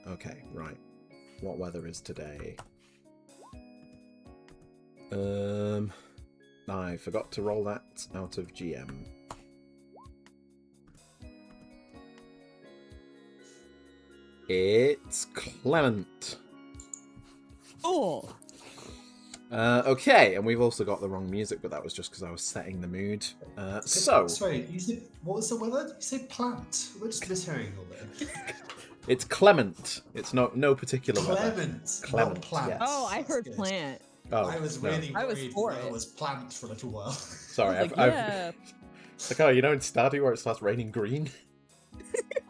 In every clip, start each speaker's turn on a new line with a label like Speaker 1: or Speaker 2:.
Speaker 1: Okay, right. What weather is today? I forgot to roll that out of GM. It's Clement.
Speaker 2: Oh.
Speaker 1: Okay, and we've also got the wrong music, but that was just because I was setting the mood.
Speaker 3: Sorry, you said, what was the weather? Did you say plant? We're just mishearing all that.
Speaker 1: It's Clement. It's no particular weather.
Speaker 3: Clement, not plant.
Speaker 1: Yes.
Speaker 2: Oh, I heard plant.
Speaker 1: Oh,
Speaker 3: I was
Speaker 1: no.
Speaker 3: really
Speaker 2: I was
Speaker 3: worried
Speaker 2: for
Speaker 3: that
Speaker 2: it.
Speaker 3: it was plant for a little while.
Speaker 1: Sorry,
Speaker 2: Like, yeah.
Speaker 1: It's like, oh, you know in Stardew where it starts raining green?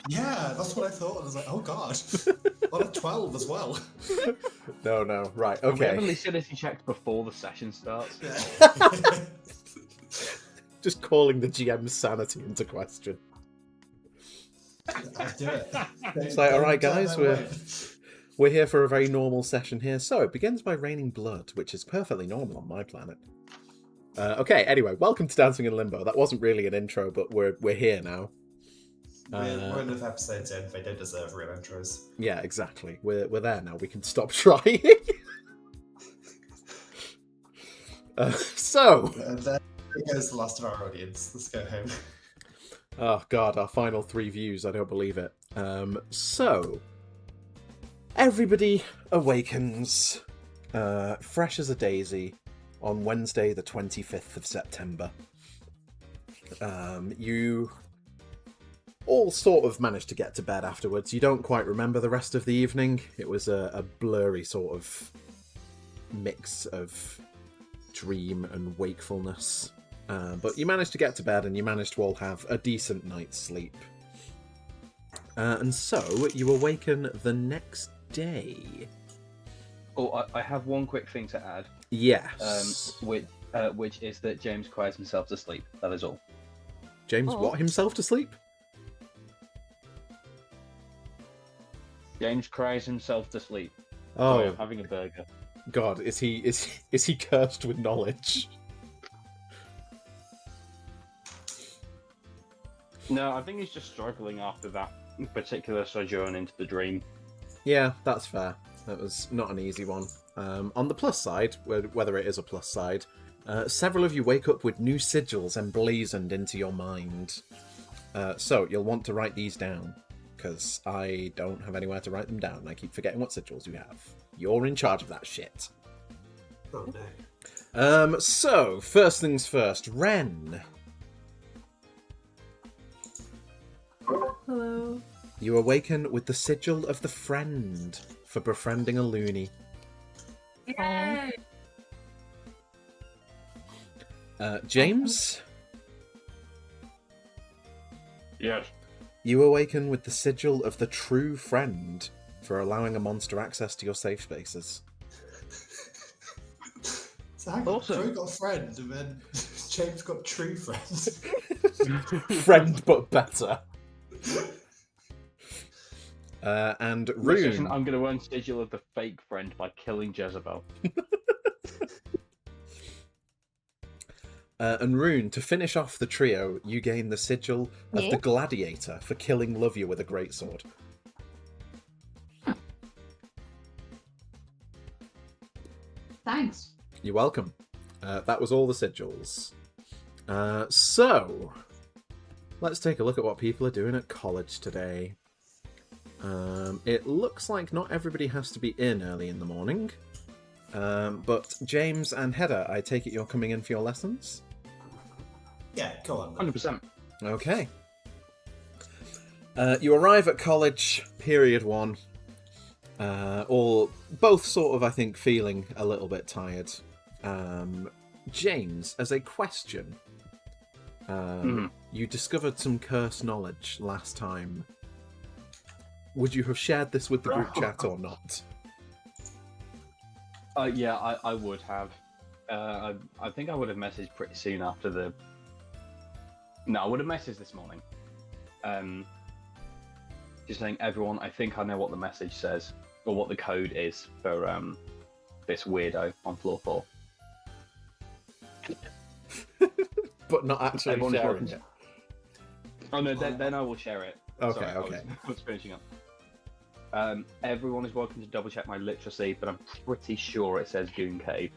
Speaker 3: Yeah, that's what I thought. I was like, oh god. On a 12 as well.
Speaker 1: No, right,
Speaker 4: We
Speaker 1: okay.
Speaker 4: haven't sanity checked before the session starts.
Speaker 1: Just calling the GM's sanity into question.
Speaker 3: I'll do it.
Speaker 1: It's like, alright guys, we're here for a very normal session here. So, it begins by raining blood, which is perfectly normal on my planet. Okay, anyway, welcome to Dancing in Limbo. That wasn't really an intro, but we're here now.
Speaker 3: We're enough episodes in, they don't deserve real intros.
Speaker 1: Yeah, exactly. We're there now. We can stop trying. So...
Speaker 3: There goes the last of our audience. Let's go home.
Speaker 1: Oh god, our final 3 views, I don't believe it. So... Everybody awakens, fresh as a daisy, on Wednesday the 25th of September. You all sort of managed to get to bed afterwards. You don't quite remember the rest of the evening. It was a blurry sort of mix of dream and wakefulness. But you managed to get to bed and you managed to all have a decent night's sleep. And so you awaken the next day.
Speaker 4: Oh, I have one quick thing to add.
Speaker 1: Yes.
Speaker 4: Which is that James cries himself to sleep. That is all.
Speaker 1: James what himself to sleep?
Speaker 4: James cries himself to sleep.
Speaker 1: Oh,
Speaker 4: Sorry, I'm having a burger.
Speaker 1: God, is he cursed with knowledge?
Speaker 4: No, I think he's just struggling after that particular sojourn into the dream.
Speaker 1: Yeah, that's fair. That was not an easy one. On the plus side, whether it is a plus side, several of you wake up with new sigils emblazoned into your mind. So you'll want to write these down, because I don't have anywhere to write them down. I keep forgetting what sigils you have. You're in charge of that shit.
Speaker 3: Oh no.
Speaker 1: So, first things first, Wren.
Speaker 5: Hello.
Speaker 1: You awaken with the sigil of the friend for befriending a loony.
Speaker 5: Yay!
Speaker 1: James,
Speaker 4: Yes.
Speaker 1: you awaken with the sigil of the true friend for allowing a monster access to your safe spaces.
Speaker 3: So hang on,
Speaker 4: Awesome.
Speaker 3: Krow got a friend, and then James got true friends.
Speaker 1: Friend, but better. And Rune.
Speaker 4: I'm going to earn sigil of the fake friend by killing Jezebel.
Speaker 1: And Rune, to finish off the trio, you gain the sigil of
Speaker 2: Yeah.
Speaker 1: the gladiator for killing Lovia with a greatsword.
Speaker 5: Thanks.
Speaker 1: You're welcome. That was all the sigils. So, let's take a look at what people are doing at college today. It looks like not everybody has to be in early in the morning. But James and Hedda, I take it you're coming in for your lessons?
Speaker 3: Yeah, go on. Then.
Speaker 4: 100%.
Speaker 1: Okay. You arrive at college, period 1. Both sort of, I think, feeling a little bit tired. James, as a question, you discovered some curse knowledge last time. Would you have shared this with the group chat or not?
Speaker 4: Yeah, I would have. I think I would have messaged pretty soon after the... No, I would have messaged this morning. Just saying, everyone, I think I know what the message says, or what the code is for this weirdo on floor 4.
Speaker 1: But not actually
Speaker 4: Everyone is
Speaker 1: sharing
Speaker 4: welcome
Speaker 1: it.
Speaker 4: Oh no, then I will share it.
Speaker 1: Okay,
Speaker 4: Sorry,
Speaker 1: okay.
Speaker 4: I was finishing up. Everyone is welcome to double check my literacy, but I'm pretty sure it says Goon Cave.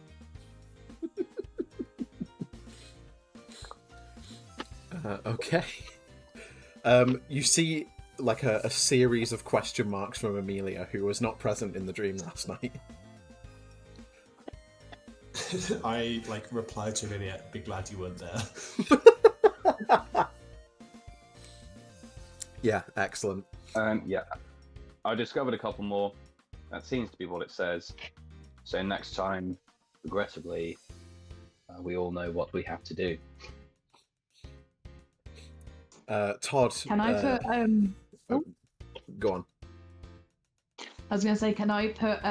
Speaker 1: Okay. You see like a series of question marks from Amelia, who was not present in the dream last night.
Speaker 3: I replied to Amelia, "Be glad you weren't there."
Speaker 1: Yeah, excellent.
Speaker 4: Yeah, I discovered a couple more. That seems to be what it says. So next time, regrettably, we all know what we have to do.
Speaker 1: Todd.
Speaker 2: Can I put
Speaker 1: Go on.
Speaker 2: I was gonna say, can I put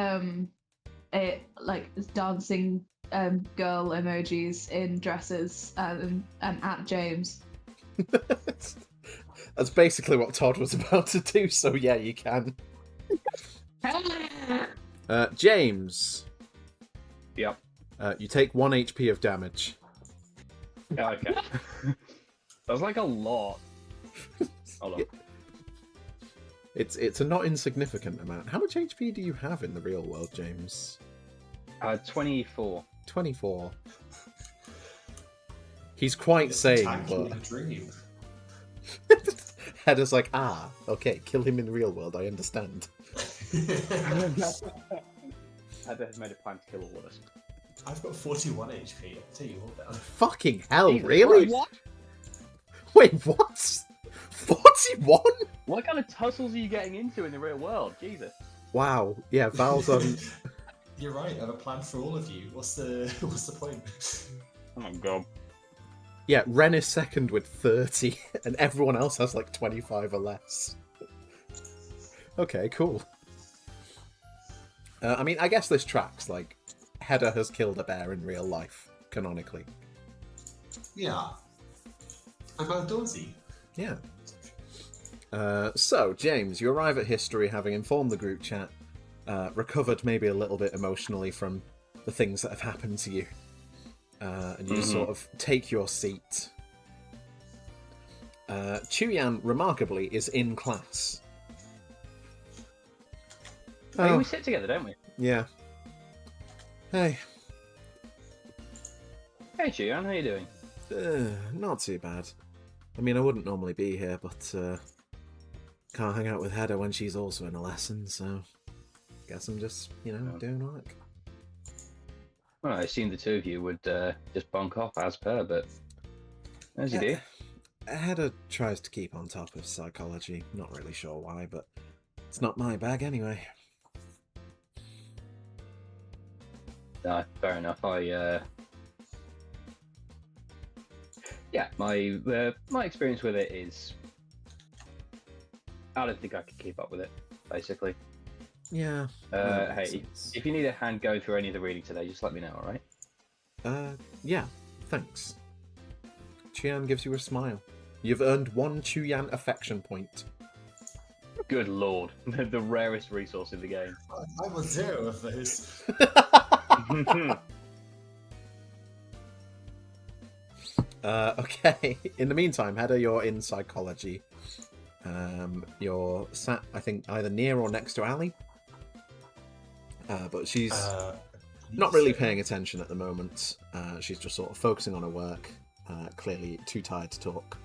Speaker 2: dancing girl emojis in dresses and at James?
Speaker 1: That's basically what Todd was about to do, so yeah, you can. James.
Speaker 4: Yep.
Speaker 1: You take 1 HP of damage.
Speaker 4: Okay. That's like a lot. Hold on.
Speaker 1: It's a not insignificant amount. How much HP do you have in the real world, James?
Speaker 4: 24.
Speaker 1: 24. He's quite sane, but...
Speaker 3: Dream.
Speaker 1: Hedda's like, okay, kill him in the real world, I understand.
Speaker 4: Hedda has made a plan to kill all of us.
Speaker 3: I've got 41 HP. I'll tell you all that.
Speaker 1: Fucking hell,
Speaker 4: Jesus
Speaker 1: really?
Speaker 4: Christ.
Speaker 2: What?
Speaker 1: Wait, what? 41?
Speaker 4: What kind of tussles are you getting into in the real world? Jesus.
Speaker 1: Wow, yeah, Val's on...
Speaker 3: You're right. I have a plan for all of you. What's the point?
Speaker 4: Oh my god.
Speaker 1: Yeah, Wren is second with 30, and everyone else has like 25 or less. Okay, cool. I mean, I guess this tracks. Like, Hedda has killed a bear in real life, canonically.
Speaker 3: Yeah. I'm outdoorsy.
Speaker 1: Yeah. So, James, you arrive at history having informed the group chat, recovered maybe a little bit emotionally from the things that have happened to you. And you just sort of take your seat. Chuyan, remarkably, is in class.
Speaker 4: Hey, we sit together, don't we?
Speaker 1: Yeah. Hey.
Speaker 4: Hey, Gian, how you doing?
Speaker 1: Not too bad. I mean, I wouldn't normally be here, but can't hang out with Hedda when she's also in a lesson, so guess I'm just, doing work.
Speaker 4: Well, I assumed the two of you would just bunk off as per, but as you do.
Speaker 1: Hedda tries to keep on top of psychology. Not really sure why, but it's not my bag anyway.
Speaker 4: No, fair enough. My experience with it is, I don't think I could keep up with it. Basically.
Speaker 1: Yeah.
Speaker 4: Hey, if you need a hand going through any of the reading today, just let me know. All right?
Speaker 1: Yeah. Thanks. Chuyan gives you a smile. You've earned 1 Chuyan affection point.
Speaker 4: Good lord, the rarest resource in the game.
Speaker 3: I will 0 of those.
Speaker 1: Okay. In the meantime, Hedda, you're in psychology. You're sat, I think, either near or next to Ali. But she's not really paying attention at the moment. She's just sort of focusing on her work. Clearly too tired to talk.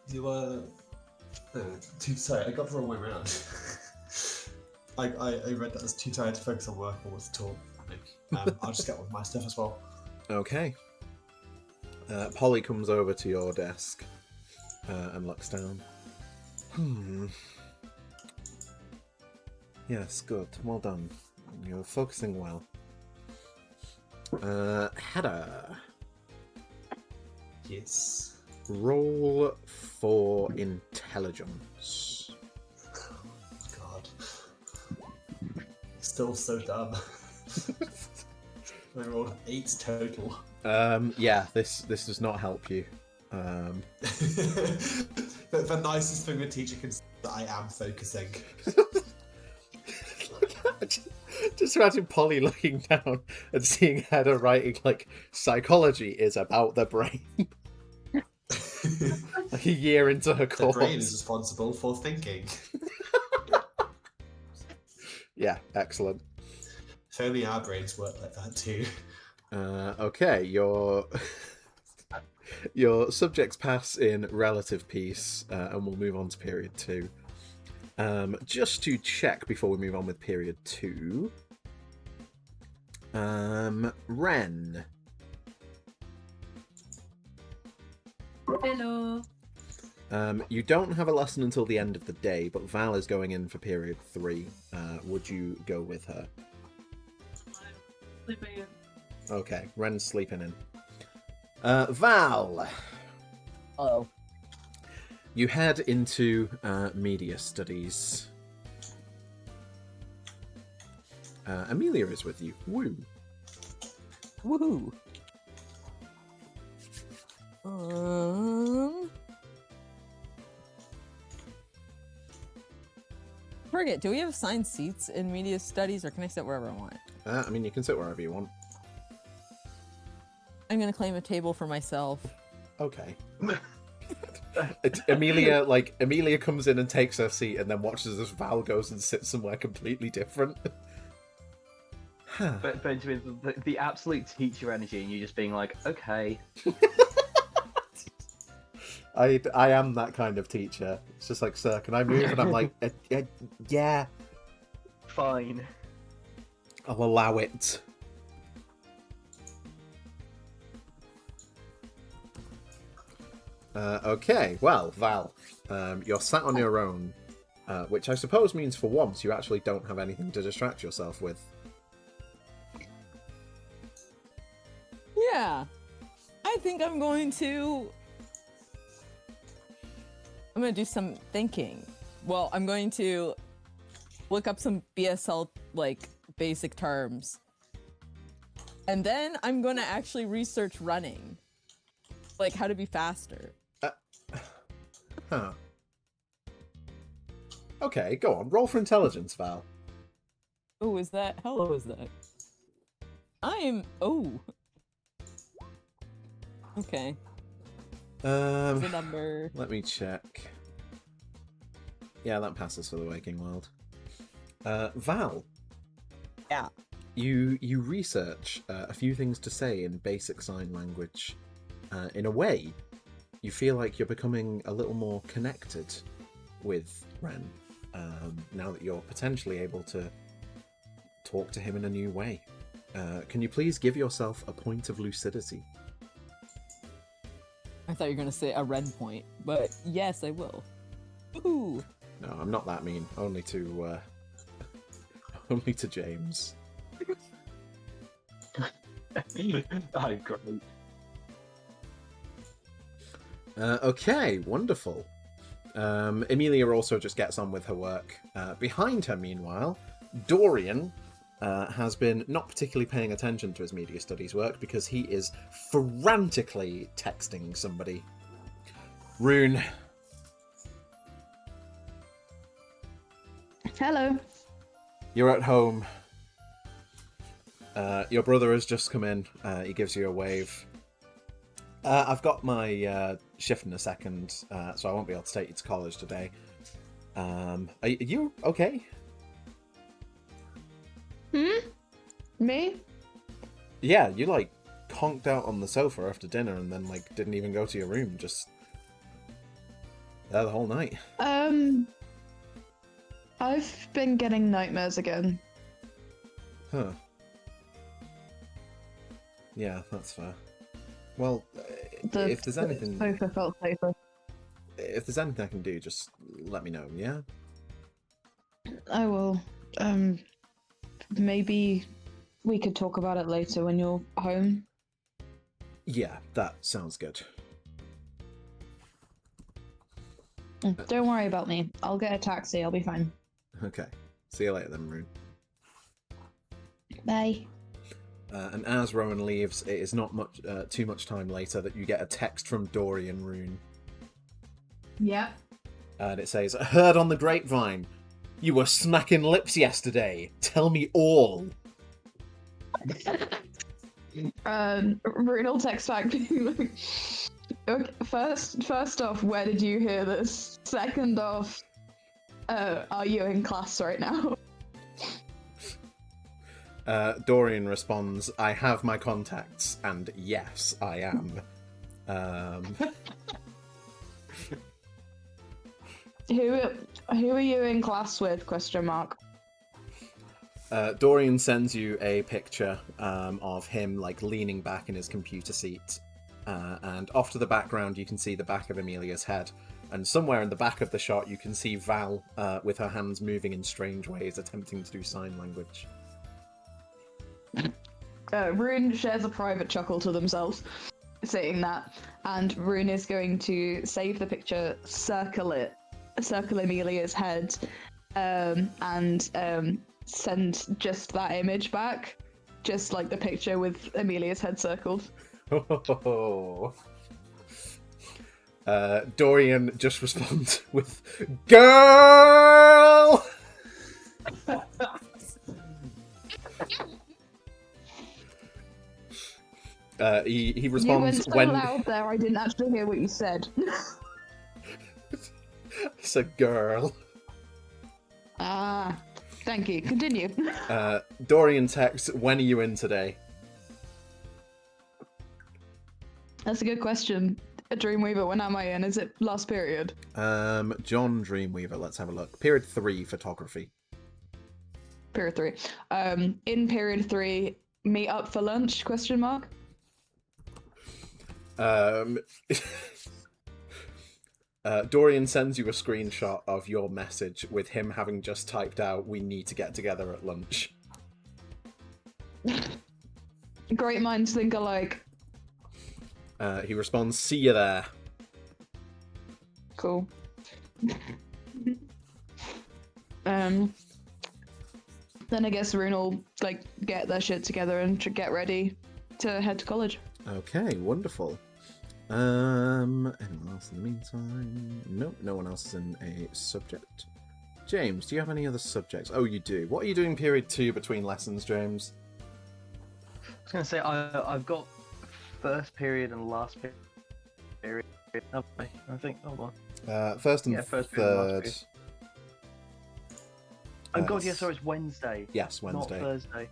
Speaker 3: You too tired. I got the wrong way around. I read that as too tired to focus on work or to talk. I'll just get on with my stuff as well.
Speaker 1: Okay. Polly comes over to your desk and looks down. Yes, good. Well done. You're focusing well. Hedda.
Speaker 3: Yes.
Speaker 1: Roll for intelligence.
Speaker 3: God. Still so dumb. I rolled 8 total.
Speaker 1: Yeah, this does not help you.
Speaker 3: The nicest thing a teacher can say is that I am focusing.
Speaker 1: Just imagine Polly looking down and seeing Hedda writing like psychology is about the brain. Like a year into her
Speaker 3: The
Speaker 1: course.
Speaker 3: brain is responsible for thinking.
Speaker 1: Yeah, excellent.
Speaker 3: If only our brains work like that too.
Speaker 1: Okay, your subjects pass in relative peace, and we'll move on to period 2. Just to check before we move on with period 2. Wren.
Speaker 5: Hello.
Speaker 1: You don't have a lesson until the end of the day, but Val is going in for period 3. Would you go with her?
Speaker 5: Sleeping in.
Speaker 1: Okay, Wren's sleeping in. Val,
Speaker 6: Hello.
Speaker 1: you head into media studies. Amelia is with you. Woo.
Speaker 6: Woohoo. Forget, do we have assigned seats in media studies, or can I sit wherever I want?
Speaker 1: I mean, you can sit wherever you want.
Speaker 6: I'm gonna claim a table for myself.
Speaker 1: Okay. Amelia comes in and takes her seat, and then watches as Val goes and sits somewhere completely different. Huh.
Speaker 4: But Benjamin, the absolute teacher energy, and you just being like, okay.
Speaker 1: I am that kind of teacher. It's just like, sir, can I move? And I'm like, yeah,
Speaker 4: Fine.
Speaker 1: I'll allow it. Okay, well, Val, you're sat on your own, which I suppose means for once you actually don't have anything to distract yourself with.
Speaker 6: Yeah. I think I'm going to do some thinking. Well, I'm going to look up some BSL, like, basic terms. And then I'm going to actually research running. Like, how to be faster.
Speaker 1: Huh. Okay, go on. Roll for intelligence, Val.
Speaker 6: Oh, is that? How low is that? Oh. Okay. What's the number?
Speaker 1: Let me check. Yeah, that passes for the waking world. Val.
Speaker 6: Yeah.
Speaker 1: You research a few things to say in basic sign language. In a way, you feel like you're becoming a little more connected with Wren, now that you're potentially able to talk to him in a new way. Can you please give yourself a point of lucidity?
Speaker 6: I thought you were going to say a red point, but yes, I will. Ooh.
Speaker 1: No, I'm not that mean. Only to James.
Speaker 4: I'm great.
Speaker 1: Okay, wonderful. Amelia also just gets on with her work. Behind her, meanwhile, Dorian has been not particularly paying attention to his media studies work because he is frantically texting somebody. Rune.
Speaker 2: Hello.
Speaker 1: You're at home. Your brother has just come in. He gives you a wave. I've got my shift in a second, so I won't be able to take you to college today. Are you okay?
Speaker 2: Me?
Speaker 1: Yeah, you like conked out on the sofa after dinner and then like didn't even go to your room, just there the whole night.
Speaker 2: I've been getting nightmares again.
Speaker 1: Huh. Yeah, that's fair. Well, if there's anything,
Speaker 2: Sofa felt safer.
Speaker 1: if there's anything I can do, just let me know. Yeah.
Speaker 2: I will. Maybe we could talk about it later when you're home.
Speaker 1: Yeah, that sounds good.
Speaker 2: Don't worry about me. I'll get a taxi. I'll be fine.
Speaker 1: Okay. See you later then, Rune.
Speaker 2: Bye.
Speaker 1: And as Rowan leaves, it is not much too much time later that you get a text from Dorian Rune.
Speaker 2: Yep.
Speaker 1: And it says, I heard on the grapevine, you were smacking lips yesterday. Tell me all.
Speaker 2: Rune will text back being like, Okay, first off, where did you hear this? Second off, are you in class right now?
Speaker 1: Dorian responds, I have my contacts, and yes, I am.
Speaker 2: Who are you in class with? Question mark.
Speaker 1: Dorian sends you a picture of him like leaning back in his computer seat, and off to the background you can see the back of Amelia's head, and somewhere in the back of the shot you can see Val with her hands moving in strange ways, attempting to do sign language.
Speaker 2: Rune shares a private chuckle to themselves, saying that, and Rune is going to save the picture, circle Amelia's head, and send just that image back, just like the picture with Amelia's head circled.
Speaker 1: Dorian just responds with "Girl." He responds
Speaker 2: you went so loud there, I didn't actually hear what you said.
Speaker 1: It's a girl.
Speaker 2: Ah, thank you. Continue.
Speaker 1: Dorian texts, when are you in today?
Speaker 2: That's a good question. A Dreamweaver, when am I in? Is it last period?
Speaker 1: John Dreamweaver, let's have a look. Period 3, photography.
Speaker 2: Period 3. In period 3, meet up for lunch? Question mark.
Speaker 1: Dorian sends you a screenshot of your message with him having just typed out, we need to get together at lunch.
Speaker 2: Great minds think alike.
Speaker 1: He responds, see you there.
Speaker 2: Cool. Then I guess Rune will get their shit together and get ready to head to college.
Speaker 1: Okay, wonderful. Anyone else in the meantime? Nope, no one else is in a subject. James, do you have any other subjects? Oh, you do. What are you doing period 2 between lessons, James?
Speaker 4: I was going to say, I've got first period and last period. I think, hold on.
Speaker 1: First and
Speaker 4: first
Speaker 1: third.
Speaker 4: period and last period. Oh god, yeah, sorry, it's Wednesday.
Speaker 1: Yes, Wednesday.
Speaker 4: Not Thursday.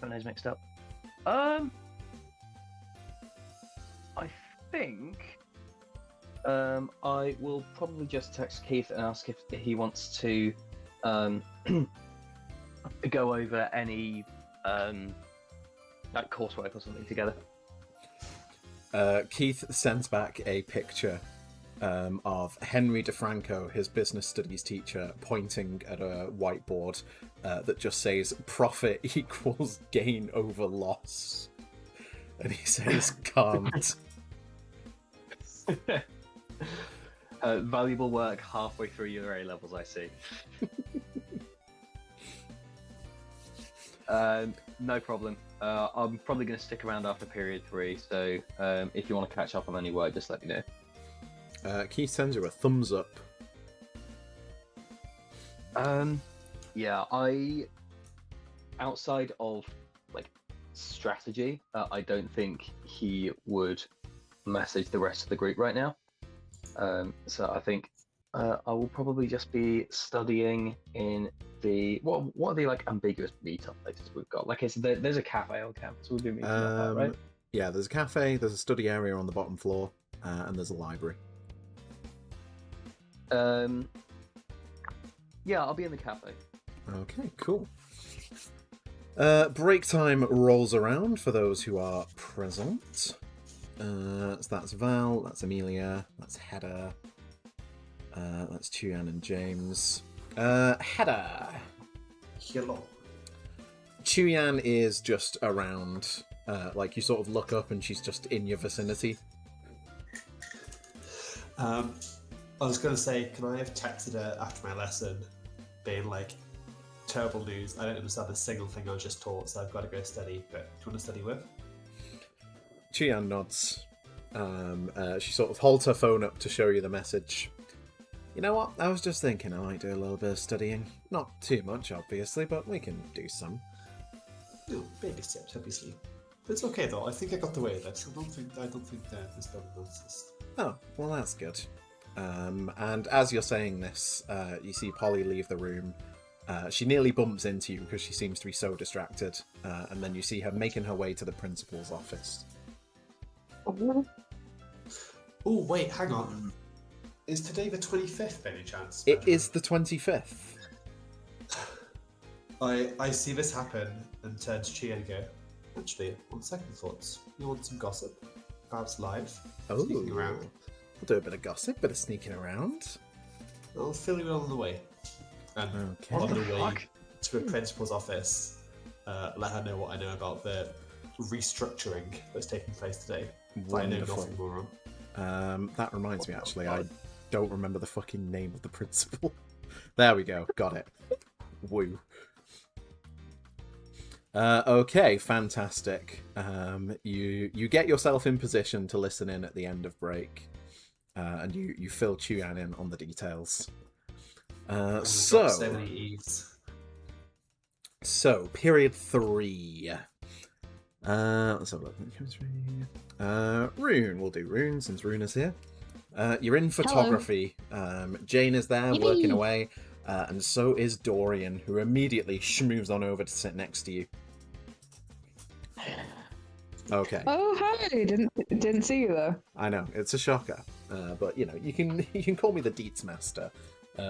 Speaker 4: My name's mixed up. I think I will probably just text Keith and ask if he wants to go over any coursework or something together.
Speaker 1: Keith sends back a picture of Henry DeFranco, his business studies teacher, pointing at a whiteboard that just says profit equals gain over loss. And he says can't.
Speaker 4: Valuable work halfway through your A levels, I see. No problem. I'm probably going to stick around after period 3, so if you want to catch up on any work, just let me know.
Speaker 1: Keith sends you a thumbs up.
Speaker 4: Yeah, outside of strategy, I don't think he would message the rest of the group right now. So I think I will probably just be studying in the what are the ambiguous meetup places we've got? There's a cafe on campus. We'll be meeting up at, right?
Speaker 1: Yeah, there's a cafe, there's a study area on the bottom floor, and there's a library.
Speaker 4: Yeah, I'll be in the cafe.
Speaker 1: Okay, cool. Break time rolls around for those who are present. So that's Val, that's Amelia, that's Hedda, that's Chuyan and James. Hedda.
Speaker 3: Hello.
Speaker 1: Chuyan is just around. You sort of look up and she's just in your vicinity.
Speaker 3: I was going to say, can I have texted her after my lesson, being terrible news, I don't understand a single thing I was just taught, so I've got to go study, but do you want to study with?
Speaker 1: Chuyan nods. She sort of holds her phone up to show you the message. You know what? I was just thinking I might do a little bit of studying. Not too much, obviously, but we can do some.
Speaker 3: Ooh, baby steps, obviously. It's okay though. I think I got the way of it. I don't think that this building exists.
Speaker 1: Oh, well, that's good. And as you're saying this, you see Polly leave the room. She nearly bumps into you because she seems to be so distracted. And then you see her making her way to the principal's office.
Speaker 3: Oh, wait, hang on. Is today the 25th by any chance?
Speaker 1: It is the 25th.
Speaker 3: I see this happen and turn to Chia and go, actually, on second thoughts, you want some gossip? Perhaps live? Sneaking around?
Speaker 1: We'll do a bit of gossip, bit of sneaking around.
Speaker 3: I'll fill you in on the way. And
Speaker 1: Okay.
Speaker 3: on the way to the principal's office, let her know what I know about the restructuring that's taking place today. I know nothing more on.
Speaker 1: That reminds me, actually, I don't remember the fucking name of the principal. There we go, got it. Woo. Okay, fantastic. You get yourself in position to listen in at the end of break, and you fill Chuan in on the details.
Speaker 3: So many Eves.
Speaker 1: So period 3. Let's have a look. Rune, we'll do Rune since Rune is here. You're in photography. Jane is there working away, and so is Dorian, who immediately moves on over to sit next to you. Okay.
Speaker 2: Oh, hi! Didn't see you though.
Speaker 1: I know it's a shocker, but you know you can call me the Deets Master.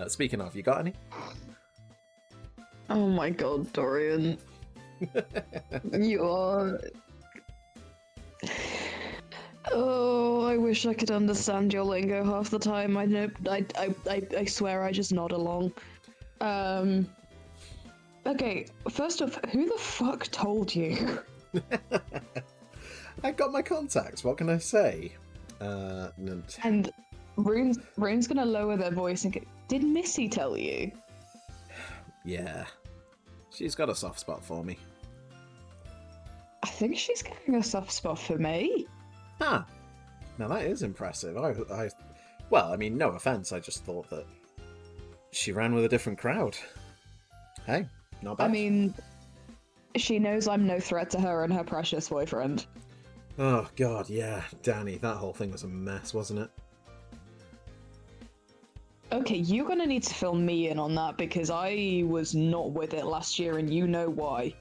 Speaker 1: Speaking of, you got any?
Speaker 2: Oh my god, Dorian. You are... Oh, I wish I could understand your lingo half the time. I swear I just nod along. Okay, first off, who the fuck told you?
Speaker 1: I got my contacts, what can I say?
Speaker 2: And Rune's gonna lower their voice and go, did Missy tell you?
Speaker 1: Yeah. She's got a soft spot for me.
Speaker 2: I think she's getting a soft spot for me.
Speaker 1: Huh. Now that is impressive. Well, I mean, no offense, I just thought that she ran with a different crowd. Hey, not bad.
Speaker 2: I mean, she knows I'm no threat to her and her precious boyfriend.
Speaker 1: Oh, God, yeah. Danny, that whole thing was a mess, wasn't it?
Speaker 2: Okay, you're gonna need to fill me in on that because I was not with it last year and you know why.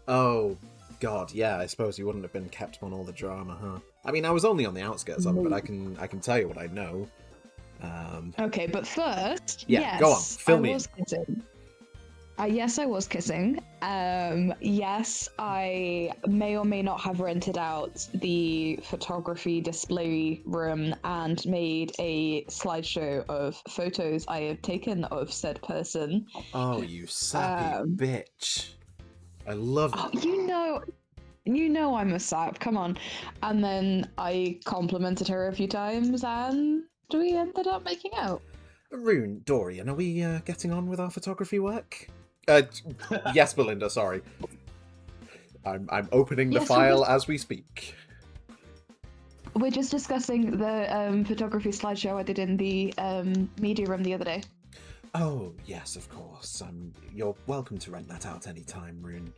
Speaker 1: Oh, God, yeah, I suppose you wouldn't have been kept on all the drama, huh? I mean, I was only on the outskirts of it, but I can tell you what I know.
Speaker 2: Okay, but first,
Speaker 1: yeah,
Speaker 2: yes,
Speaker 1: go on, fill me in.
Speaker 2: Kissing. Yes, I was kissing. Yes, I may or may not have rented out the photography display room and made a slideshow of photos I have taken of said person.
Speaker 1: Oh, you sappy bitch. I love it.
Speaker 2: Oh, you know I'm a sap, come on. And then I complimented her a few times and we ended up making out.
Speaker 1: Rune, Dorian, are we getting on with our photography work? Yes, Belinda, sorry. I'm opening the file as we speak.
Speaker 2: We're just discussing the photography slideshow I did in the media room the other day.
Speaker 1: Oh, yes, of course. You're welcome to rent that out any time, Rune.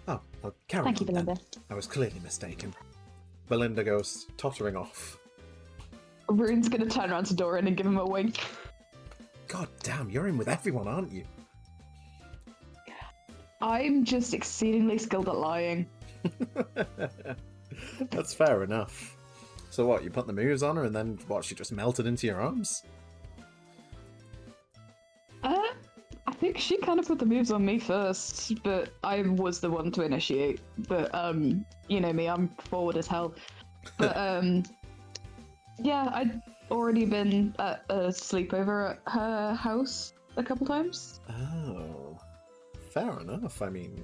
Speaker 1: Oh, well, carry on.
Speaker 2: Thank you, Belinda.
Speaker 1: Then. I was clearly mistaken. Belinda goes tottering off.
Speaker 2: Rune's gonna turn around to Dorian and give him a wink.
Speaker 1: God damn, you're in with everyone, aren't you?
Speaker 2: I'm just exceedingly skilled at lying.
Speaker 1: That's fair enough. So what, you put the moves on her and then what, she just melted into your arms?
Speaker 2: I think she kind of put the moves on me first, but I was the one to initiate. But, you know me, I'm forward as hell. But, yeah, I'd already been at a sleepover at her house a couple times.
Speaker 1: Oh, fair enough. I mean,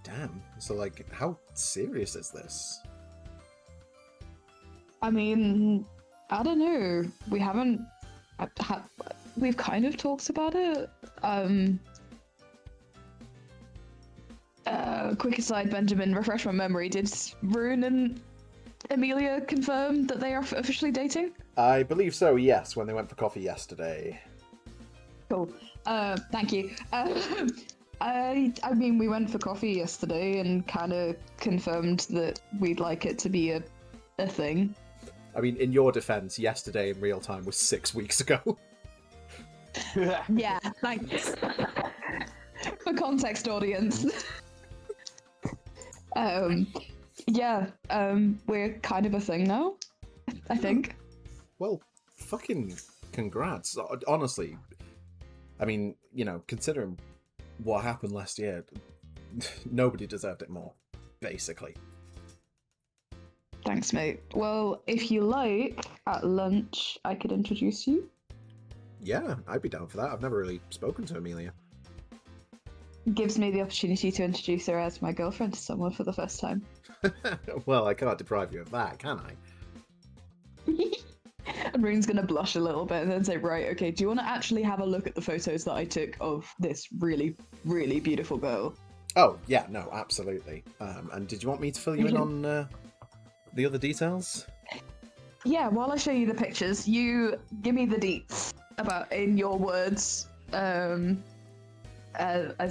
Speaker 1: damn. So, like, how serious is this?
Speaker 2: I mean, I don't know. We haven't... We've kind of talked about it. Quick aside, Benjamin, refresh my memory. Did Rune and Amelia confirm that they are officially dating?
Speaker 1: I believe so, yes, when they went for coffee yesterday.
Speaker 2: Cool. Thank you. I mean, we went for coffee yesterday and kind of confirmed that we'd like it to be a thing.
Speaker 1: I mean, in your defense, yesterday in real time was 6 weeks ago.
Speaker 2: Yeah, thanks. For context, audience. We're kind of a thing now, I think.
Speaker 1: Well, fucking congrats. Honestly, I mean, considering what happened last year, nobody deserved it more, basically.
Speaker 2: Thanks, mate. Well, if you like, at lunch, I could introduce you.
Speaker 1: Yeah, I'd be down for that. I've never really spoken to Amelia.
Speaker 2: Gives me the opportunity to introduce her as my girlfriend to someone for the first time.
Speaker 1: Well, I can't deprive you of that, can I?
Speaker 2: And Rune's gonna blush a little bit and then say, right, okay, do you want to actually have a look at the photos that I took of this really, really beautiful girl?
Speaker 1: Oh, yeah, no, absolutely. And did you want me to fill you in on the other details?
Speaker 2: Yeah, while I show you the pictures, you give me the deets about, in your words, as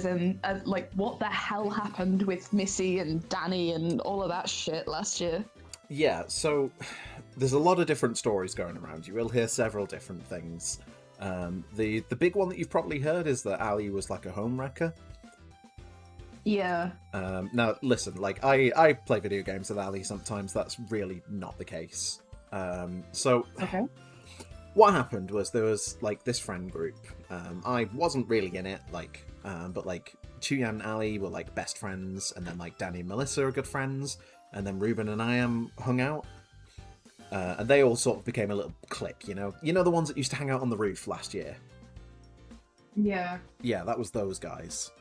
Speaker 2: in, like, what the hell happened with Missy and Danny and all of that shit last year?
Speaker 1: Yeah, so there's a lot of different stories going around. You will hear several different things. The big one that you've probably heard is that Ali was like a home wrecker.
Speaker 2: Yeah.
Speaker 1: Now, listen, like, I play video games with Ali sometimes. That's really not the case.
Speaker 2: Okay.
Speaker 1: What happened was there was, like, this friend group. I wasn't really in it, like, but, like, Chuyan and Ali were, like, best friends, and then, like, Danny and Melissa are good friends, and then Ruben and I hung out. And they all sort of became a little clique, you know? You know the ones that used to hang out on the roof last year?
Speaker 2: Yeah.
Speaker 1: Yeah, that was those guys.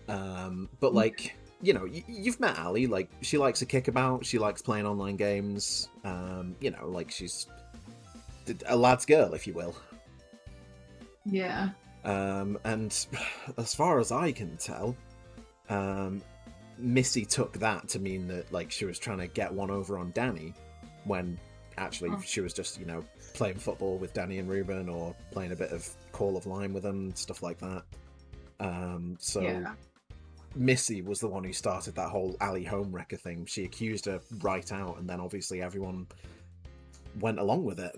Speaker 1: But, like, you've met Ali. Like, she likes a kickabout. She likes playing online games. Like, she's a lad's girl, if you will.
Speaker 2: Yeah.
Speaker 1: And as far as I can tell, Missy took that to mean that, like, she was trying to get one over on Danny, when actually she was just, playing football with Danny and Ruben, or playing a bit of Call of Line with them, stuff like that.
Speaker 2: Yeah.
Speaker 1: Missy was the one who started that whole Ali homewrecker thing. She accused her right out, and then obviously everyone went along with it.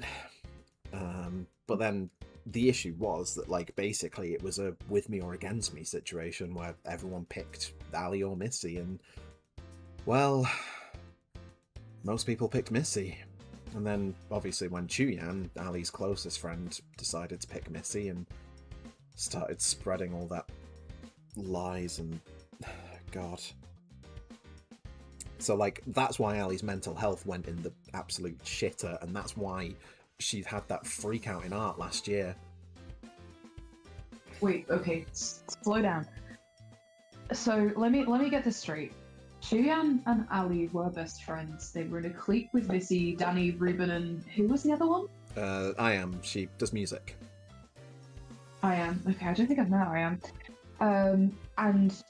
Speaker 1: But then the issue was that, like, basically it was a with me or against me situation where everyone picked Ali or Missy, and, well, most people picked Missy. And then, obviously, when Chuyan, Ali's closest friend, decided to pick Missy and started spreading all that lies and... God. So, like, that's why Ali's mental health went in the absolute shitter, and that's why she had that freak out in art last year.
Speaker 2: Wait, okay, slow down. So let me get this straight. Chuyan and Ali were best friends. They were in a clique with Missy, Danny, Ruben, and who was the other one?
Speaker 1: I Am. She does music.
Speaker 2: I Am. Okay, I don't think I've met I Am. And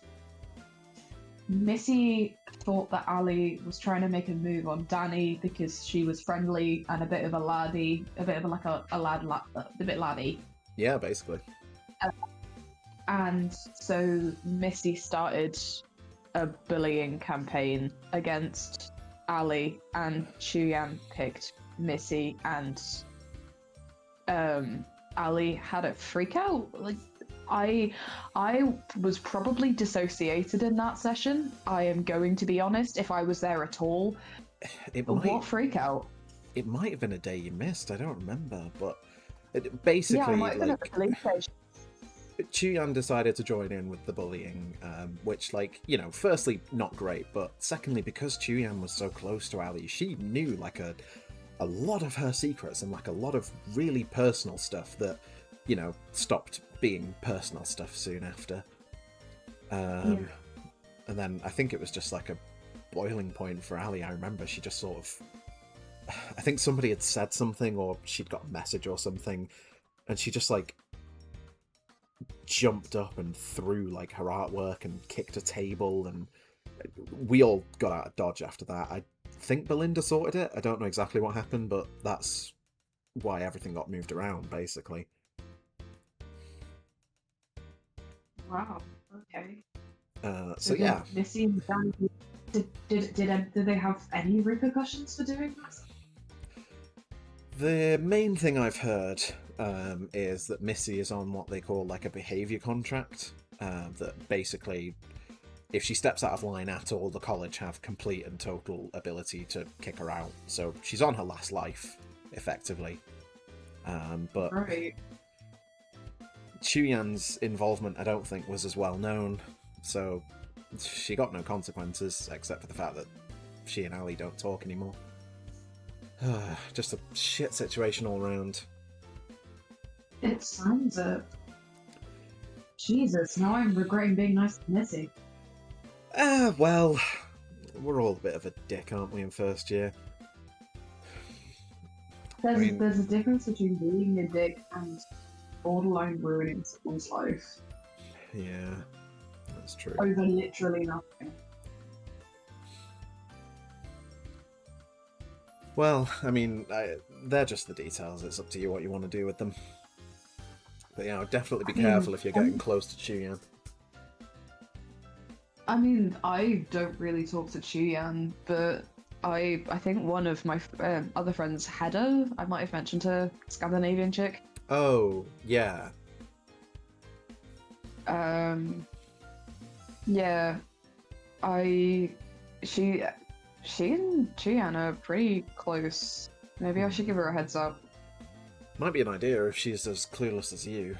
Speaker 2: Missy thought that Ali was trying to make a move on Danny because she was friendly and a bit of a laddie, a bit laddie.
Speaker 1: Yeah, basically.
Speaker 2: And so Missy started a bullying campaign against Ali, and Chuyan picked Missy, and Ali had a freak out. Like, I was probably dissociated in that session. I am going to be honest, if I was there at all. What freak out?
Speaker 1: It might have been a day you missed, I don't remember, but basically,
Speaker 2: yeah, I might have been at
Speaker 1: like,
Speaker 2: the police station.
Speaker 1: Chuyan decided to join in with the bullying, which, like, firstly, not great, but secondly, because Chuyan was so close to Ali, she knew, like, a lot of her secrets and, like, a lot of really personal stuff that, stopped being personal stuff soon after. And then I think it was just, like, a boiling point for Ali. I remember she just sort of... I think somebody had said something, or she'd got a message or something, and she just, like, jumped up and threw, like, her artwork and kicked a table, and we all got out of Dodge after that. I think Belinda sorted it. I don't know exactly what happened, but that's why everything got moved around, basically.
Speaker 5: Wow. Okay.
Speaker 1: So
Speaker 5: did
Speaker 1: yeah,
Speaker 5: Missy and Dan, did they have any repercussions for doing that?
Speaker 1: the main thing I've heard is that Missy is on what they call like a behaviour contract. That basically, if she steps out of line at all, the college have complete and total ability to kick her out. So she's on her last life, effectively. But
Speaker 5: Right.
Speaker 1: Chuyan's involvement, I don't think, was as well known. So she got no consequences, except for the fact that she and Ali don't talk anymore. Just a shit situation all round.
Speaker 5: It sounds it. Jesus, now I'm regretting being nice to Missy.
Speaker 1: Well, we're all a bit of a dick, aren't we, in first year?
Speaker 5: There's a difference between being a dick and borderline ruining someone's life
Speaker 1: Yeah, that's true.
Speaker 5: over literally nothing.
Speaker 1: Well, I mean, they're just the details. It's up to you what you want to do with them. But yeah, definitely be careful if you're getting close to Chuyan.
Speaker 2: I mean, I don't really talk to Chuyan, but I think one of my other friends, Hedda, I might have mentioned her, Scandinavian chick.
Speaker 1: Oh, yeah.
Speaker 2: Yeah, she and Chuyan are pretty close. Maybe I should give her a heads up.
Speaker 1: Might be an idea if she's as clueless as you.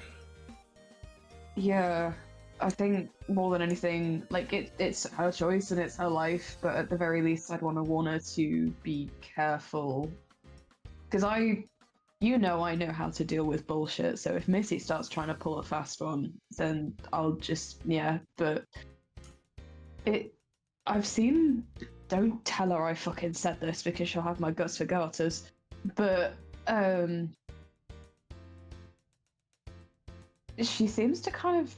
Speaker 2: Yeah, I think more than anything, like it's her choice and it's her life, but at the very least, I'd want to warn her to be careful. Because I know how to deal with bullshit, so if Missy starts trying to pull a fast one, then I'll just, but I've seen, don't tell her I fucking said this because she'll have my guts for garters, but, she seems to kind of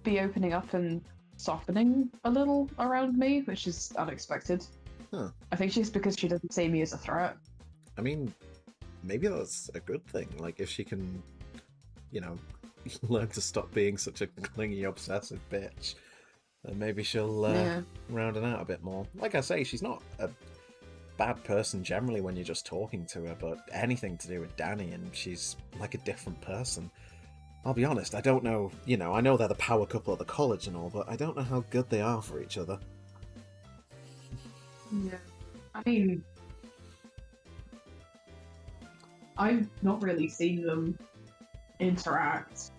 Speaker 2: be opening up and softening a little around me, which is unexpected.
Speaker 1: Huh.
Speaker 2: I think she's because she doesn't see me as a threat.
Speaker 1: I mean, maybe that's a good thing. Like, if she can, learn to stop being such a clingy, obsessive bitch, then maybe she'll round it out a bit more. Like I say, she's not a bad person generally when you're just talking to her, but anything to do with Danny, and she's like a different person. I'll be honest, I don't know, I know they're the power couple at the college and all, but I don't know how good they are for each other.
Speaker 5: Yeah. I mean, I've not really seen them interact.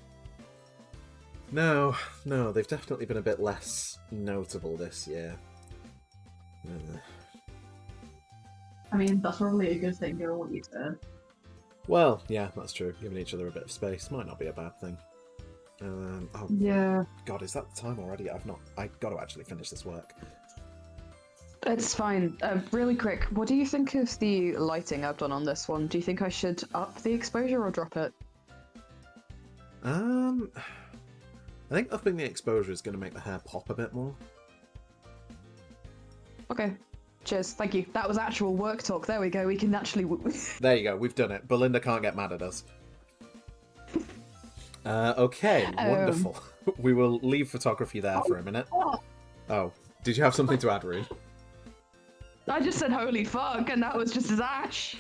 Speaker 1: No, they've definitely been a bit less notable this year.
Speaker 5: I mean, that's probably a good thing given what you said.
Speaker 1: Well, yeah, that's true. Giving each other a bit of space might not be a bad thing.
Speaker 2: Yeah.
Speaker 1: God, is that the time already? I got to actually finish this work.
Speaker 2: It's fine. Really quick, what do you think of the lighting I've done on this one? Do you think I should up the exposure or drop it?
Speaker 1: I think upping the exposure is going to make the hair pop a bit more.
Speaker 2: Okay. Cheers. Thank you. That was actual work talk. There we go. We can actually...
Speaker 1: There you go. We've done it. Belinda can't get mad at us. Okay, wonderful. We will leave photography there for a minute. Oh, did you have something to add, Rune?
Speaker 2: I just said holy fuck, and that was just as ash.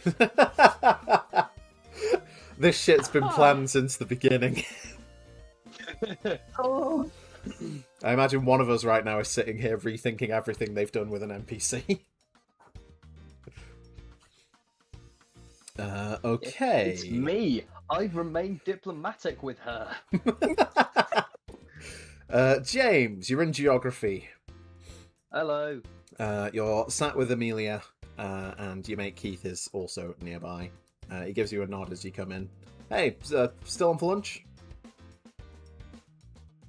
Speaker 1: This shit's been planned since the beginning.
Speaker 2: Oh.
Speaker 1: I imagine one of us right now is sitting here rethinking everything they've done with an NPC. Okay.
Speaker 4: It's me. I've remained diplomatic with her.
Speaker 1: James, you're in geography.
Speaker 4: Hello.
Speaker 1: You're sat with Amelia, and your mate Keith is also nearby. He gives you a nod as you come in. Hey, still on for lunch?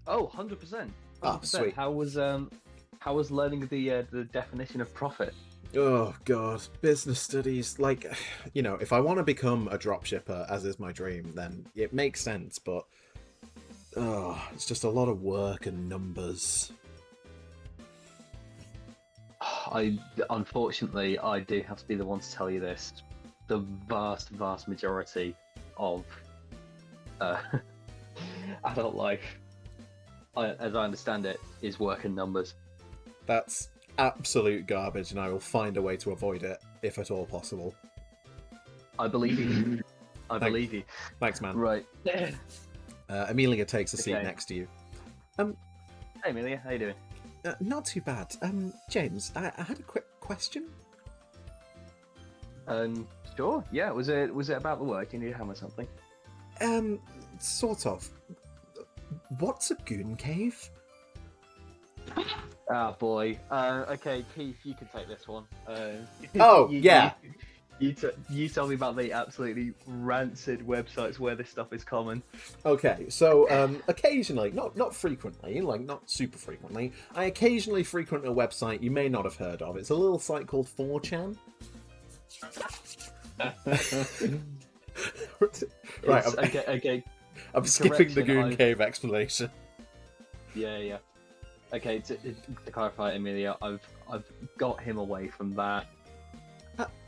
Speaker 4: Oh, 100%.
Speaker 1: Ah, sweet.
Speaker 4: How was learning the definition of profit?
Speaker 1: Oh god, business studies. Like, if I want to become a dropshipper, as is my dream, then it makes sense, but it's just a lot of work and numbers.
Speaker 4: Unfortunately, I do have to be the one to tell you this. The vast majority of adult life as I understand it, is working numbers.
Speaker 1: That's absolute garbage, and I will find a way to avoid it, if at all possible.
Speaker 4: I believe you. Believe you.
Speaker 1: Thanks, man.
Speaker 4: Right.
Speaker 1: Amelia takes a seat
Speaker 4: Okay.
Speaker 1: next to you.
Speaker 4: Hey, Amelia, how you doing?
Speaker 1: Not too bad. James, I had a quick question.
Speaker 4: Sure. Yeah. Was it about the work? You need to hammer something.
Speaker 1: Sort of. What's a goon cave?
Speaker 4: Ah, boy. Okay, Keith, you can take this one.
Speaker 1: Oh, yeah.
Speaker 4: You tell me about the absolutely rancid websites where this stuff is common.
Speaker 1: Okay, so occasionally, not frequently, like not super frequently, I occasionally frequent a website you may not have heard of. It's a little site called 4chan. Right,
Speaker 4: Okay.
Speaker 1: I'm skipping the
Speaker 4: Correction,
Speaker 1: goon cave explanation.
Speaker 4: Yeah. Okay, to clarify, Amelia, I've got him away from that.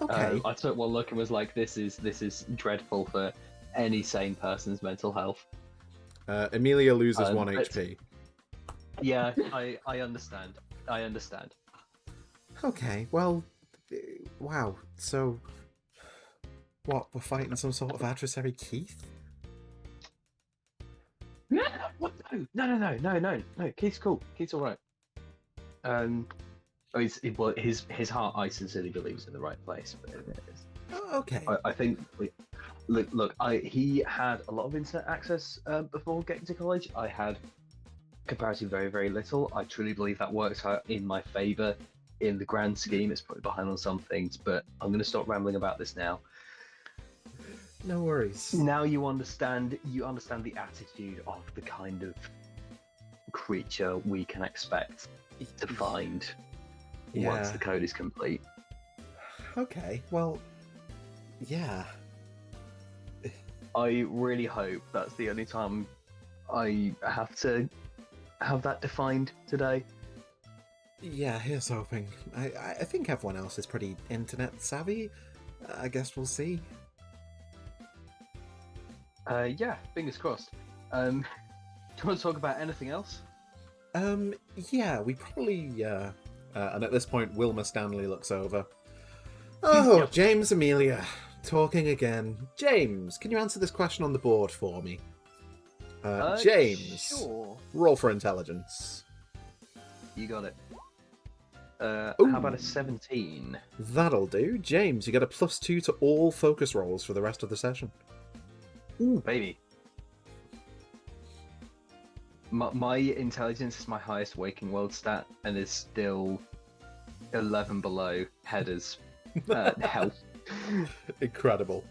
Speaker 1: Okay.
Speaker 4: I took one look and was like, this is dreadful for any sane person's mental health.
Speaker 1: Amelia loses 1
Speaker 4: but-
Speaker 1: HP.
Speaker 4: Yeah, I understand.
Speaker 1: Okay, well, wow. So, what? We're fighting some sort of adversary, Keith?
Speaker 4: What? No. Keith's cool. Keith's all right. His heart, I sincerely believe, is in the right place. But
Speaker 1: Oh, okay.
Speaker 4: I think. Look. He had a lot of internet access before getting to college. I had comparatively very, very little. I truly believe that works out in my favour in the grand scheme. It's probably behind on some things, but I'm going to stop rambling about this now.
Speaker 1: No worries.
Speaker 4: Now you understand the attitude of the kind of creature we can expect to find once the code is complete.
Speaker 1: Okay, well, yeah.
Speaker 4: I really hope that's the only time I have to have that defined today.
Speaker 1: Yeah, here's hoping. I think everyone else is pretty internet savvy. I guess we'll see.
Speaker 4: Yeah, fingers crossed. Do you want to talk about anything else?
Speaker 1: Yeah, we probably, and at this point, Wilma Stanley looks over. Oh,
Speaker 4: Yep.
Speaker 1: James Amelia, talking again. James, can you answer this question on the board for me? James,
Speaker 4: Sure.
Speaker 1: roll for intelligence.
Speaker 4: You got it.
Speaker 1: Ooh.
Speaker 4: How about a 17?
Speaker 1: That'll do. James, you get a +2 to all focus rolls for the rest of the session.
Speaker 4: Ooh, baby. My intelligence is my highest waking world stat and is still 11 below Hedda's health.
Speaker 1: Incredible.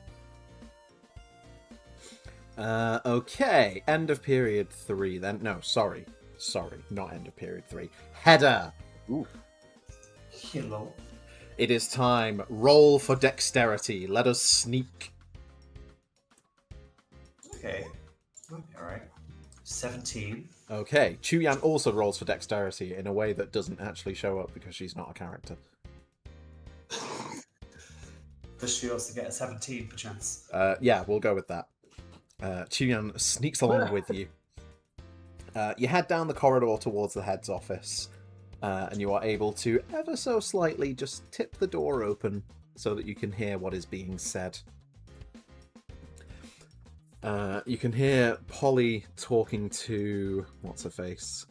Speaker 1: Okay, end of period 3 then. No, sorry, not end of period 3. Hedda!
Speaker 4: Ooh.
Speaker 3: Hello.
Speaker 1: It is time. Roll for dexterity. Let us sneak.
Speaker 3: Okay. Alright. 17.
Speaker 1: Okay, Chuyan also rolls for dexterity in a way that doesn't actually show up because she's not a character.
Speaker 3: Does she also get a 17 perchance?
Speaker 1: Yeah, we'll go with that. Chuyan sneaks along with you. You head down the corridor towards the head's office, and you are able to ever so slightly just tip the door open so that you can hear what is being said. You can hear Polly talking to, what's her face?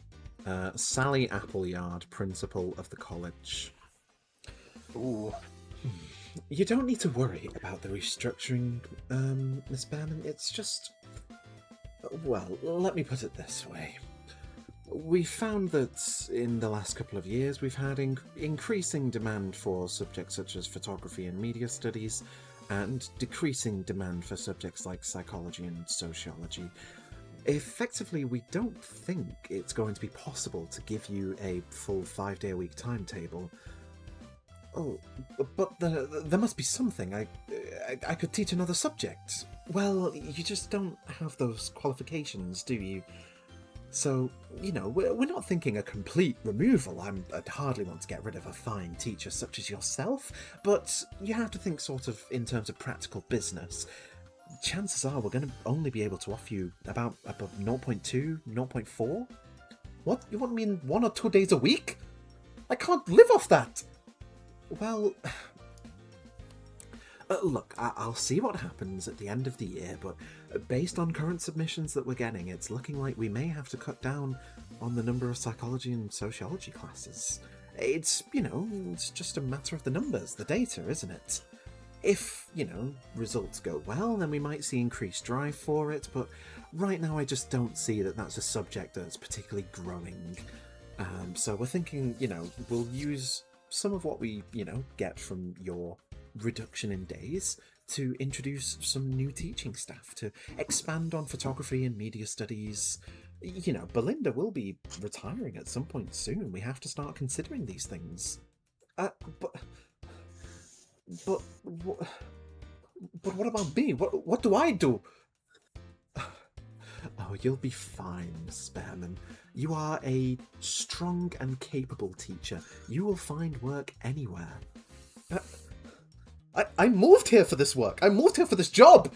Speaker 1: Sally Appleyard, principal of the college.
Speaker 4: Ooh.
Speaker 1: You don't need to worry about the restructuring, Miss Bannon. It's just... Well, let me put it this way. We found that in the last couple of years we've had increasing demand for subjects such as photography and media studies, and decreasing demand for subjects like psychology and sociology. Effectively, we don't think it's going to be possible to give you a full 5-day-a-week timetable. Oh, but there must be something. I could teach another subject. Well, you just don't have those qualifications, do you? So, you know, we're not thinking a complete removal. I'd hardly want to get rid of a fine teacher such as yourself, but you have to think sort of in terms of practical business. Chances are we're going to only be able to offer you about 0.2, 0.4. What? You want me in 1 or 2 days a week? I can't live off that! Well... look, I'll see what happens at the end of the year, but based on current submissions that we're getting, it's looking like we may have to cut down on the number of psychology and sociology classes. It's, it's just a matter of the numbers, the data, isn't it? If, results go well, then we might see increased drive for it, but right now I just don't see that that's a subject that's particularly growing. So we're thinking, we'll use some of what we, get from your reduction in days to introduce some new teaching staff to expand on photography and media studies. Belinda will be retiring at some point soon. We have to start considering these things. But what about me? What do I do? Oh, you'll be fine, Miss Behrman. You are a strong and capable teacher. You will find work anywhere. I moved here for this work. I moved here for this job.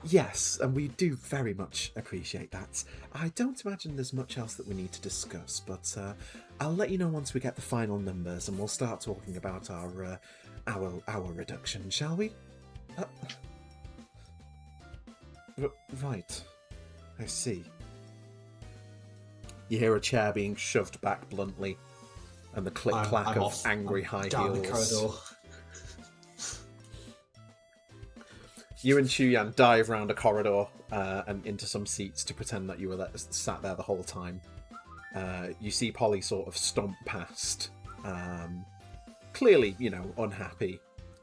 Speaker 1: Yes, and we do very much appreciate that. I don't imagine there's much else that we need to discuss, but I'll let you know once we get the final numbers, and we'll start talking about our reduction, shall we? Right. I see. You hear a chair being shoved back bluntly, and the click-clack of angry high
Speaker 3: down
Speaker 1: heels.
Speaker 3: the corridor.
Speaker 1: You and Chuyan dive round a corridor and into some seats to pretend that you were sat there the whole time. You see Polly sort of stomp past, clearly, unhappy,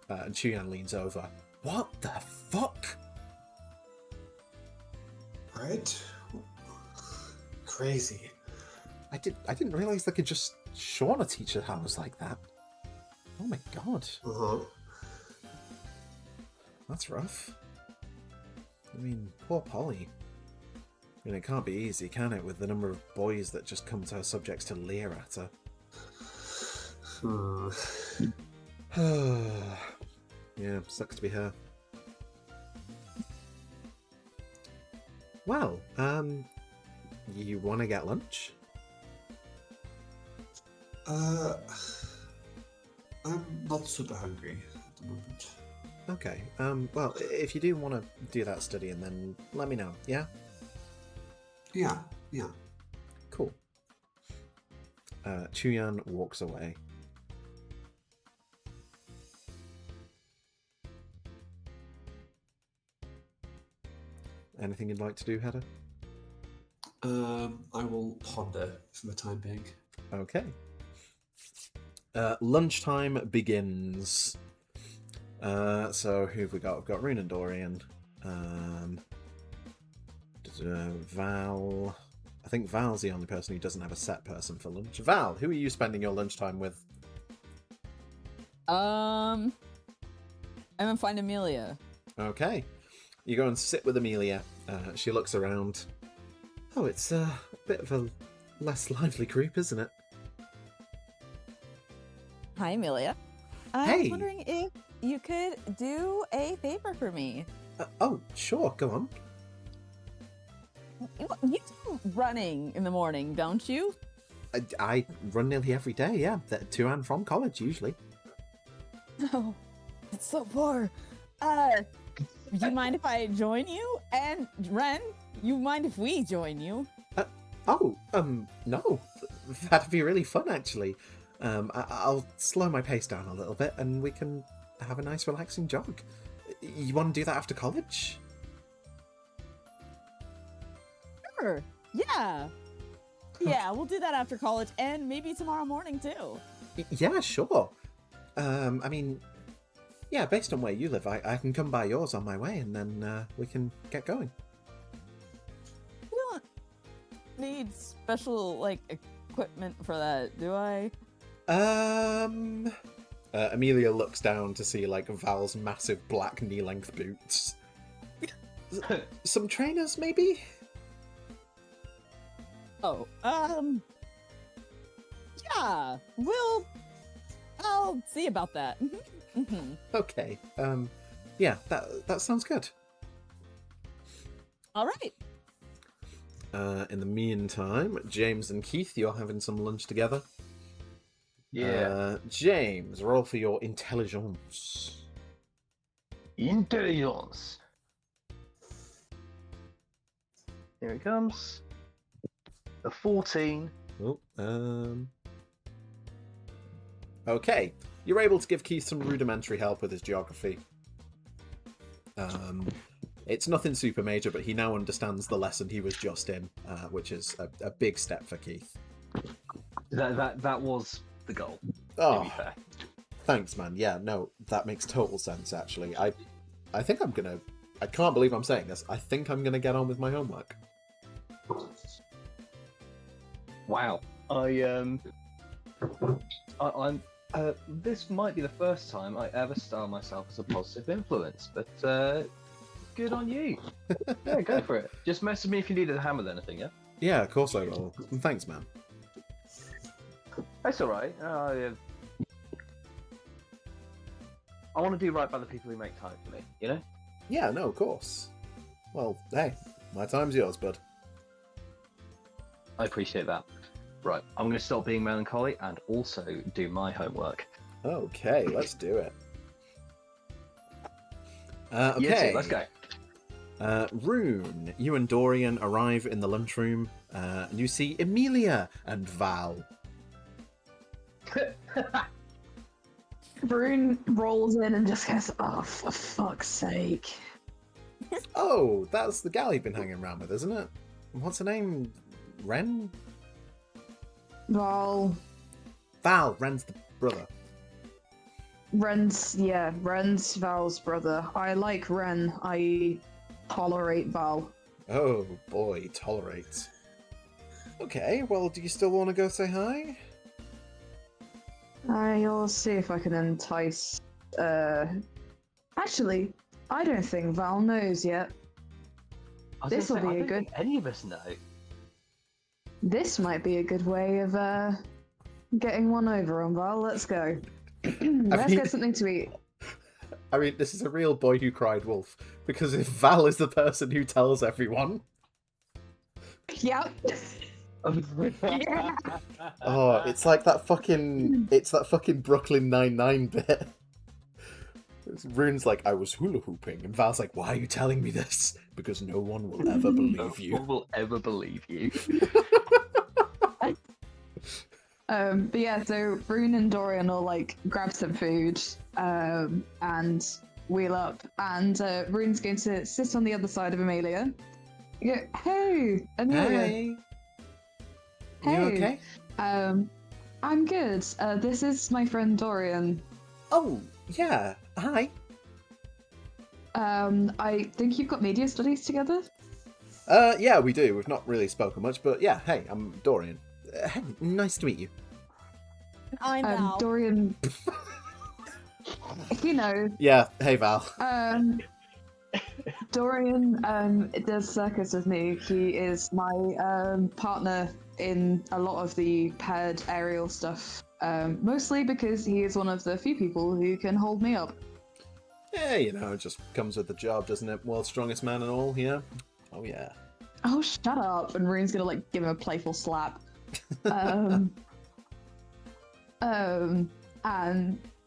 Speaker 1: and Chuyan leans over. What the fuck?
Speaker 3: Right? Crazy.
Speaker 1: I didn't realise they could just shorten a teacher's hours like that. Oh my god.
Speaker 3: Uh-huh.
Speaker 1: That's rough. I mean, poor Polly. I mean, it can't be easy, can it, with the number of boys that just come to her subjects to leer at her. Yeah, sucks to be her. Well, you want to get lunch?
Speaker 3: I'm not super hungry at the moment.
Speaker 1: Okay, well, if you do want to do that studying, then let me know, yeah?
Speaker 3: Yeah.
Speaker 1: Cool. Chuyan walks away. Anything you'd like to do, Hedda?
Speaker 3: I will ponder for the time being.
Speaker 1: Okay. Lunchtime begins. So who have we got? We've got Rune and Dorian. Val. I think Val's the only person who doesn't have a set person for lunch. Val, who are you spending your lunchtime with?
Speaker 6: I'm gonna find Amelia.
Speaker 1: Okay. You go and sit with Amelia. She looks around. Oh, it's a bit of a less lively group, isn't it?
Speaker 6: Hi, Amelia. I
Speaker 1: Hey.
Speaker 6: was wondering if you could do a favor for me.
Speaker 1: Oh, sure, go on.
Speaker 6: You do running in the morning, don't you?
Speaker 1: I run nearly every day, yeah. To and from college, usually.
Speaker 6: No, it's so far. You mind if I join you? And Wren, you mind if we join you?
Speaker 1: No. That'd be really fun, actually. I'll slow my pace down a little bit, and we can have a nice, relaxing jog. You want to do that after college?
Speaker 6: Sure. Yeah. Yeah, we'll do that after college, and maybe tomorrow morning, too.
Speaker 1: Yeah, sure. I mean, yeah, based on where you live, I can come by yours on my way, and then we can get going.
Speaker 6: You don't need special, equipment for that, do I?
Speaker 1: Amelia looks down to see, Val's massive black knee-length boots. Some trainers, maybe?
Speaker 6: Oh, yeah, I'll see about that.
Speaker 1: Okay, yeah, that sounds good.
Speaker 6: All right.
Speaker 1: In the meantime, James and Keith, you're having some lunch together.
Speaker 4: Yeah.
Speaker 1: James, roll for your intelligence.
Speaker 4: Intelligence. Here it comes. A 14.
Speaker 1: Oh, okay. You're able to give Keith some rudimentary help with his geography. It's nothing super major, but he now understands the lesson he was just in, which is a big step for Keith.
Speaker 4: That was the goal.
Speaker 1: Oh,
Speaker 4: To be fair.
Speaker 1: thanks, man. Yeah, no, that makes total sense, actually. I think I'm gonna... I can't believe I'm saying this. I think I'm gonna get on with my homework.
Speaker 4: Wow. I'm. This might be the first time I ever style myself as a positive influence, but good on you. Yeah, go for it. Just message me if you needed a hammer or anything, yeah?
Speaker 1: Yeah, of course I will. And thanks, man.
Speaker 4: That's alright. I want to do right by the people who make time for me, you know?
Speaker 1: Yeah, no, of course. Well, hey, my time's yours, bud.
Speaker 4: I appreciate that. Right, I'm going to stop being melancholy and also do my homework.
Speaker 1: Okay, let's do it. Okay.
Speaker 4: You too, let's go.
Speaker 1: Rune, you and Dorian arrive in the lunchroom, and you see Emilia and Val.
Speaker 2: Rune rolls in and just goes, "Oh, for fuck's sake!"
Speaker 1: Oh, that's the gal you've been hanging around with, isn't it? What's her name? Wren?
Speaker 2: Val,
Speaker 1: Wren's the brother.
Speaker 2: Wren's Val's brother. I like Wren. I tolerate Val.
Speaker 1: Oh boy, tolerate. Okay, well, do you still want to go say hi?
Speaker 2: I'll see if I can entice. Actually, I don't think Val knows yet.
Speaker 4: I was
Speaker 2: This'll
Speaker 4: gonna say,
Speaker 2: be
Speaker 4: I
Speaker 2: a
Speaker 4: don't
Speaker 2: good-
Speaker 4: think any of us know.
Speaker 2: This might be a good way of getting one over on Val. Let's go. Let's get something to eat.
Speaker 1: I mean, this is a real boy who cried wolf, because if Val is the person who tells everyone...
Speaker 2: Yep. Yeah.
Speaker 1: Oh, it's like that fucking... It's that fucking Brooklyn Nine-Nine bit. Rune's like, I was hula hooping, and Val's like, why are you telling me this? Because no one will ever
Speaker 4: No
Speaker 1: believe you.
Speaker 4: one will ever believe you.
Speaker 2: But yeah, so Rune and Dorian will like grab some food and wheel up, and Rune's going to sit on the other side of Amelia. You go, hey, Amelia.
Speaker 1: Hey. You
Speaker 2: Hey.
Speaker 1: okay?
Speaker 2: I'm good. This is my friend Dorian.
Speaker 1: Oh, yeah. Hi.
Speaker 2: I think you've got media studies together.
Speaker 1: Yeah, we do. We've not really spoken much, but yeah, hey, I'm Dorian. Hey, nice to meet you.
Speaker 6: I'm Val.
Speaker 2: Dorian. You know.
Speaker 1: Yeah, hey, Val.
Speaker 2: Dorian does circus with me. He is my partner in a lot of the paired aerial stuff. Mostly because he is one of the few people who can hold me up.
Speaker 1: Yeah, you know, it just comes with the job, doesn't it? World's strongest man and all, yeah? Oh, yeah.
Speaker 2: Oh, shut up! And Rune's gonna like give him a playful slap. And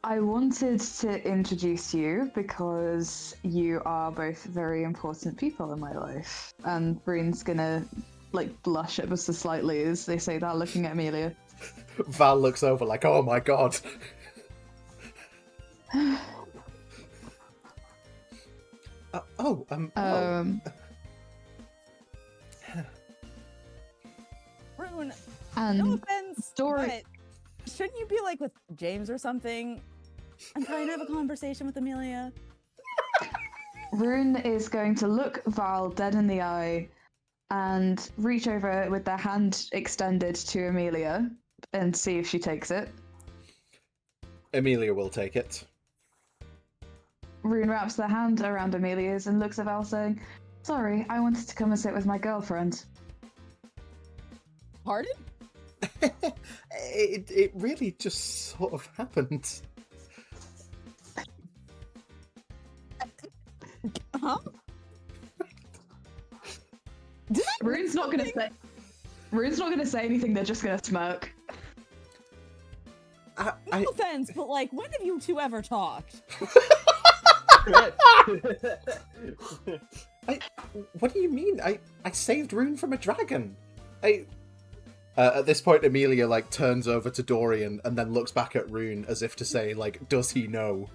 Speaker 2: I wanted to introduce you because you are both very important people in my life. And Rune's gonna like blush ever so slightly as they say that, looking at Amelia.
Speaker 1: Val looks over like, oh my god.
Speaker 6: Rune,
Speaker 2: And
Speaker 6: no offense,
Speaker 2: Dor-
Speaker 6: but shouldn't you be like with James or something? I'm trying to have a conversation with Amelia.
Speaker 2: Rune is going to look Val dead in the eye and reach over with their hand extended to Amelia and see if she takes it.
Speaker 1: Amelia will take it.
Speaker 2: Rune wraps their hand around Amelia's and looks at Val saying, "Sorry, I wanted to come and sit with my girlfriend."
Speaker 6: Pardon?
Speaker 1: It really just sort of happened.
Speaker 6: Huh? Did I
Speaker 2: Rune's not gonna say. Rune's not gonna say anything. They're just gonna smirk.
Speaker 6: No offense, but like, when have you two ever talked?
Speaker 1: What do you mean? I saved Rune from a dragon. At this point, Amelia like turns over to Dorian and then looks back at Rune as if to say, like, does he know?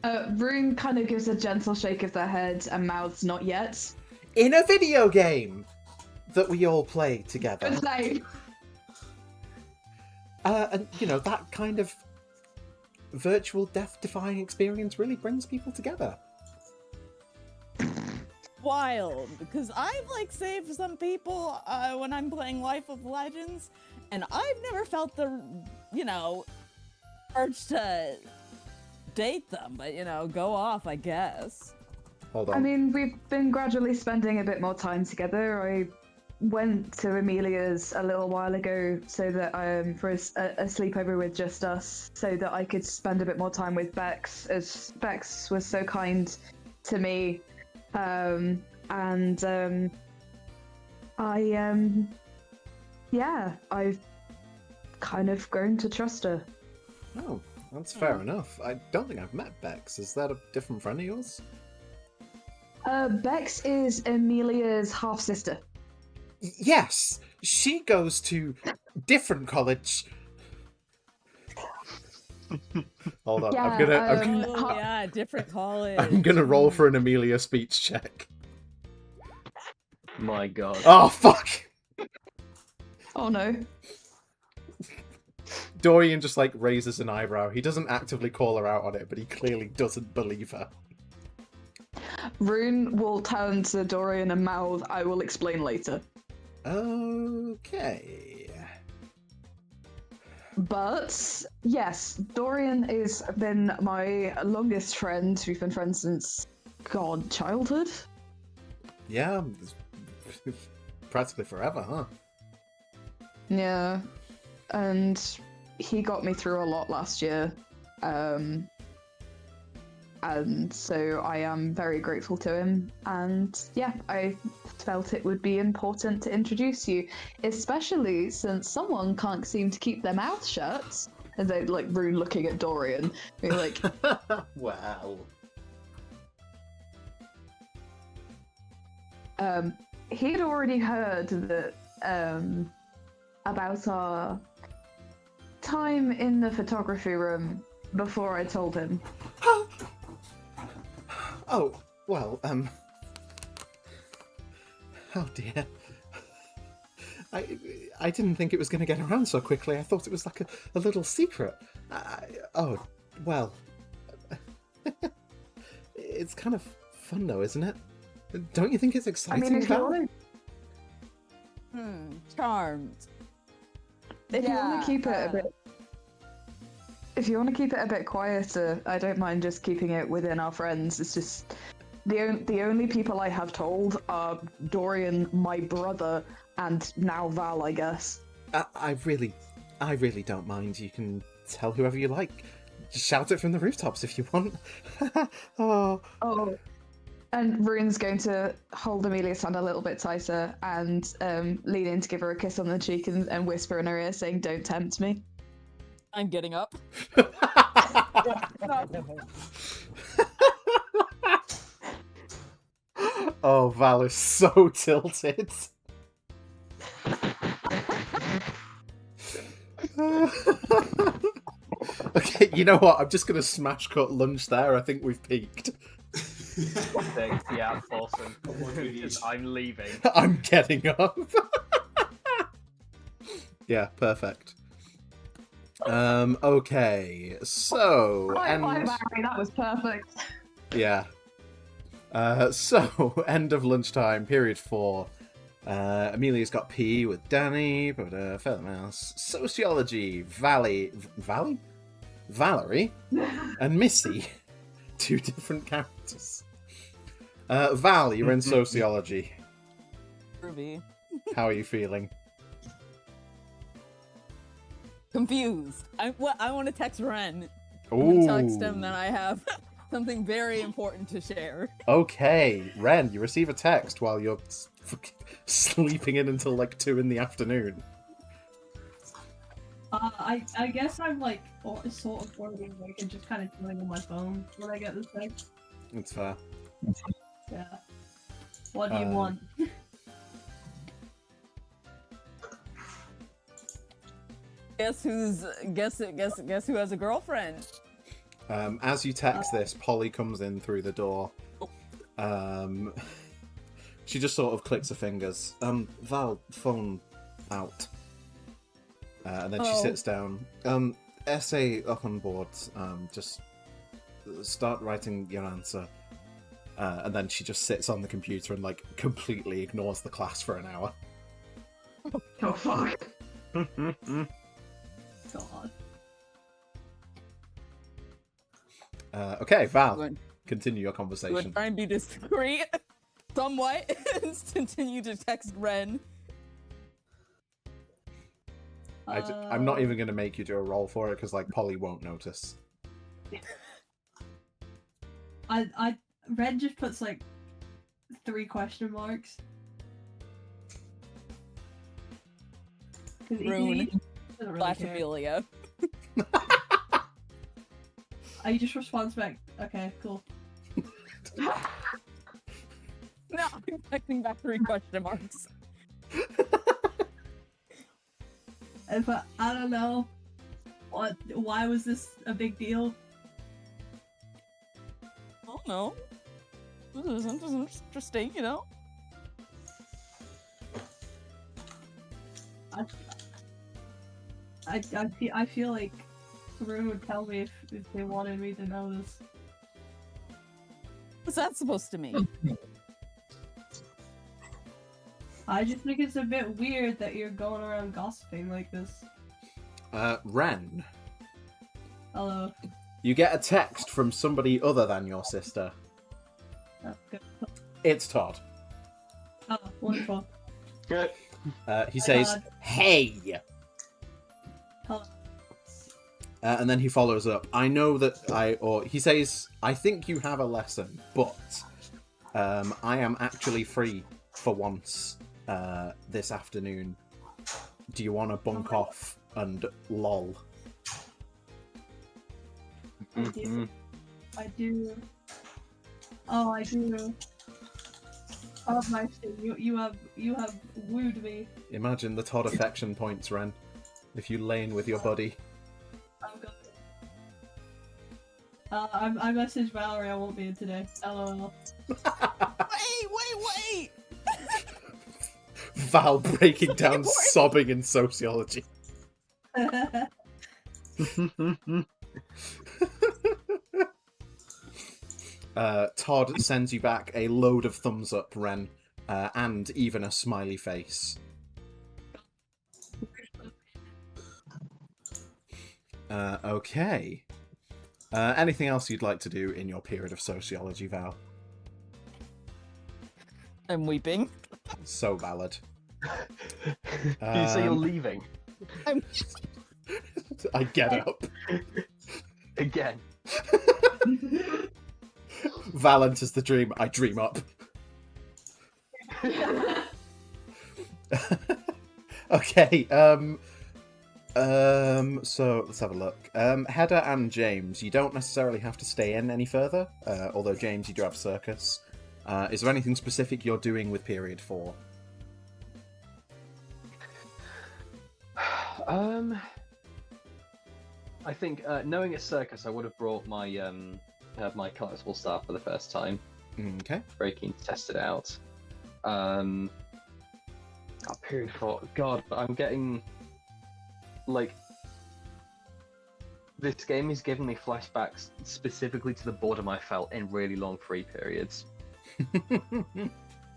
Speaker 2: Rune kind of gives a gentle shake of their head and mouths not yet.
Speaker 1: In a video game that we all play together.
Speaker 2: Good save.
Speaker 1: And, you know, that kind of virtual death-defying experience really brings people together.
Speaker 6: Wild, because I've like saved some people when I'm playing Life of Legends, and I've never felt the, you know, urge to date them, but you know, go off, I guess.
Speaker 1: Hold on.
Speaker 2: I mean, we've been gradually spending a bit more time together. I went to Amelia's a little while ago so that for a sleepover with just us, so that I could spend a bit more time with Bex, as Bex was so kind to me. I've kind of grown to trust her.
Speaker 1: Oh, that's fair enough. I don't think I've met Bex. Is that a different friend of yours?
Speaker 2: Bex is Amelia's half-sister.
Speaker 1: Yes! She goes to different college. Hold on,
Speaker 2: Yeah,
Speaker 6: Yeah, different college.
Speaker 1: I'm gonna roll for an Amelia speech check.
Speaker 4: My god.
Speaker 1: Oh, fuck!
Speaker 2: Oh no.
Speaker 1: Dorian just, like, raises an eyebrow. He doesn't actively call her out on it, but he clearly doesn't believe her.
Speaker 2: Rune will turn to Dorian and mouth, "I will explain later."
Speaker 1: Okay.
Speaker 2: But, yes, Dorian has been my longest friend. We've been friends since, God, childhood?
Speaker 1: Yeah, practically forever, huh?
Speaker 2: Yeah. And he got me through a lot last year. And so I am very grateful to him. And yeah, I felt it would be important to introduce you, especially since someone can't seem to keep their mouth shut. And they like Rune looking at Dorian, being like,
Speaker 1: Wow.
Speaker 2: He'd already heard that about our time in the photography room before I told him.
Speaker 1: Oh, well, oh dear. I didn't think it was going to get around so quickly. I thought it was like a little secret. Oh, well. It's kind of fun though, isn't it? Don't you think it's exciting?
Speaker 2: I mean, if you
Speaker 1: Val?
Speaker 2: want
Speaker 6: Charmed.
Speaker 2: to keep it a bit, if you want to keep it a bit quieter, I don't mind just keeping it within our friends. It's just the only people I have told are Dorian, my brother, and now Val, I guess.
Speaker 1: I really don't mind. You can tell whoever you like. Just shout it from the rooftops if you want. Oh.
Speaker 2: And Rune's going to hold Amelia's hand a little bit tighter and lean in to give her a kiss on the cheek and whisper in her ear, saying, "Don't tempt me."
Speaker 6: I'm getting up.
Speaker 1: Oh, Val is so tilted. Okay, you know what? I'm just going to smash cut lunch there. I think we've peaked.
Speaker 4: Yeah, awesome. I'm leaving.
Speaker 1: I'm getting up. Yeah, perfect. Okay, so...
Speaker 2: Bye, Barry, that was perfect.
Speaker 1: Yeah. So, end of lunchtime, period 4. Amelia's got PE with Danny, but Feather Mouse. Sociology, Valerie, and Missy. 2 different characters. Val, you're in Sociology.
Speaker 6: Ruby.
Speaker 1: How are you feeling?
Speaker 6: Confused. I want to text Wren. I
Speaker 1: Ooh.
Speaker 6: want to text him that I have something very important to share.
Speaker 1: Okay, Wren, you receive a text while you're Sleeping in until like 2 in the afternoon.
Speaker 7: I guess I'm like sort of wondering, like, and just kind of chilling on my phone when I get this thing.
Speaker 1: It's fair.
Speaker 7: Yeah. What do you want?
Speaker 6: Guess who has a girlfriend?
Speaker 1: As you text this, Polly comes in through the door. She just sort of clicks her fingers. Val, phone out. And then she sits down. Essay up on board. Just start writing your answer. And then she just sits on the computer and like completely ignores the class for an hour.
Speaker 5: Oh fuck.
Speaker 7: God.
Speaker 1: Okay, Val,
Speaker 6: Good.
Speaker 1: continue your
Speaker 6: We're
Speaker 1: conversation.
Speaker 6: trying to be discreet, somewhat, and continue to text Wren.
Speaker 1: I'm not even going to make you do a roll for it because like Polly won't notice.
Speaker 7: Red just puts like 3 question marks.
Speaker 6: Rune.
Speaker 7: Doesn't really
Speaker 6: Slash
Speaker 7: care.
Speaker 6: Amelia.
Speaker 7: He just responds back, okay, cool.
Speaker 6: No, I'm texting back 3 question marks.
Speaker 7: But I don't know. Why was this a big deal?
Speaker 6: I don't know. This is interesting, you know?
Speaker 7: I feel like Rune would tell me if they wanted me to know this.
Speaker 6: What's that supposed to mean?
Speaker 7: I just think it's a bit weird that you're going around gossiping like this.
Speaker 1: Wren,
Speaker 7: Hello.
Speaker 1: you get a text from somebody other than your sister.
Speaker 7: Oh, good.
Speaker 1: It's Todd.
Speaker 7: Oh, wonderful.
Speaker 4: Good.
Speaker 1: He says,
Speaker 7: God.
Speaker 1: "Hey,"
Speaker 7: Hello.
Speaker 1: and then he follows up. He says, "I think you have a lesson, but I am actually free for once this afternoon. Do you want to bunk off and lol?"
Speaker 7: I do. I do. Oh, I do. Oh my shit! You have wooed me.
Speaker 1: Imagine the Todd affection points, Ren. If you lane with your buddy.
Speaker 7: I'm good. I messaged Valerie. I won't be in today. LOL.
Speaker 6: Wait!
Speaker 1: Val breaking down, sobbing in sociology. Todd sends you back a load of thumbs up, Ren, and even a smiley face. Okay. Anything else you'd like to do in your period of sociology, Val?
Speaker 6: I'm weeping.
Speaker 1: So valid.
Speaker 4: You say you're leaving
Speaker 6: I'm
Speaker 1: I get up.
Speaker 4: again.
Speaker 1: Val enters the dream. I dream up. Okay. So let's have a look. Hedda and James, you don't necessarily have to stay in any further. Although James, you do have circus. Is there anything specific you're doing with period 4?
Speaker 4: I think knowing it's circus, I would have brought my my collectible staff for the first time.
Speaker 1: Okay.
Speaker 4: Very keen to test it out. Period 4. God, I'm getting like this game is giving me flashbacks specifically to the boredom I felt in really long free periods.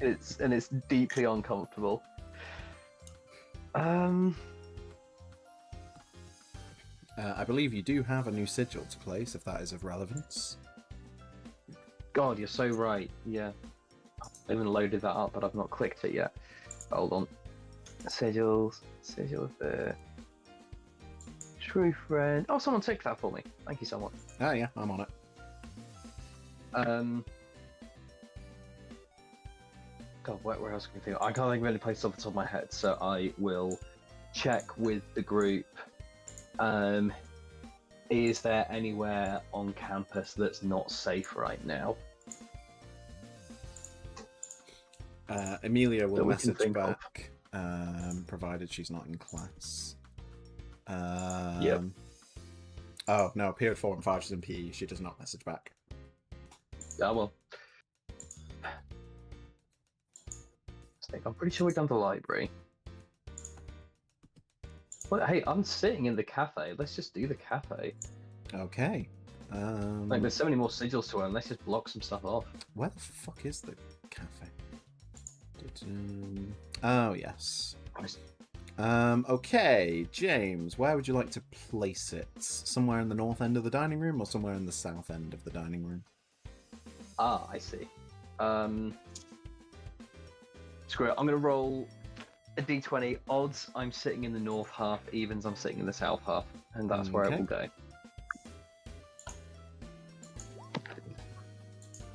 Speaker 4: It's deeply uncomfortable.
Speaker 1: I believe you do have a new sigil to place, if that is of relevance.
Speaker 4: God, you're so right. Yeah. I even loaded that up, but I've not clicked it yet. Hold on. Sigils there. True friend. Oh, someone took that for me. Thank you so much.
Speaker 1: Ah, yeah, I'm on it.
Speaker 4: God, where else can we think? I can't think of any place off the top of my head, so I will check with the group. Is there anywhere on campus that's not safe right now?
Speaker 1: Amelia will
Speaker 4: That we can
Speaker 1: message
Speaker 4: think of.
Speaker 1: back, provided she's not in class.
Speaker 4: Yep.
Speaker 1: Oh, no, period 4 and 5 she's in PE. She does not message back.
Speaker 4: Oh, well. I'm pretty sure we've done the library. Well, hey, I'm sitting in the cafe. Let's just do the cafe.
Speaker 1: Okay.
Speaker 4: Like, there's so many more sigils to earn. Let's just block some stuff off.
Speaker 1: Where the fuck is the cafe? Oh, yes. Okay, James, where would you like to place it? Somewhere in the north end of the dining room or somewhere in the south end of the dining room?
Speaker 4: Ah, I see. Screw it. I'm going to roll a d20. Odds, I'm sitting in the north half. Evens, I'm sitting in the south half. And that's where it will go.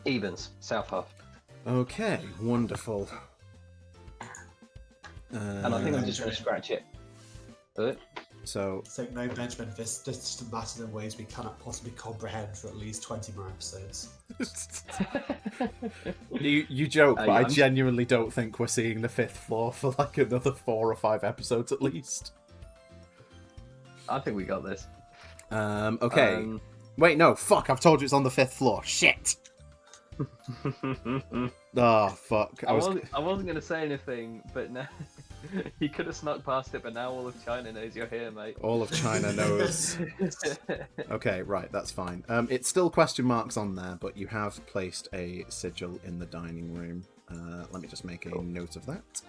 Speaker 4: Evens, south half.
Speaker 1: Okay, wonderful.
Speaker 4: And I think I'm just going to scratch it.
Speaker 1: So
Speaker 3: no, Benjamin, this just matters in ways we cannot possibly comprehend for at least 20 more episodes.
Speaker 1: you joke, but
Speaker 4: yeah,
Speaker 1: I genuinely don't think we're seeing the 5th floor for like another 4 or 5 episodes at least.
Speaker 4: I think we got this.
Speaker 1: Okay. Wait, no, fuck, I've told you it's on the 5th floor. Shit! Oh, fuck.
Speaker 4: I wasn't going to say anything, but now... You could have snuck past it, but now all of China knows you're here, mate.
Speaker 1: All of China knows. Okay, right, that's fine. It's still question marks on there, but you have placed a sigil in the dining room. Let me just make a note of that.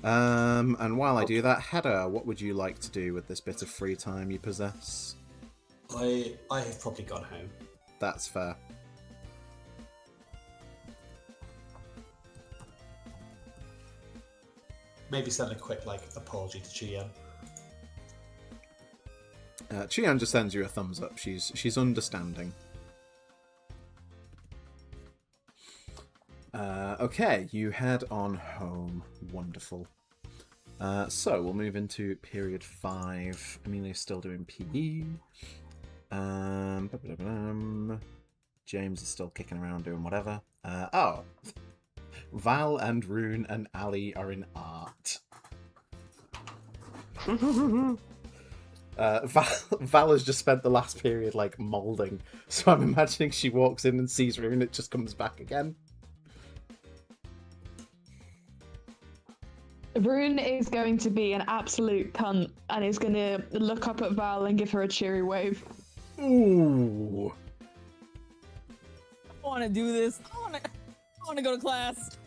Speaker 1: And while I do that, Hedda, what would you like to do with this bit of free time you possess?
Speaker 3: I have probably gone home.
Speaker 1: That's fair.
Speaker 3: Maybe send a quick apology to Chian.
Speaker 1: Chian just sends you a thumbs up. She's understanding. Okay, you head on home. Wonderful. So we'll move into period 5. Amelia's still doing PE. James is still kicking around doing whatever. Val and Rune and Ali are in art. Val has just spent the last period moulding, so I'm imagining she walks in and sees Rune and it just comes back again.
Speaker 2: Rune is going to be an absolute cunt and is going to look up at Val and give her a cheery wave.
Speaker 1: Ooh.
Speaker 6: I want to do this. I want to go to class.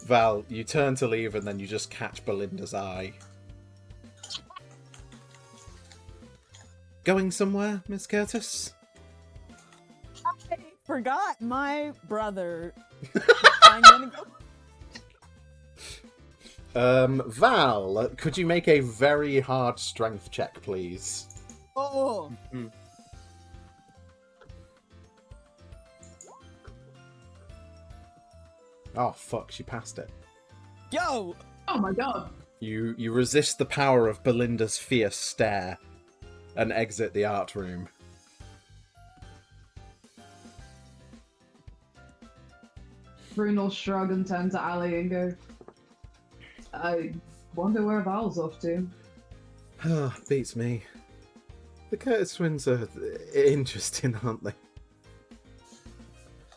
Speaker 1: Val, you turn to leave and then you just catch Belinda's eye. Going somewhere, Miss Curtis?
Speaker 6: I forgot my brother. I'm gonna go.
Speaker 1: Val, could you make a very hard strength check, please?
Speaker 6: Oh.
Speaker 1: Oh, fuck, she passed it.
Speaker 6: Yo!
Speaker 5: Oh my god.
Speaker 1: You resist the power of Belinda's fierce stare and exit the art room.
Speaker 5: Rune will shrug and turn to Ali and go, I wonder where Val's off to.
Speaker 1: Beats me. The Curtis twins are interesting, aren't they?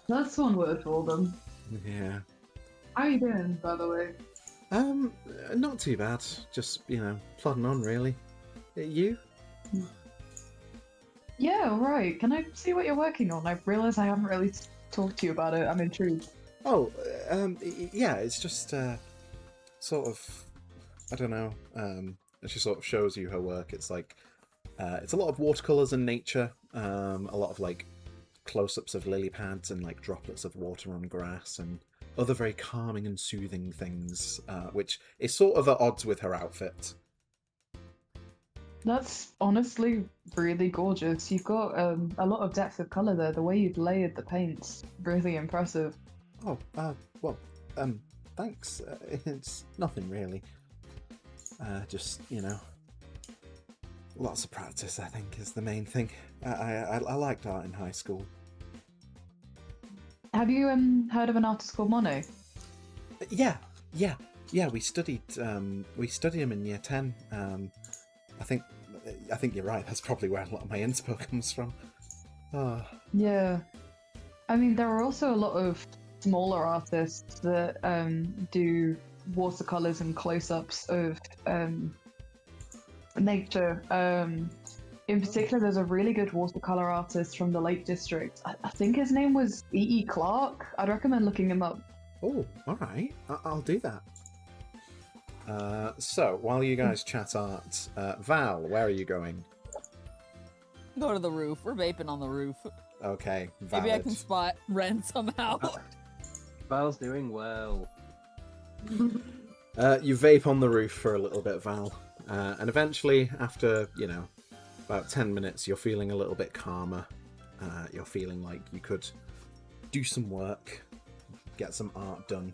Speaker 5: That's one word for them.
Speaker 1: Yeah.
Speaker 5: How you doing, by the way?
Speaker 1: Not too bad. Just, plodding on, really. You?
Speaker 5: Yeah, alright. Can I see what you're working on? I realise I haven't really talked to you about it. I'm intrigued.
Speaker 1: Oh, yeah, it's just, sort of, I don't know, she sort of shows you her work. It's it's a lot of watercolours and nature, a lot of, close-ups of lily pads and, droplets of water on grass and other very calming and soothing things, which is sort of at odds with her outfit.
Speaker 2: That's honestly really gorgeous. You've got a lot of depth of color there. The way you've layered the paint's really impressive.
Speaker 1: Oh, well, thanks. It's nothing really. Just, lots of practice, I think, is the main thing. I liked art in high school.
Speaker 2: Have you heard of an artist called Mono?
Speaker 1: Yeah. We studied him in year 10. I think you're right. That's probably where a lot of my inspo comes from. Oh.
Speaker 2: Yeah. I mean, there are also a lot of smaller artists that do watercolors and close-ups of nature. In particular, there's a really good watercolor artist from the Lake District. I think his name was E.E. Clark. I'd recommend looking him up.
Speaker 1: Oh, all right. I'll do that. So, while you guys chat art, Val, where are you going?
Speaker 6: Go to the roof. We're vaping on the roof.
Speaker 1: Okay, valid.
Speaker 6: Maybe I can spot Wren somehow.
Speaker 4: Val's doing well.
Speaker 1: You vape on the roof for a little bit, Val. And eventually, after, about 10 minutes, you're feeling a little bit calmer. You're feeling like you could do some work, get some art done,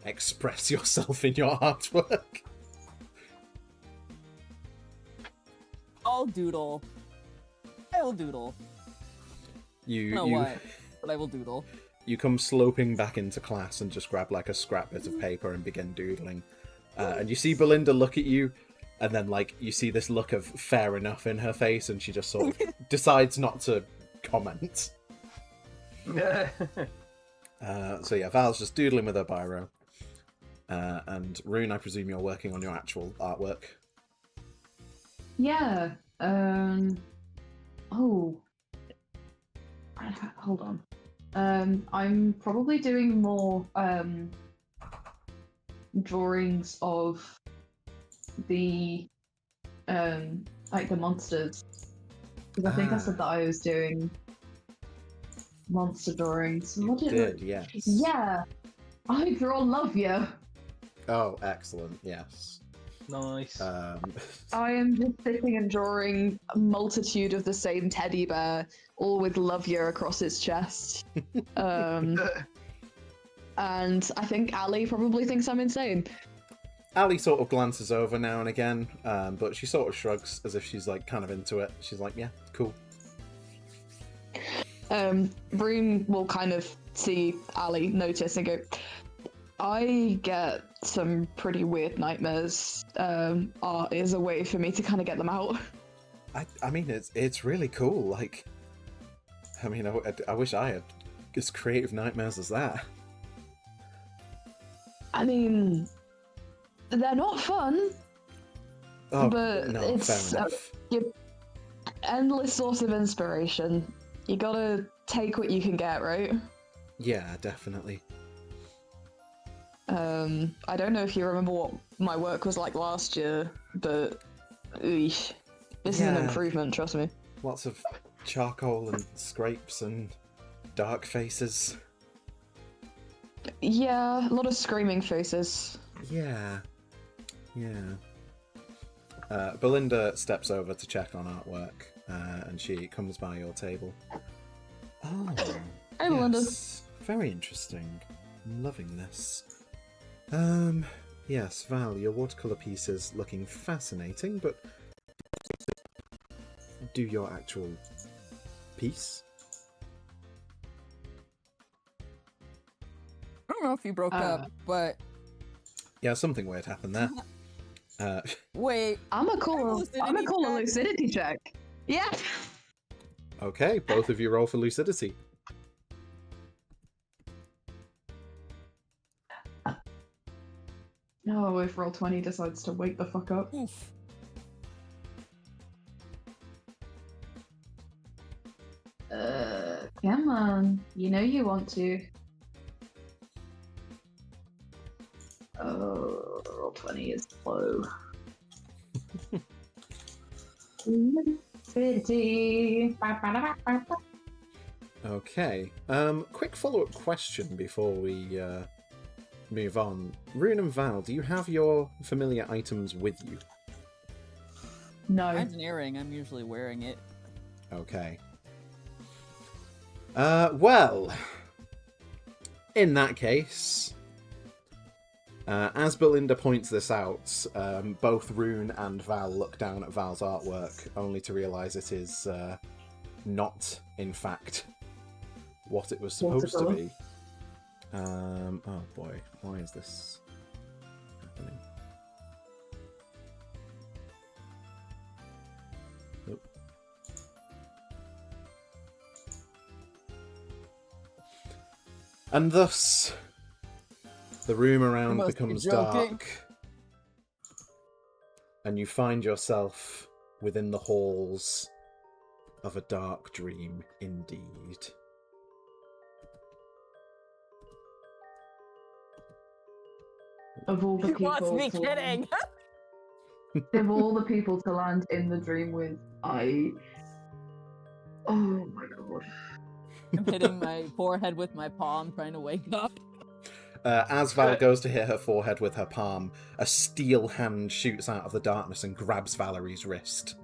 Speaker 1: express yourself in your artwork.
Speaker 6: I'll doodle. I will doodle. What? But I will doodle.
Speaker 1: You come sloping back into class and just grab like a scrap bit of paper and begin doodling. And you see Belinda look at you, and then you see this look of fair enough in her face, and she just sort of decides not to comment. So yeah, Val's just doodling with her biro. And Rune, I presume you're working on your actual artwork.
Speaker 2: Yeah. Oh. Hold on. I'm probably doing more drawings of the the monsters, because I think I said that I was doing monster drawings.
Speaker 1: You did, yes.
Speaker 2: Yeah, I draw Love Ya.
Speaker 1: Oh, excellent! Yes.
Speaker 4: Nice.
Speaker 2: I am just sitting and drawing a multitude of the same teddy bear, all with Love Ya across its chest. And I think Ali probably thinks I'm insane.
Speaker 1: Ali sort of glances over now and again, but she sort of shrugs as if she's kind of into it. She's like, yeah, cool.
Speaker 2: Rune will kind of see Ali notice and go, I get some pretty weird nightmares. Art is a way for me to kind of get them out.
Speaker 1: I mean, it's really cool. I wish I had as creative nightmares as that.
Speaker 2: I mean, they're not fun.
Speaker 1: Oh,
Speaker 2: but
Speaker 1: no,
Speaker 2: it's
Speaker 1: fair enough.
Speaker 2: Endless source of inspiration. You gotta take what you can get, right?
Speaker 1: Yeah, definitely.
Speaker 2: I don't know if you remember what my work was like last year, but this is an improvement, trust me.
Speaker 1: Lots of charcoal and scrapes and dark faces.
Speaker 2: Yeah, a lot of screaming faces.
Speaker 1: Yeah. Belinda steps over to check on artwork, and she comes by your table. Oh,
Speaker 2: Hi, Belinda.
Speaker 1: Very interesting. I'm loving this. Yes, Val, your watercolour piece is looking fascinating, but do your actual piece?
Speaker 6: I don't know if you broke up, but...
Speaker 1: Yeah, something weird happened there.
Speaker 6: Wait.
Speaker 2: I'm a call a lucidity check. Yeah.
Speaker 1: Okay, both of you roll for lucidity.
Speaker 2: No, if Roll20 decides to wake the fuck up.
Speaker 6: Oof.
Speaker 2: Come on. You know you want to. Oh, Roll20 is low. Lucidity.
Speaker 1: Okay. Quick follow-up question before we move on. Rune and Val, do you have your familiar items with you?
Speaker 2: No.
Speaker 6: Mine's an earring. I'm usually wearing it.
Speaker 1: Okay. Well, in that case, as Belinda points this out, both Rune and Val look down at Val's artwork, only to realise it is not, in fact, what it was supposed to be. Oh boy, why is this happening? Nope. And thus, the room around
Speaker 6: must be
Speaker 1: becomes
Speaker 6: joking.
Speaker 1: dark, and you find yourself within the halls of a dark dream indeed.
Speaker 5: Of all the
Speaker 6: You
Speaker 5: people,
Speaker 6: must be
Speaker 5: to
Speaker 6: kidding!
Speaker 5: of all the people to land in the dream with, oh my god.
Speaker 6: I'm hitting my forehead with my palm, trying to wake up.
Speaker 1: As Val goes to hit her forehead with her palm, a steel hand shoots out of the darkness and grabs Valerie's wrist.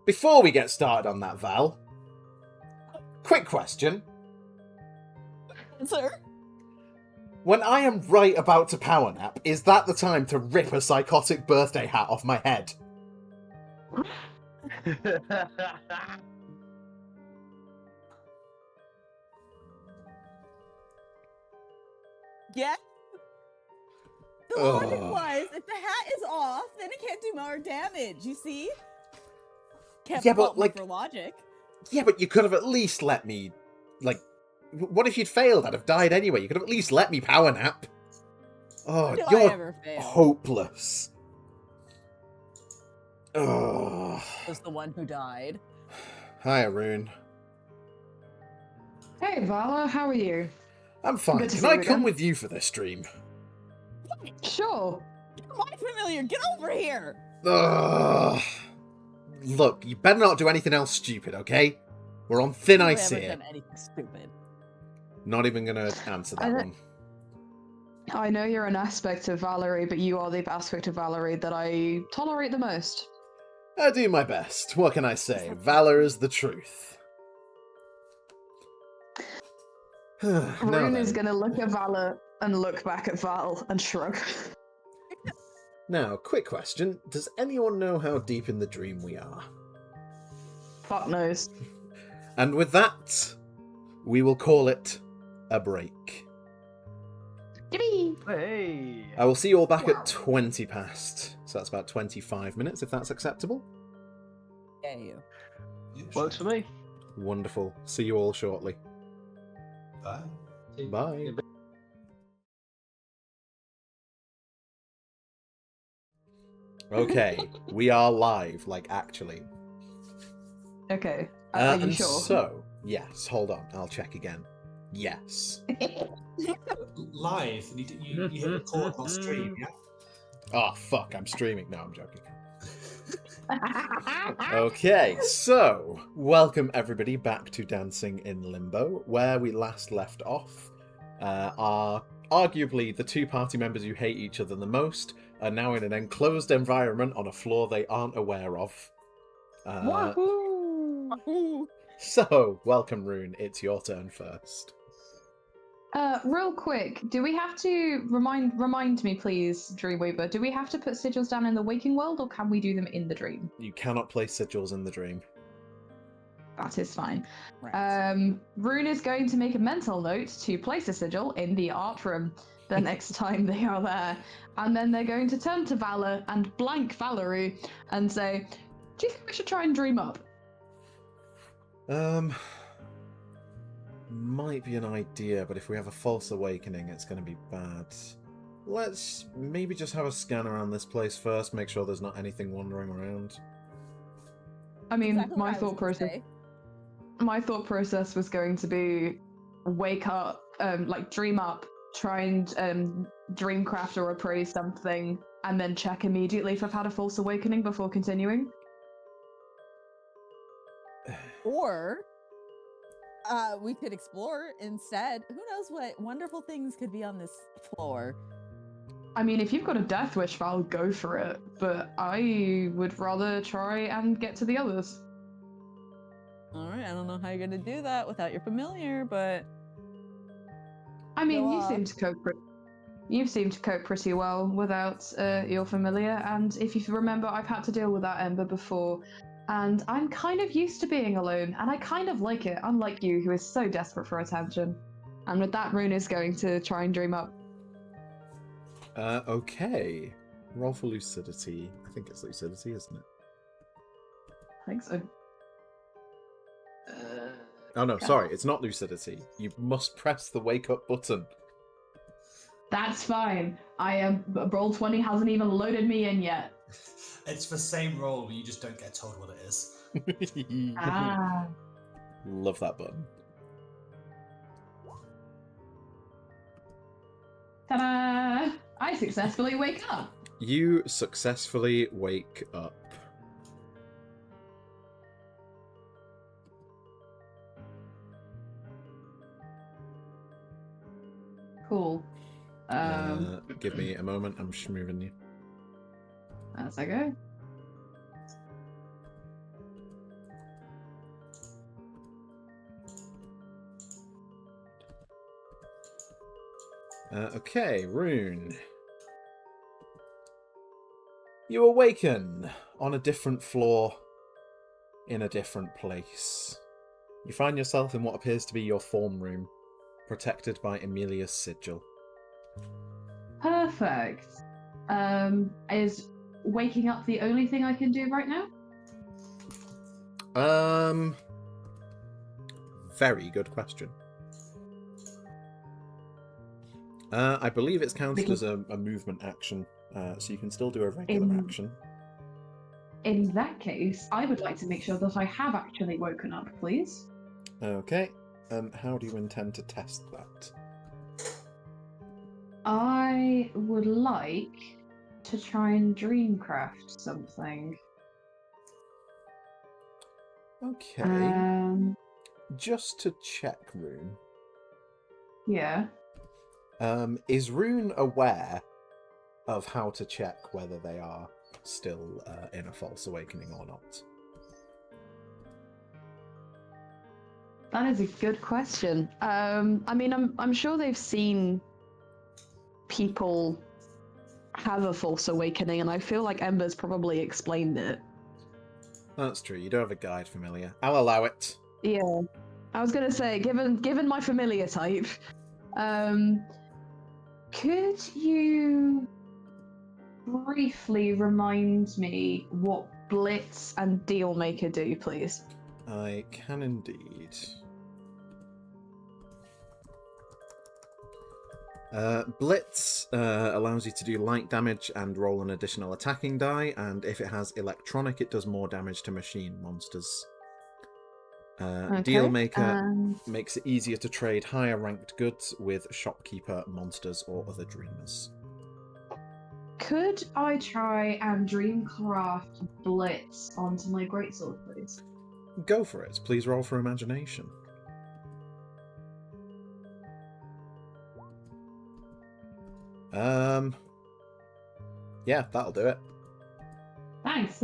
Speaker 1: Before we get started on that, Val, quick question.
Speaker 6: Sir?
Speaker 1: When I am right about to power nap, is that the time to rip a psychotic birthday hat off my head?
Speaker 6: Yeah? The logic was, if the hat is off, then it can't do more damage, you see? Can't
Speaker 1: Yeah, but,
Speaker 6: fault me
Speaker 1: like-
Speaker 6: for logic.
Speaker 1: Yeah, but you could have at least let me, like... What if you'd failed? I'd have died anyway. You could have at least let me power nap. Oh,
Speaker 6: Do I
Speaker 1: you're
Speaker 6: ever fail?
Speaker 1: hopeless. Oh.
Speaker 6: Was the one who died.
Speaker 1: Hi, Arun.
Speaker 2: Hey, Vala, how are you?
Speaker 1: I'm fine.
Speaker 2: Good to
Speaker 1: Can
Speaker 2: see
Speaker 1: I
Speaker 2: you
Speaker 1: come
Speaker 2: again.
Speaker 1: with you for this stream?
Speaker 2: Sure.
Speaker 6: You're my familiar, get over here!
Speaker 1: Ugh. Look, you better not do anything else stupid, okay? We're on thin
Speaker 6: I
Speaker 1: ice
Speaker 6: haven't
Speaker 1: here.
Speaker 6: done anything stupid.
Speaker 1: Not even gonna answer that one.
Speaker 2: I know you're an aspect of Valerie, but you are the aspect of Valerie that I tolerate the most.
Speaker 1: I do my best. What can I say? Valor is the truth. Now
Speaker 2: Rune is
Speaker 1: then.
Speaker 2: gonna look at Vala and look back at Val and shrug.
Speaker 1: Now, quick question. Does anyone know how deep in the dream we are?
Speaker 2: Fuck knows.
Speaker 1: And with that, we will call it a break.
Speaker 2: Yippee!
Speaker 4: Hey!
Speaker 1: I will see you all back at 20 past. So that's about 25 minutes, if that's acceptable.
Speaker 6: Yeah, you.
Speaker 4: Works for me.
Speaker 1: Wonderful. See you all shortly.
Speaker 3: Bye.
Speaker 1: Bye. Okay, we are live, like actually.
Speaker 2: Okay, are you
Speaker 1: And
Speaker 2: sure?
Speaker 1: so, yes, hold on, I'll check again. Yes.
Speaker 3: Live, you hit record, not stream, yeah?
Speaker 1: Oh, fuck, I'm streaming. No, I'm joking. Okay, so, welcome everybody back to Dancing in Limbo, where we last left off. Are arguably the two party members who hate each other the most are now in an enclosed environment on a floor they aren't aware of.
Speaker 6: Wahoo!
Speaker 1: So, welcome Rune, it's your turn first.
Speaker 2: Real quick, do we have to remind me, please, Dreamweaver? Do we have to put sigils down in the waking world, or can we do them in the dream?
Speaker 1: You cannot place sigils in the dream.
Speaker 2: That is fine.
Speaker 6: Right.
Speaker 2: Rune is going to make a mental note to place a sigil in the art room the next time they are there, and then they're going to turn to Valor and blank Valerie and say, "Do you think we should try and dream up?"
Speaker 1: Might be an idea, but if we have a false awakening, it's going to be bad. Let's maybe just have a scan around this place first, make sure there's not anything wandering around.
Speaker 2: I mean,
Speaker 6: Exactly what
Speaker 2: my
Speaker 6: I was
Speaker 2: thought
Speaker 6: gonna
Speaker 2: process.
Speaker 6: say.
Speaker 2: My thought process was going to be wake up, like dream up, try and dreamcraft or appraise something, and then check immediately if I've had a false awakening before continuing.
Speaker 6: Or we could explore instead. Who knows what wonderful things could be on this floor?
Speaker 2: I mean, if you've got a death wish, Val, go for it. But I would rather try and get to the others.
Speaker 6: All right, I don't know how you're gonna do that without your familiar, but
Speaker 2: I mean,
Speaker 6: Go
Speaker 2: you
Speaker 6: off.
Speaker 2: seem to cope. You seem to cope pretty well without your familiar. And if you remember, I've had to deal with that Ember before, and I'm kind of used to being alone, and I kind of like it. Unlike you, who is so desperate for attention. And with that, Rune is going to try and dream up.
Speaker 1: Okay. Roll for lucidity. I think it's lucidity, isn't it?
Speaker 2: I think so.
Speaker 1: Oh no, sorry, it's not lucidity. You must press the wake up button.
Speaker 2: That's fine. Roll20 hasn't even loaded me in yet.
Speaker 3: It's the same roll, you just don't get told what it is.
Speaker 2: Ah.
Speaker 1: Love that button.
Speaker 2: Ta-da! I successfully wake up.
Speaker 1: You successfully wake up.
Speaker 2: Cool.
Speaker 1: Give me a moment, I'm just moving you.
Speaker 2: That's okay.
Speaker 1: Okay, Rune. You awaken on a different floor, in a different place. You find yourself in what appears to be your form room, protected by Emilia's sigil.
Speaker 2: Perfect. Is waking up the only thing I can do right now?
Speaker 1: Very good question. I believe it's counted as a movement action, so you can still do a regular action.
Speaker 2: In that case, I would like to make sure that I have actually woken up, please.
Speaker 1: Okay, how do you intend to test that?
Speaker 2: I would like to try and dreamcraft something.
Speaker 1: Okay. Just to check, Rune.
Speaker 2: Yeah.
Speaker 1: Is Rune aware of how to check whether they are still in a false awakening or not?
Speaker 2: That is a good question. I mean, I'm sure they've seen people have a false awakening, and I feel like Ember's probably explained it.
Speaker 1: That's true. You do have a guide familiar. I'll allow it.
Speaker 2: Yeah. I was gonna say, given my familiar type, could you briefly remind me what Blitz and Dealmaker do, please?
Speaker 1: I can indeed. Blitz allows you to do light damage and roll an additional attacking die, and if it has electronic, it does more damage to machine monsters. Dealmaker makes it easier to trade higher ranked goods with shopkeeper, monsters, or other dreamers.
Speaker 2: Could I try and dreamcraft Blitz onto my greatsword, please?
Speaker 1: Go for it. Please roll for imagination. Yeah, that'll do it.
Speaker 2: Thanks.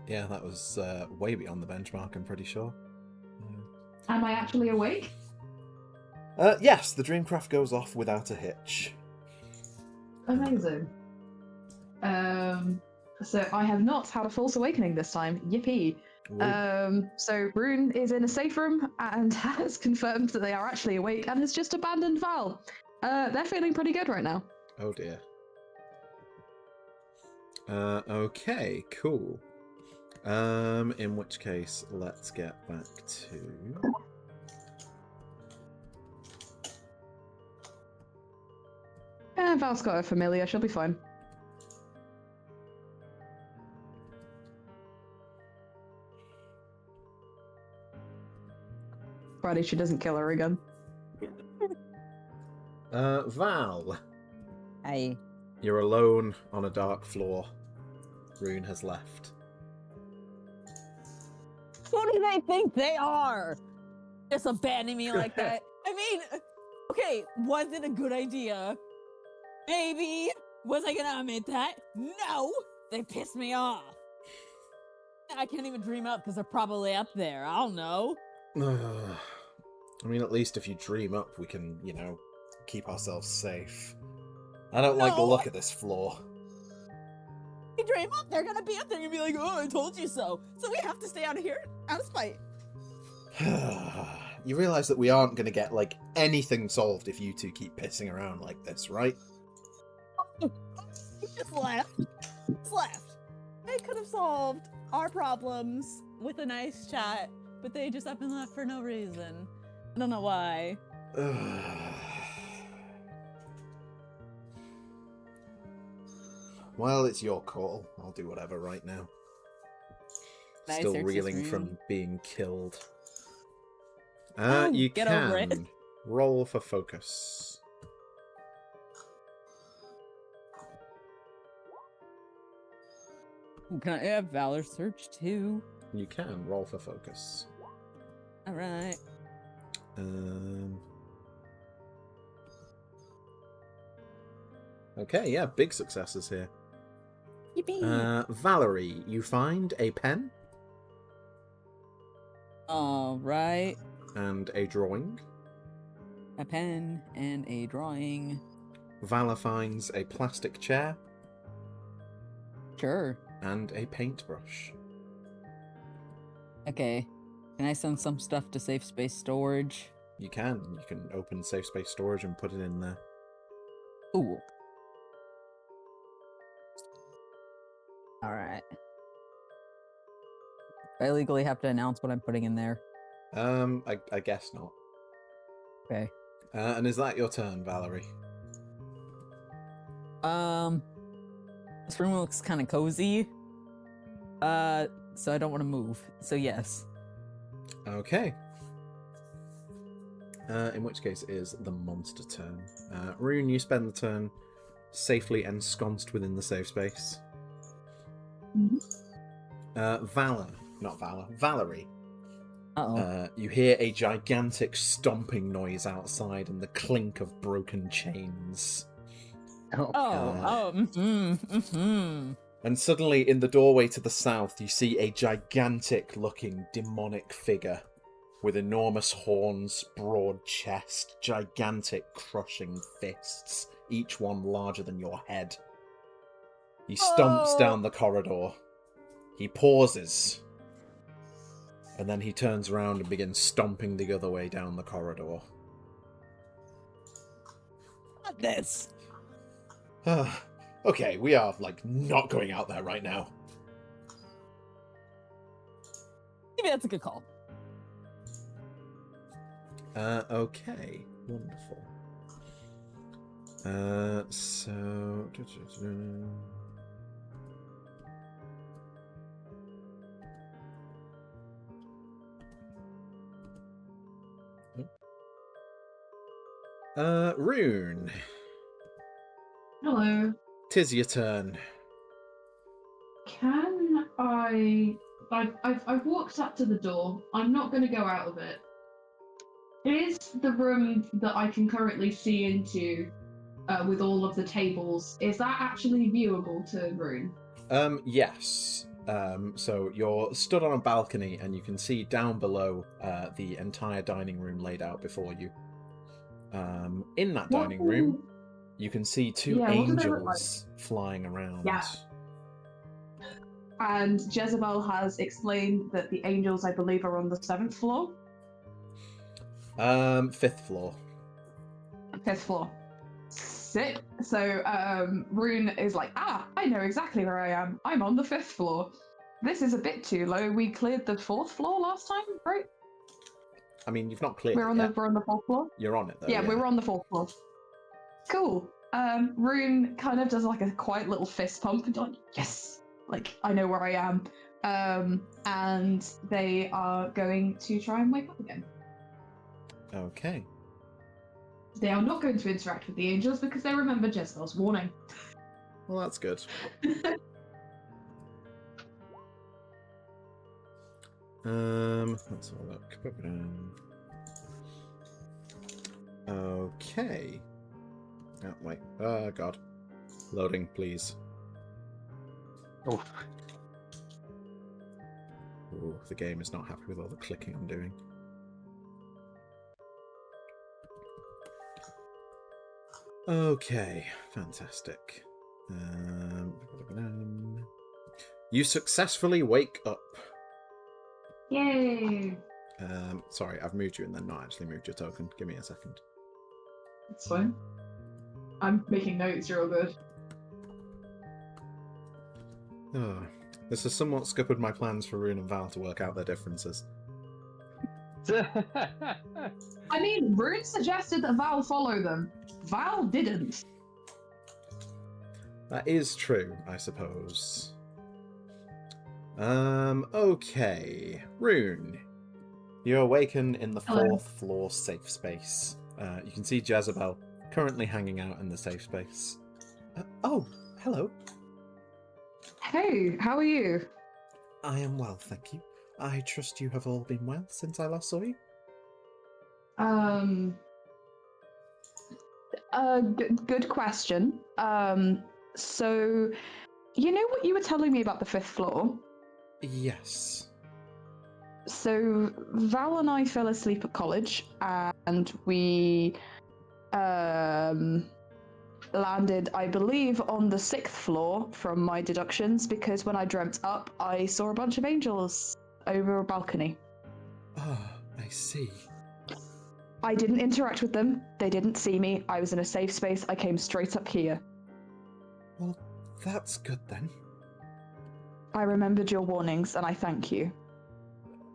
Speaker 1: Yeah, that was way beyond the benchmark, I'm pretty sure.
Speaker 2: Am I actually awake?
Speaker 1: Yes, the Dreamcraft goes off without a hitch.
Speaker 2: Amazing. So I have not had a false awakening this time. Yippee. So Rune is in a safe room and has confirmed that they are actually awake and has just abandoned Val. They're feeling pretty good right now.
Speaker 1: Oh dear. Okay, cool. In which case, let's get back to...
Speaker 2: Val's got a familiar, she'll be fine. Provided she doesn't kill her again.
Speaker 1: Val.
Speaker 6: Hey.
Speaker 1: You're alone on a dark floor. Rune has left.
Speaker 6: Who do they think they are? Just abandoning me like that. I mean, okay, was it a good idea? Baby, was I gonna admit that? No! They pissed me off. I can't even dream up because they're probably up there. I don't know.
Speaker 1: I mean, at least if you dream up, we can, keep ourselves safe. I don't like the
Speaker 6: No.
Speaker 1: look of this floor.
Speaker 6: You dream up, they're gonna be up there and you'll be like, oh, I told you so. So we have to stay out of here out of spite.
Speaker 1: You realise that we aren't going to get, anything solved if you two keep pissing around like this, right?
Speaker 6: Just left. Just left. They could have solved our problems with a nice chat, but they just up and left for no reason. I don't know why.
Speaker 1: Well, it's your call. I'll do whatever right now.
Speaker 6: Nice,
Speaker 1: Still
Speaker 6: search this
Speaker 1: reeling
Speaker 6: room.
Speaker 1: from being killed.
Speaker 6: Oh,
Speaker 1: You
Speaker 6: get
Speaker 1: can
Speaker 6: over it.
Speaker 1: roll for focus.
Speaker 6: Ooh, can I have Valor search too?
Speaker 1: You can roll for focus.
Speaker 6: Alright.
Speaker 1: Okay, yeah, big successes here.
Speaker 6: Yippee!
Speaker 1: Valerie, you find a pen
Speaker 6: Alright.
Speaker 1: and a drawing.
Speaker 6: A pen and a drawing.
Speaker 1: Vala finds a plastic chair
Speaker 6: Sure.
Speaker 1: and a paintbrush.
Speaker 6: Okay. Can I send some stuff to safe space storage?
Speaker 1: You can open safe space storage and put it in there.
Speaker 6: Ooh. Alright. I legally have to announce what I'm putting in there.
Speaker 1: I guess not.
Speaker 6: Okay.
Speaker 1: And is that your turn, Valerie?
Speaker 6: This room looks kind of cozy. So I don't want to move. So yes.
Speaker 1: Okay. In which case it is the monster turn. Rune, you spend the turn safely ensconced within the safe space. Valerie.
Speaker 6: Uh-oh.
Speaker 1: You hear a gigantic stomping noise outside and the clink of broken chains. And suddenly, in the doorway to the south, you see a gigantic-looking demonic figure with enormous horns, broad chest, gigantic crushing fists, each one larger than your head. He stomps down the corridor. He pauses. And then he turns around and begins stomping the other way down the corridor.
Speaker 6: Not this.
Speaker 1: Okay, we are, not going out there right now.
Speaker 6: Maybe that's a good call.
Speaker 1: Okay. Wonderful. So... Rune.
Speaker 5: Hello.
Speaker 1: 'Tis your turn.
Speaker 5: Can I've walked up to the door. I'm not going to go out of it. Is the room that I can currently see into, with all of the tables, is that actually viewable to Rune?
Speaker 1: Yes. So you're stood on a balcony and you can see down below the entire dining room laid out before you. In that dining room, you can see two angels flying around.
Speaker 2: Yeah. And Jezebel has explained that the angels, I believe, are on the 7th floor.
Speaker 1: 5th floor.
Speaker 2: 5th floor. Sick. So Rune is like, I know exactly where I am. I'm on the 5th floor. This is a bit too low. We cleared the 4th floor last time, right?
Speaker 1: I mean, you've not cleared
Speaker 2: We're on the 4th floor.
Speaker 1: You're on it though.
Speaker 2: Yeah, we were on the 4th floor. Cool. Rune kind of does a quiet little fist pump and like, yes, I know where I am. And they are going to try and wake up again.
Speaker 1: Okay.
Speaker 2: They are not going to interact with the angels because they remember Jezebel's warning.
Speaker 1: Well, that's good. Let's have a look. Okay. Oh, wait. Oh, God. Loading, please.
Speaker 4: Oh,
Speaker 1: Ooh, the game is not happy with all the clicking I'm doing. Okay, fantastic. You successfully wake up.
Speaker 5: Yay!
Speaker 1: Sorry, I've moved you and then not actually moved your token. Give me a second.
Speaker 5: It's fine. I'm making notes, you're all good.
Speaker 1: Oh, this has somewhat scuppered my plans for Rune and Val to work out their differences.
Speaker 2: I mean, Rune suggested that Val follow them. Val didn't.
Speaker 1: That is true, I suppose. Okay. Rune. You awaken in the
Speaker 2: Hello.
Speaker 1: 4th floor safe space. You can see Jezebel currently hanging out in the safe space. Oh, hello.
Speaker 2: Hey, how are you?
Speaker 1: I am well, thank you. I trust you have all been well since I last saw you.
Speaker 2: Good question. So, you know what you were telling me about the 5th floor?
Speaker 1: Yes.
Speaker 2: So, Val and I fell asleep at college, and we landed, I believe, on the 6th floor from my deductions, because when I dreamt up, I saw a bunch of angels over a balcony.
Speaker 1: Ah, I see.
Speaker 2: I didn't interact with them, they didn't see me, I was in a safe space, I came straight up here.
Speaker 1: Well, that's good then.
Speaker 2: I remembered your warnings, and I thank you.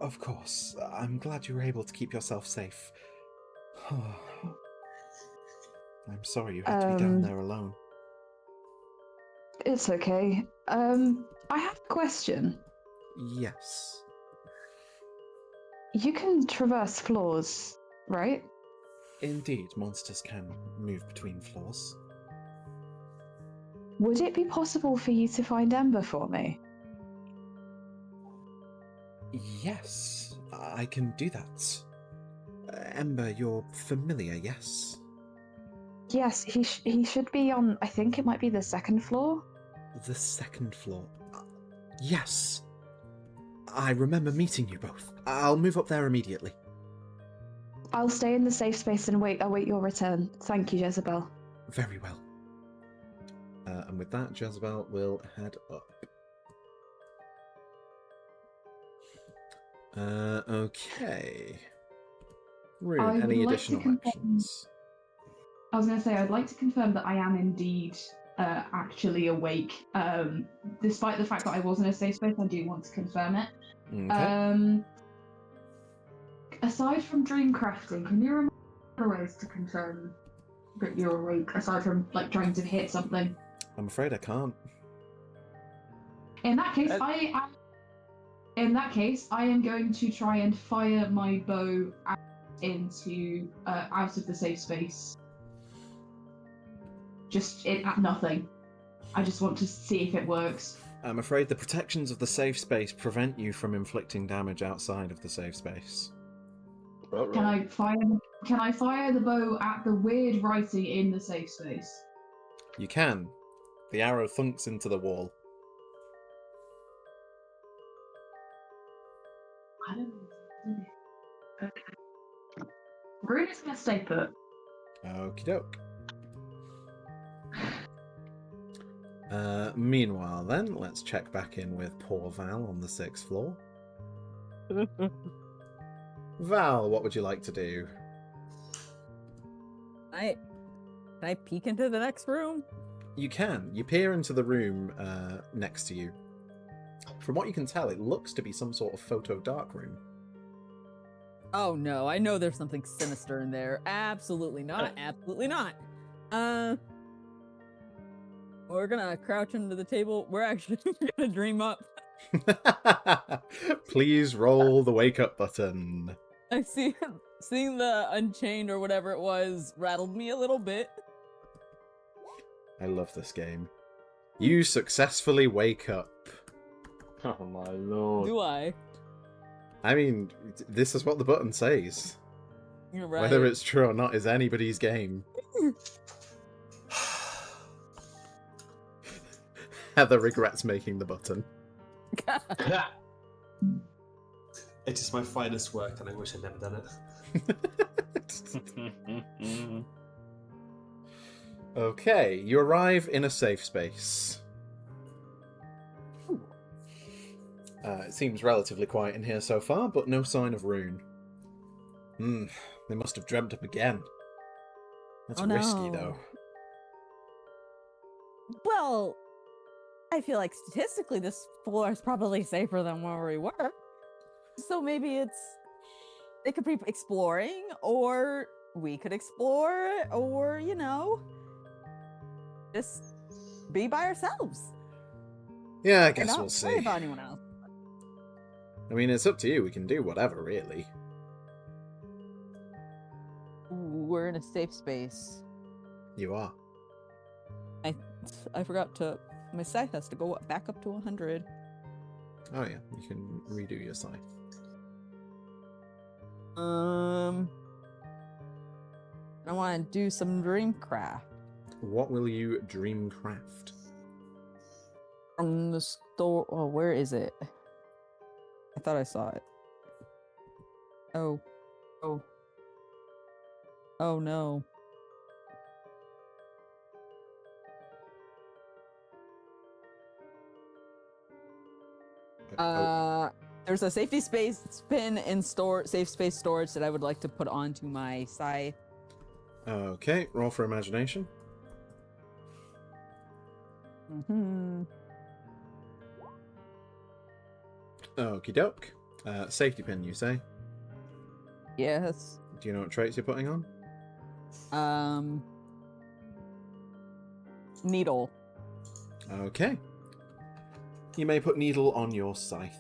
Speaker 1: Of course. I'm glad you were able to keep yourself safe. I'm sorry you had to be down there alone.
Speaker 2: It's okay. I have a question.
Speaker 1: Yes.
Speaker 2: You can traverse floors, right?
Speaker 1: Indeed, monsters can move between floors.
Speaker 2: Would it be possible for you to find Ember for me?
Speaker 1: Yes, I can do that. Ember, you're familiar, yes?
Speaker 2: Yes, he should be on, I think it might be the 2nd floor?
Speaker 1: The 2nd floor. Yes. I remember meeting you both. I'll move up there immediately.
Speaker 2: I'll stay in the safe space and await your return. Thank you, Jezebel.
Speaker 1: Very well. And with that, Jezebel will head up. Okay. Rune, any additional actions?
Speaker 5: I was going to say, I'd like to confirm that I am indeed actually awake. Despite the fact that I was in a safe space, I do want to confirm it.
Speaker 1: Okay.
Speaker 5: Aside from dreamcrafting, can you remember other ways to confirm that you're awake, aside from like trying to hit something?
Speaker 1: I'm afraid I can't.
Speaker 5: In that case, I am going to try and fire my bow out of the safe space. Just at nothing. I just want to see if it works.
Speaker 1: I'm afraid the protections of the safe space prevent you from inflicting damage outside of the safe space.
Speaker 4: right.
Speaker 5: Can I fire the bow at the weird writing in the safe space?
Speaker 1: You can. The arrow thunks into the wall.
Speaker 5: I don't know. Okay. Rune is gonna stay put.
Speaker 1: Okie doke. Meanwhile then, let's check back in with poor Val on the 6th floor. Val, what would you like to do?
Speaker 6: Can I peek into the next room?
Speaker 1: You can. You peer into the room next to you. From what you can tell, it looks to be some sort of photo dark room.
Speaker 6: Oh no, I know there's something sinister in there. Absolutely not. Absolutely not. We're gonna crouch under the table. We're actually gonna dream up.
Speaker 1: Please roll the wake up button.
Speaker 6: I see seeing the Unchained or whatever it was rattled me a little bit.
Speaker 1: I love this game. You successfully wake up.
Speaker 4: Oh my lord.
Speaker 6: Do I?
Speaker 1: I mean, this is what the button says.
Speaker 6: You're right.
Speaker 1: Whether it's true or not is anybody's game. Heather regrets making the button.
Speaker 3: It is my finest work, and I wish I'd never done it.
Speaker 1: Okay, you arrive in a safe space. It seems relatively quiet in here so far, but no sign of Rune. They must have dreamt up again. That's risky, though.
Speaker 6: Well, I feel like statistically this floor is probably safer than where we were. So maybe they could be exploring, or we could explore, or, you know, just be by ourselves.
Speaker 1: Yeah, I guess
Speaker 6: not
Speaker 1: we'll see.
Speaker 6: worry about anyone else.
Speaker 1: I mean, it's up to you. We can do whatever, really.
Speaker 6: Ooh, we're in a safe space.
Speaker 1: You are.
Speaker 6: I forgot to... My scythe has to go back up to 100.
Speaker 1: Oh yeah, you can redo your scythe.
Speaker 6: I want to do some dreamcraft.
Speaker 1: What will you dreamcraft?
Speaker 6: From the store... Oh, where is it? I thought I saw it. Oh no. There's a safety space spin in safe space storage that I would like to put onto my scythe.
Speaker 1: Okay, roll for imagination. Okie doke. Safety pin, you say?
Speaker 6: Yes.
Speaker 1: Do you know what traits you're putting on?
Speaker 6: Needle.
Speaker 1: Okay. You may put needle on your scythe.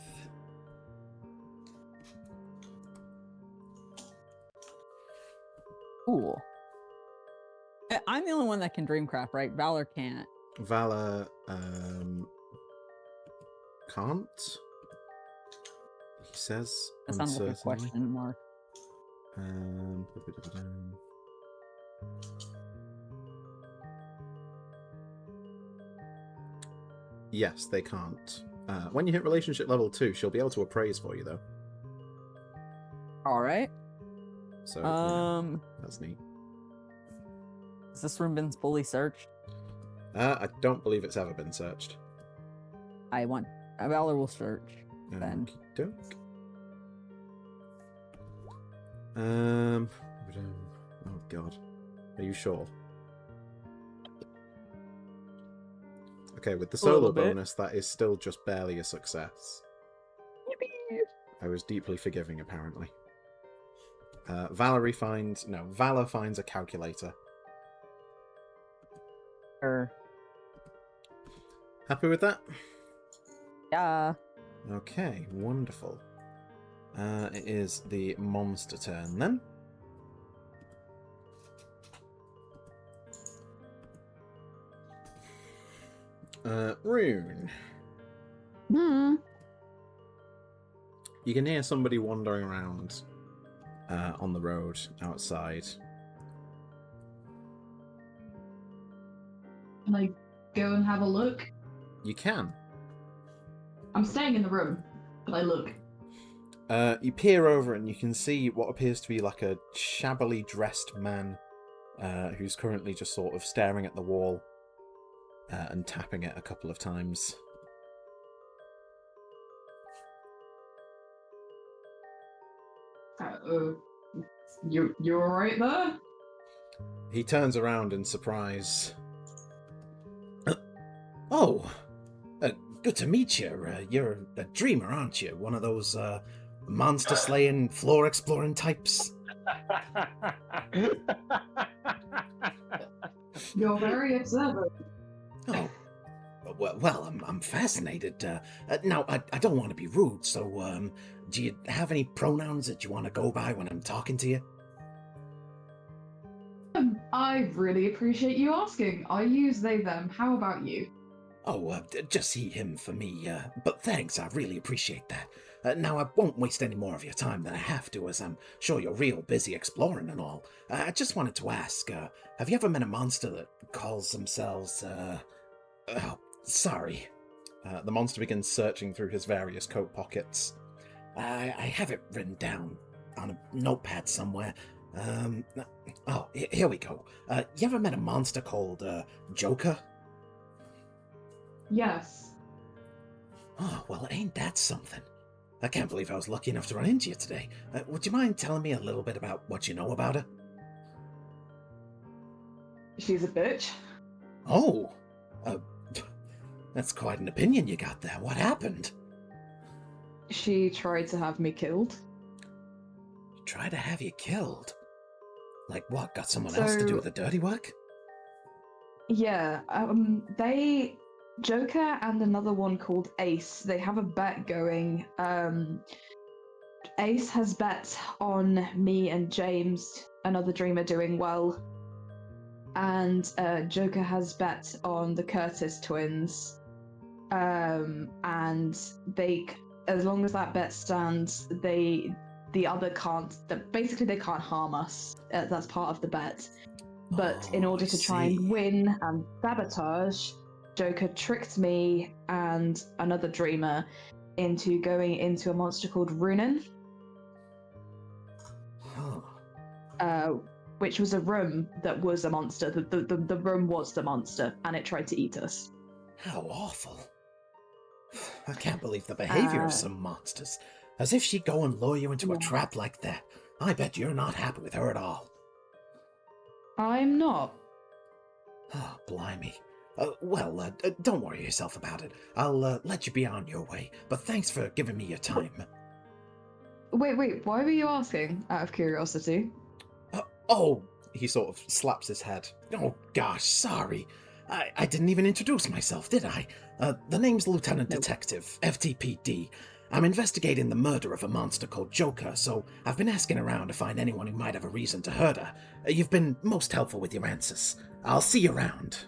Speaker 6: Cool. I'm the only one that can dreamcraft, right? Valor can't.
Speaker 1: Valor, can't? He says
Speaker 6: That sounds like a
Speaker 1: uncertainly.
Speaker 6: question mark.
Speaker 1: Yes, they can't. When you hit relationship level 2, she'll be able to appraise for you, though.
Speaker 6: Alright.
Speaker 1: So, you know, that's neat.
Speaker 6: Has this room been fully searched?
Speaker 1: I don't believe it's ever been searched.
Speaker 6: Valor will search. Then.
Speaker 1: Okey-doke. Oh god. Are you sure? Okay, with the solo bonus, that is still just barely a success.
Speaker 6: Yippee!
Speaker 1: I was deeply forgiving, apparently. Valor finds a calculator. Happy with that?
Speaker 6: Yeah.
Speaker 1: Okay, wonderful. It is the monster turn then. Rune. You can hear somebody wandering around on the road outside.
Speaker 5: Can I go and have a look?
Speaker 1: You can.
Speaker 5: I'm staying in the room, but I look.
Speaker 1: You peer over and you can see what appears to be like a shabbily dressed man who's currently just sort of staring at the wall and tapping it a couple of times.
Speaker 5: You alright there?
Speaker 1: He turns around in surprise. Oh, good to meet you. You're a dreamer, aren't you? One of those monster-slaying, floor-exploring types?
Speaker 5: You're very observant.
Speaker 1: Oh, well, I'm fascinated. Now, I don't want to be rude, so do you have any pronouns that you want to go by when I'm talking to you?
Speaker 5: I really appreciate you asking. I use they, them. How about you?
Speaker 1: Oh, just he, him for me, but thanks, I really appreciate that. Now, I won't waste any more of your time than I have to, as I'm sure you're real busy exploring and all. I just wanted to ask, have you ever met a monster that calls themselves, sorry. The monster begins searching through his various coat pockets. I have it written down on a notepad somewhere. Here we go. You ever met a monster called Joker?
Speaker 5: Yes.
Speaker 1: Oh, well, ain't that something? I can't believe I was lucky enough to run into you today. Would you mind telling me a little bit about what you know about her?
Speaker 2: She's a bitch.
Speaker 1: Oh, that's quite an opinion you got there. What happened?
Speaker 2: She tried to have me killed.
Speaker 1: Try to have you killed? Like what? Got someone else to do the dirty work?
Speaker 2: Yeah, Joker and another one called Ace, they have a bet going. Ace has bet on me and James, another dreamer, doing well. And Joker has bet on the Curtis twins. And they, as long as that bet stands, the other can't, basically they can't harm us. That's part of the bet. But in order to try and win and sabotage, Joker tricked me and another dreamer into going into a monster called Rune. Which was a room that was a monster. The room was the monster, and it tried to eat us.
Speaker 1: How awful. I can't believe the behavior of some monsters. As if she'd go and lure you into a trap like that. I bet you're not happy with her at all.
Speaker 2: I'm not.
Speaker 1: Oh, blimey. Don't worry yourself about it. I'll let you be on your way, but thanks for giving me your time.
Speaker 2: Wait, why were you asking, out of curiosity?
Speaker 1: He sort of slaps his head. Oh, gosh, sorry. I didn't even introduce myself, did I? The name's Lieutenant Detective, FTPD. I'm investigating the murder of a monster called Joker, so I've been asking around to find anyone who might have a reason to hurt her. You've been most helpful with your answers. I'll see you around.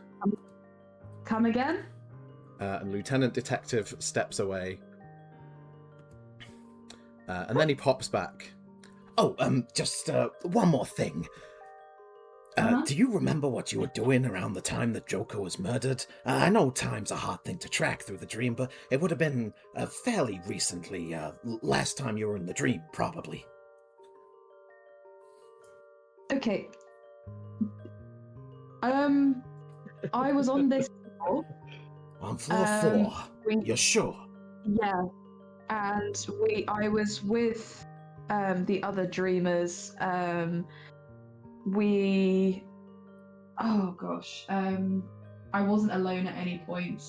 Speaker 2: Come again?
Speaker 1: And Lieutenant Detective steps away. And then he pops back. Just one more thing. Do you remember what you were doing around the time that Joker was murdered? I know time's a hard thing to track through the dream, but it would have been fairly recently. Last time you were in the dream, probably.
Speaker 2: Okay. I was on this floor.
Speaker 1: On floor 4? You're sure?
Speaker 2: Yeah. And I was with the other dreamers.
Speaker 5: I wasn't alone at any point.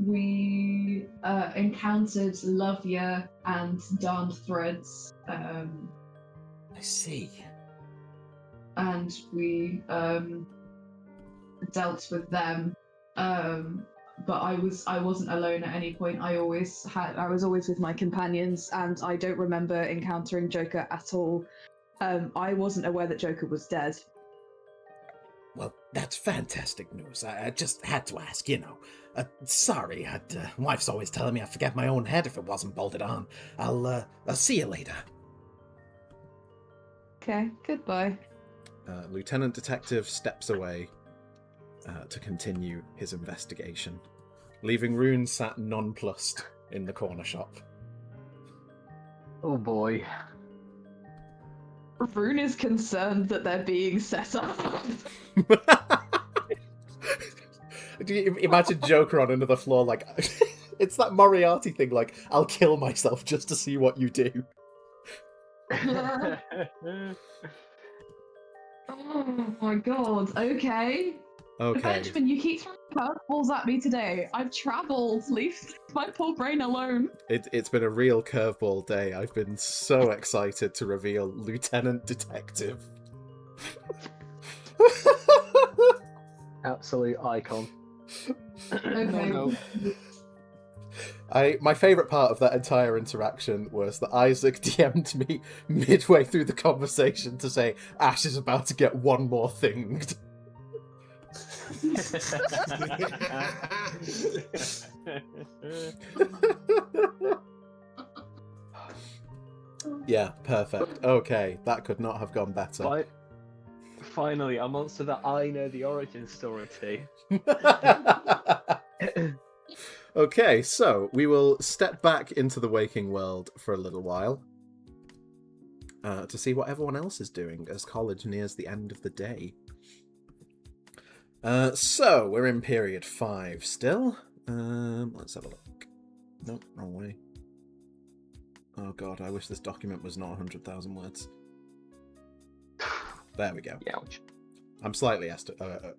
Speaker 5: We encountered Lovia and Darned Threads.
Speaker 1: I see.
Speaker 5: And we dealt with them. But I wasn't alone at any point. I
Speaker 2: was always with my companions, and I don't remember encountering Joker at all. I wasn't aware that Joker was dead.
Speaker 1: Well, that's fantastic news. I just had to ask, you know. Sorry, wife's always telling me I forget my own head if it wasn't bolted on. I'll see you later.
Speaker 2: Okay, goodbye.
Speaker 1: Lieutenant Detective steps away to continue his investigation, leaving Rune sat nonplussed in the corner shop.
Speaker 4: Oh boy.
Speaker 2: Rune is concerned that they're being set up.
Speaker 1: Do you imagine Joker on another floor, like, it's that Moriarty thing, like, I'll kill myself just to see what you do.
Speaker 2: Oh my god, okay. Benjamin, you keep throwing curveballs at me today. I've travelled. Leave my poor brain alone.
Speaker 1: It's been a real curveball day. I've been so excited to reveal Lieutenant Detective.
Speaker 4: Absolute icon.
Speaker 5: Okay.
Speaker 4: No.
Speaker 1: My favourite part of that entire interaction was that Isaac DM'd me midway through the conversation to say Ash is about to get one more thing.
Speaker 2: Oh,
Speaker 1: Yeah, perfect. Okay, that could not have gone better.
Speaker 4: Finally, a monster that I know the origin story to.
Speaker 1: Okay, so we will step back into the waking world for a little while to see what everyone else is doing as college nears the end of the day. So we're in period 5 still. Let's have a look. Nope, wrong way. Oh god, I wish this document was not 100,000 words. There we go.
Speaker 4: Ouch.
Speaker 1: I'm slightly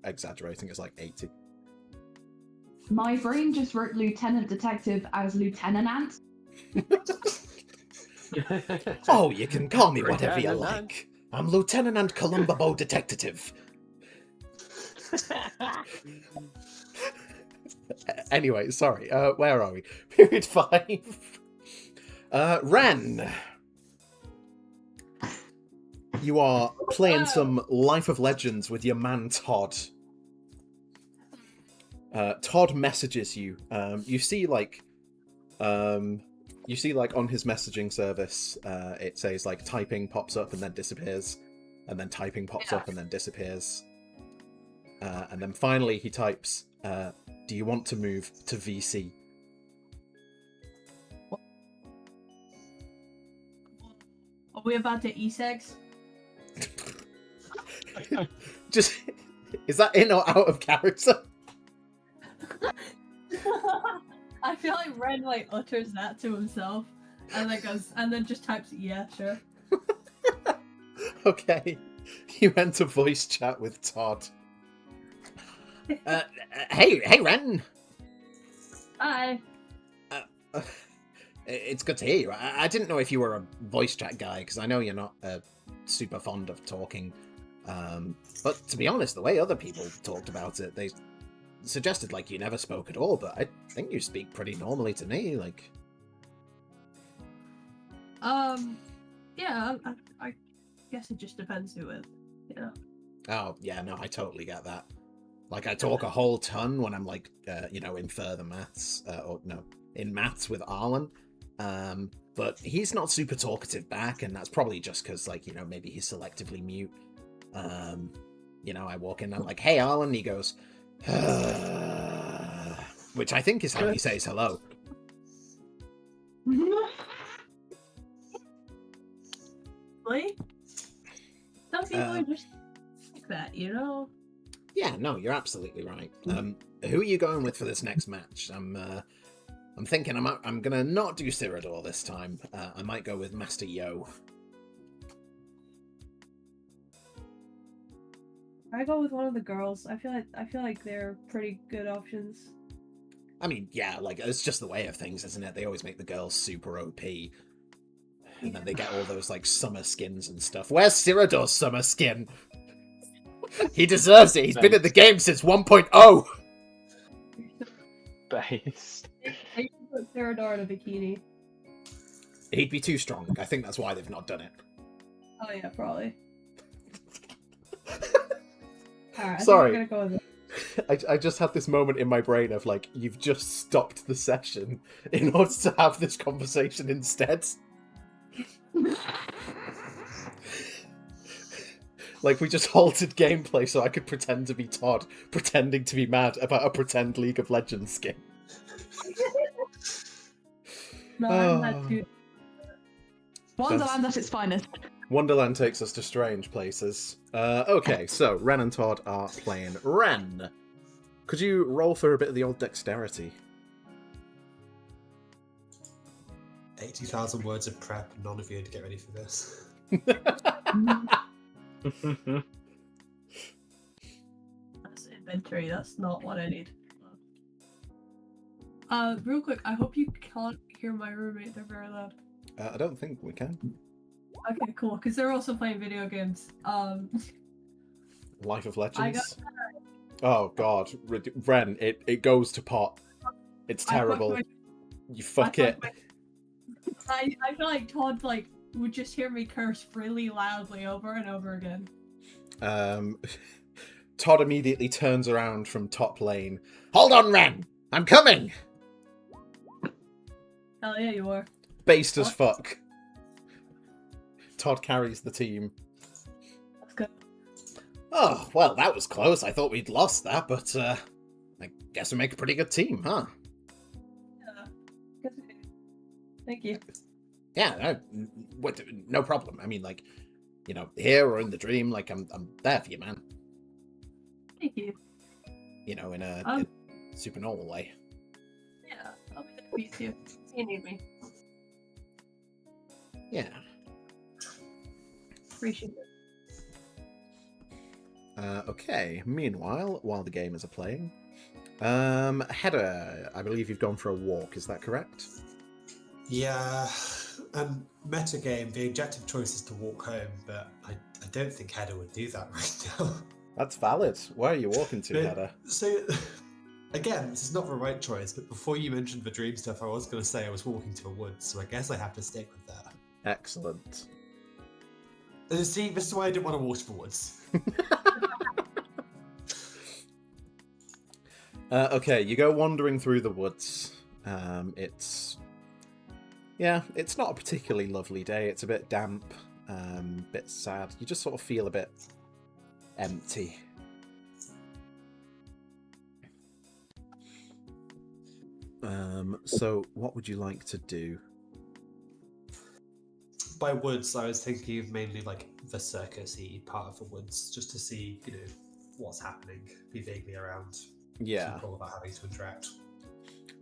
Speaker 1: exaggerating, it's like 80.
Speaker 5: My brain just wrote Lieutenant Detective as Lieutenant Ant.
Speaker 1: Oh, you can call me whatever you
Speaker 4: Lieutenant
Speaker 1: like. I'm Lieutenant and Columbo Detective. Anyway, sorry. Where are we? Period 5. Wren. You are playing some Life of Legends with your man Todd. Todd messages you. You see like on his messaging service, it says like typing pops up and then disappears, and then typing pops up and then disappears, and then finally he types, "Do you want to move to VC?"
Speaker 7: Are we about to E-sex?
Speaker 1: Just is that in or out of character?
Speaker 7: I feel like Ren like utters that to himself and like goes and then just types yeah, sure.
Speaker 1: Okay. You enter voice chat with Todd. Hey Ren.
Speaker 7: Hi.
Speaker 1: It's good to hear you. I didn't know if you were a voice chat guy, because I know you're not super fond of talking. But to be honest, the way other people talked about it, they suggested like you never spoke at all, but I think you speak pretty normally to me, like.
Speaker 7: Yeah, I guess it just depends who with, you know.
Speaker 1: Oh, yeah, no, I totally get that. Like, I talk a whole ton when I'm, like, in further maths, in maths with Arlen. But he's not super talkative back, and that's probably just because, like, maybe he's selectively mute. I walk in and I'm like, hey, Arlen, and he goes, which I think is how he says hello.
Speaker 7: Really? Some people just like that, you know?
Speaker 1: Yeah, no, you're absolutely right. Who are you going with for this next match? I'm thinking I'm gonna not do Cyrodiil this time. I might go with Master Yo.
Speaker 7: I go with one of the girls. I feel like they're pretty good options.
Speaker 1: I mean, yeah, like it's just the way of things, isn't it? They always make the girls super OP. And then they get all those like summer skins and stuff. Where's Cyrodiil's summer skin? He deserves it. He's been in the game since 1.0.
Speaker 4: Based.
Speaker 7: They should put Cyrodiil in a bikini.
Speaker 1: He'd be too strong. I think that's why they've not done it.
Speaker 7: Oh yeah, probably. Alright,
Speaker 1: Sorry.
Speaker 7: I think we're gonna go with it.
Speaker 1: I just had this moment in my brain of like, you've just stopped the session in order to have this conversation instead. Like, we just halted gameplay so I could pretend to be Todd, pretending to be mad about a pretend League of Legends skin.
Speaker 7: No, I'm not too.
Speaker 2: Wonderland at its finest.
Speaker 1: Wonderland takes us to strange places. Okay, so Wren and Todd are playing. Wren, could you roll for a bit of the old dexterity?
Speaker 3: 80,000 words of prep, none of you had to get ready for this.
Speaker 7: That's inventory, that's not what I need. Real quick, I hope you can't hear my roommate, they're very loud.
Speaker 1: I don't think we can.
Speaker 7: Okay, cool, because they're also playing video games.
Speaker 1: Life of Legends? Oh god, Wren, it goes to pot. It's terrible. You fuck it.
Speaker 7: I feel like Todd would just hear me curse really loudly over and over again.
Speaker 1: Todd immediately turns around from top lane. Hold on, Wren! I'm coming!
Speaker 7: Hell yeah, you are.
Speaker 1: Based as fuck. Todd carries the team.
Speaker 7: That's good.
Speaker 1: Oh, well, that was close. I thought we'd lost that, but I guess we make a pretty good team, huh?
Speaker 7: Yeah. Guess we do. Thank you.
Speaker 1: Yeah, no problem. I mean, like, you know, here or in the dream, like, I'm there for you, man.
Speaker 7: Thank you.
Speaker 1: You know, in a super normal way.
Speaker 7: Yeah, I'll be there for you too. See you need me.
Speaker 1: Yeah.
Speaker 7: Appreciate it.
Speaker 1: Okay, meanwhile, while the gamers are playing, Hedda, I believe you've gone for a walk, is that correct?
Speaker 3: Yeah, metagame, the objective choice is to walk home, but I don't think Hedda would do that right now.
Speaker 1: That's valid. Where are you walking to, Hedda?
Speaker 3: So, again, this is not the right choice, but before you mentioned the dream stuff, I was going to say I was walking to a woods, so I guess I have to stick with that.
Speaker 1: Excellent.
Speaker 3: See, this is why I didn't want to walk to the woods.
Speaker 1: Okay, you go wandering through the woods. It's not a particularly lovely day. It's a bit damp, bit sad. You just sort of feel a bit empty. So what would you like to do?
Speaker 3: By woods, I was thinking of mainly like the circus-y part of the woods, just to see, you know, what's happening, be vaguely around.
Speaker 1: Yeah.
Speaker 3: People about having to interact.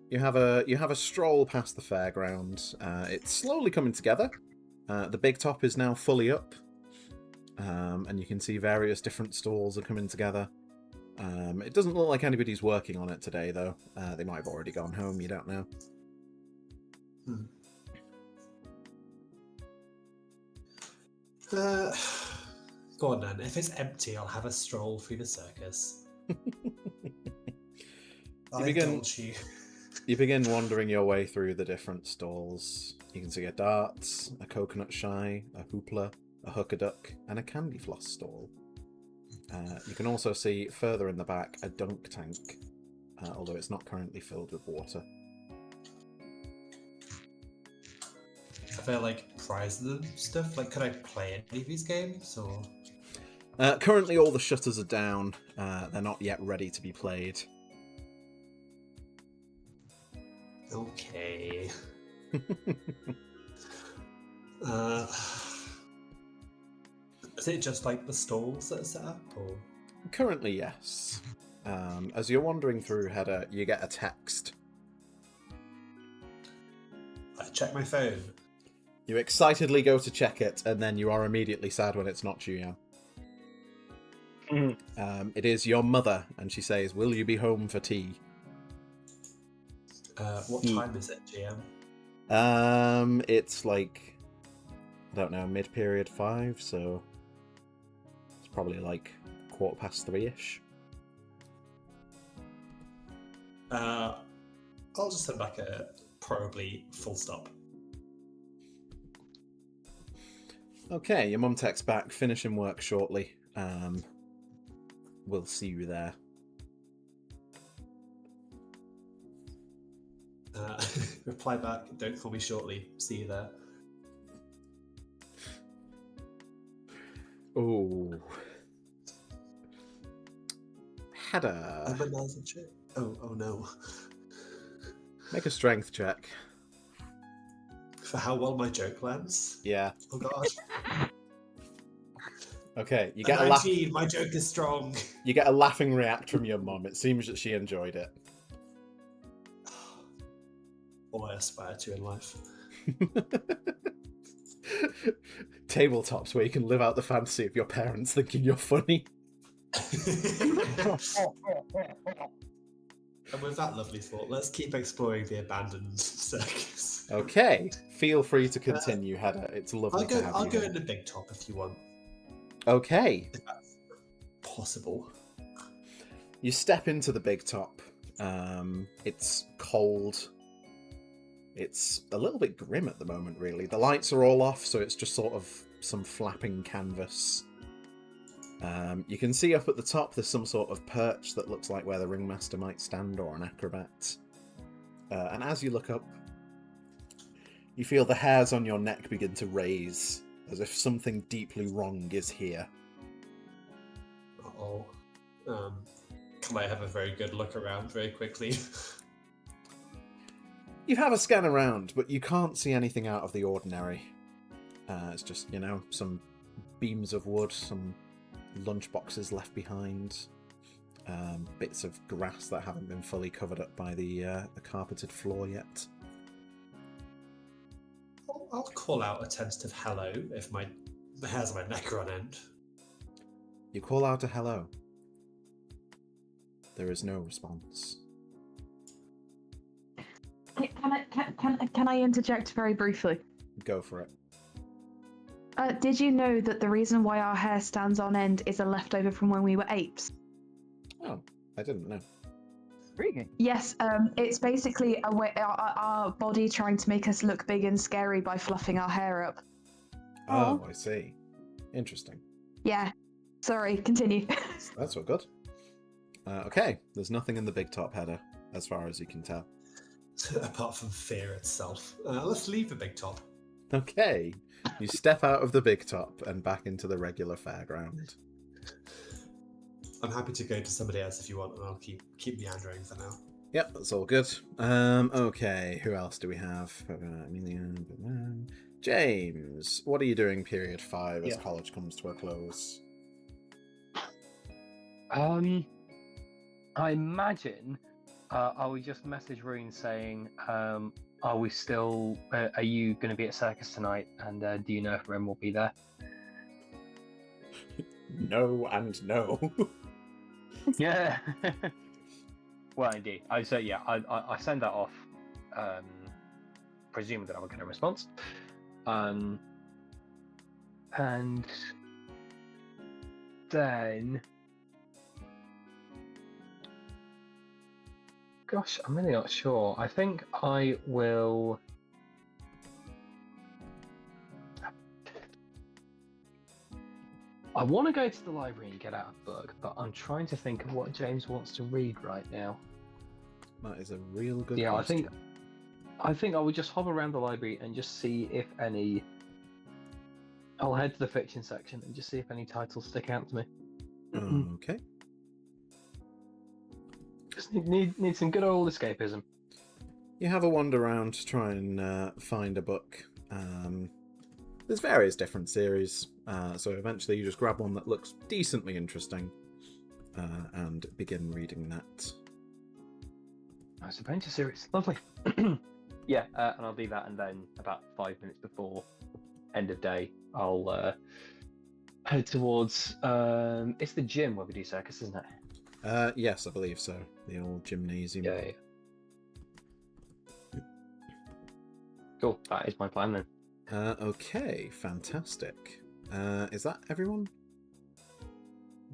Speaker 1: You have a stroll past the fairground. It's slowly coming together. The big top is now fully up, and you can see various different stalls are coming together. It doesn't look like anybody's working on it today, though. They might have already gone home. You don't know.
Speaker 3: Go on then. If it's empty, I'll have a stroll through the circus.
Speaker 1: You begin wandering your way through the different stalls. You can see a darts, a coconut shy, a hoopla, a hook-a-duck, and a candy floss stall. You can also see further in the back a dunk tank, although it's not currently filled with water.
Speaker 3: Are there like prizes and stuff? Like, can I play any of these games or?
Speaker 1: Currently, all the shutters are down. They're not yet ready to be played.
Speaker 3: Okay. Is it just like the stalls that are set up, or?
Speaker 1: Currently, yes. As you're wandering through, Hedda, you get a text.
Speaker 3: I check my phone.
Speaker 1: You excitedly go to check it, and then you are immediately sad when it's not Julian. It is your mother, and she says, "Will you be home for tea?"
Speaker 3: What time is it, GM?
Speaker 1: It's like, I don't know, mid-period 5, so it's probably like 3:15-ish.
Speaker 3: I'll just send back a probably full stop.
Speaker 1: Okay, your mum texts back, finishing work shortly. We'll see you there.
Speaker 3: Reply back, don't call me shortly, see you there.
Speaker 1: Oh. Hedda.
Speaker 3: Oh no.
Speaker 1: Make a strength check.
Speaker 3: For how well my joke lands?
Speaker 1: Yeah.
Speaker 3: Oh god.
Speaker 1: Okay, you
Speaker 3: A
Speaker 1: get
Speaker 3: 19, my joke is strong.
Speaker 1: You get a laughing react from your mum. It seems that she enjoyed it.
Speaker 3: All I aspire to in life.
Speaker 1: Tabletops where you can live out the fantasy of your parents thinking you're funny.
Speaker 3: And with that lovely thought, let's keep exploring the abandoned circus.
Speaker 1: Okay, feel free to continue, Hedda. It's lovely to have you.
Speaker 3: I'll go
Speaker 1: here.
Speaker 3: in the big top if you want.
Speaker 1: Okay.
Speaker 3: If that's possible.
Speaker 1: You step into the big top. It's cold. It's a little bit grim at the moment, really. The lights are all off, so it's just sort of some flapping canvas. You can see up at the top there's some sort of perch that looks like where the ringmaster might stand, or an acrobat. And as you look up, you feel the hairs on your neck begin to raise, as if something deeply wrong is here.
Speaker 3: Oh Can I have a very good look around very quickly?
Speaker 1: You have a scan around, but you can't see anything out of the ordinary. It's just, some beams of wood, some lunchboxes left behind, bits of grass that haven't been fully covered up by the carpeted floor yet.
Speaker 3: I'll call out a tentative hello if the hairs on my neck are on end.
Speaker 1: You call out a hello. There is no response.
Speaker 2: Can I interject very briefly?
Speaker 1: Go for it.
Speaker 2: Did you know that the reason why our hair stands on end is a leftover from when we were apes?
Speaker 1: Oh, I didn't know.
Speaker 6: Intriguing.
Speaker 2: Yes, it's basically a way our body trying to make us look big and scary by fluffing our hair up.
Speaker 1: Oh, I see. Interesting.
Speaker 2: Yeah. Sorry, continue.
Speaker 1: That's all good. Okay, there's nothing in the big top header, as far as you can tell.
Speaker 3: Apart from fear itself. Let's leave the big top.
Speaker 1: Okay, you step out of the big top and back into the regular fairground.
Speaker 3: I'm happy to go to somebody else if you want, and I'll keep meandering for now.
Speaker 1: Yep, that's all good. Okay, who else do we have? James, what are you doing period 5 as college comes to a close?
Speaker 4: I imagine I would just message Rune saying, are we still, are you going to be at Circus tonight? And do you know if Wren will be there?
Speaker 1: No and no.
Speaker 4: Yeah. Well, indeed. I send that off, presuming that I will get a response. And then, gosh, I'm really not sure. I think I will. I want to go to the library and get out a book, but I'm trying to think of what James wants to read right now.
Speaker 1: That is a real good
Speaker 4: Yeah,
Speaker 1: question.
Speaker 4: I think I would just hover around the library and just see if any. I'll head to the fiction section and just see if any titles stick out to me.
Speaker 1: Okay.
Speaker 4: Just need some good old escapism.
Speaker 1: You have a wander around to try and find a book. There's various different series, so eventually you just grab one that looks decently interesting and begin reading that.
Speaker 4: Nice adventure series, lovely. Yeah, and I'll do that, and then about 5 minutes before end of day, I'll head towards. It's the gym where we do circus, isn't it?
Speaker 1: Yes, I believe so. The old gymnasium.
Speaker 4: Yeah. Cool. That is my plan then.
Speaker 1: Okay, fantastic. Is that everyone?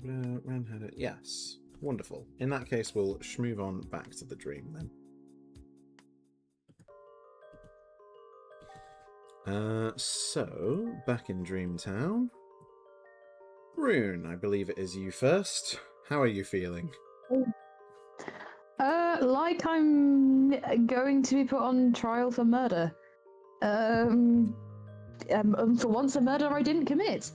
Speaker 1: Wren had it. Yes, wonderful. In that case, we'll move on back to the dream then. So, back in Dreamtown. Rune, I believe it is you first. How are you feeling?
Speaker 2: Like I'm going to be put on trial for murder. For once, a murder I didn't commit.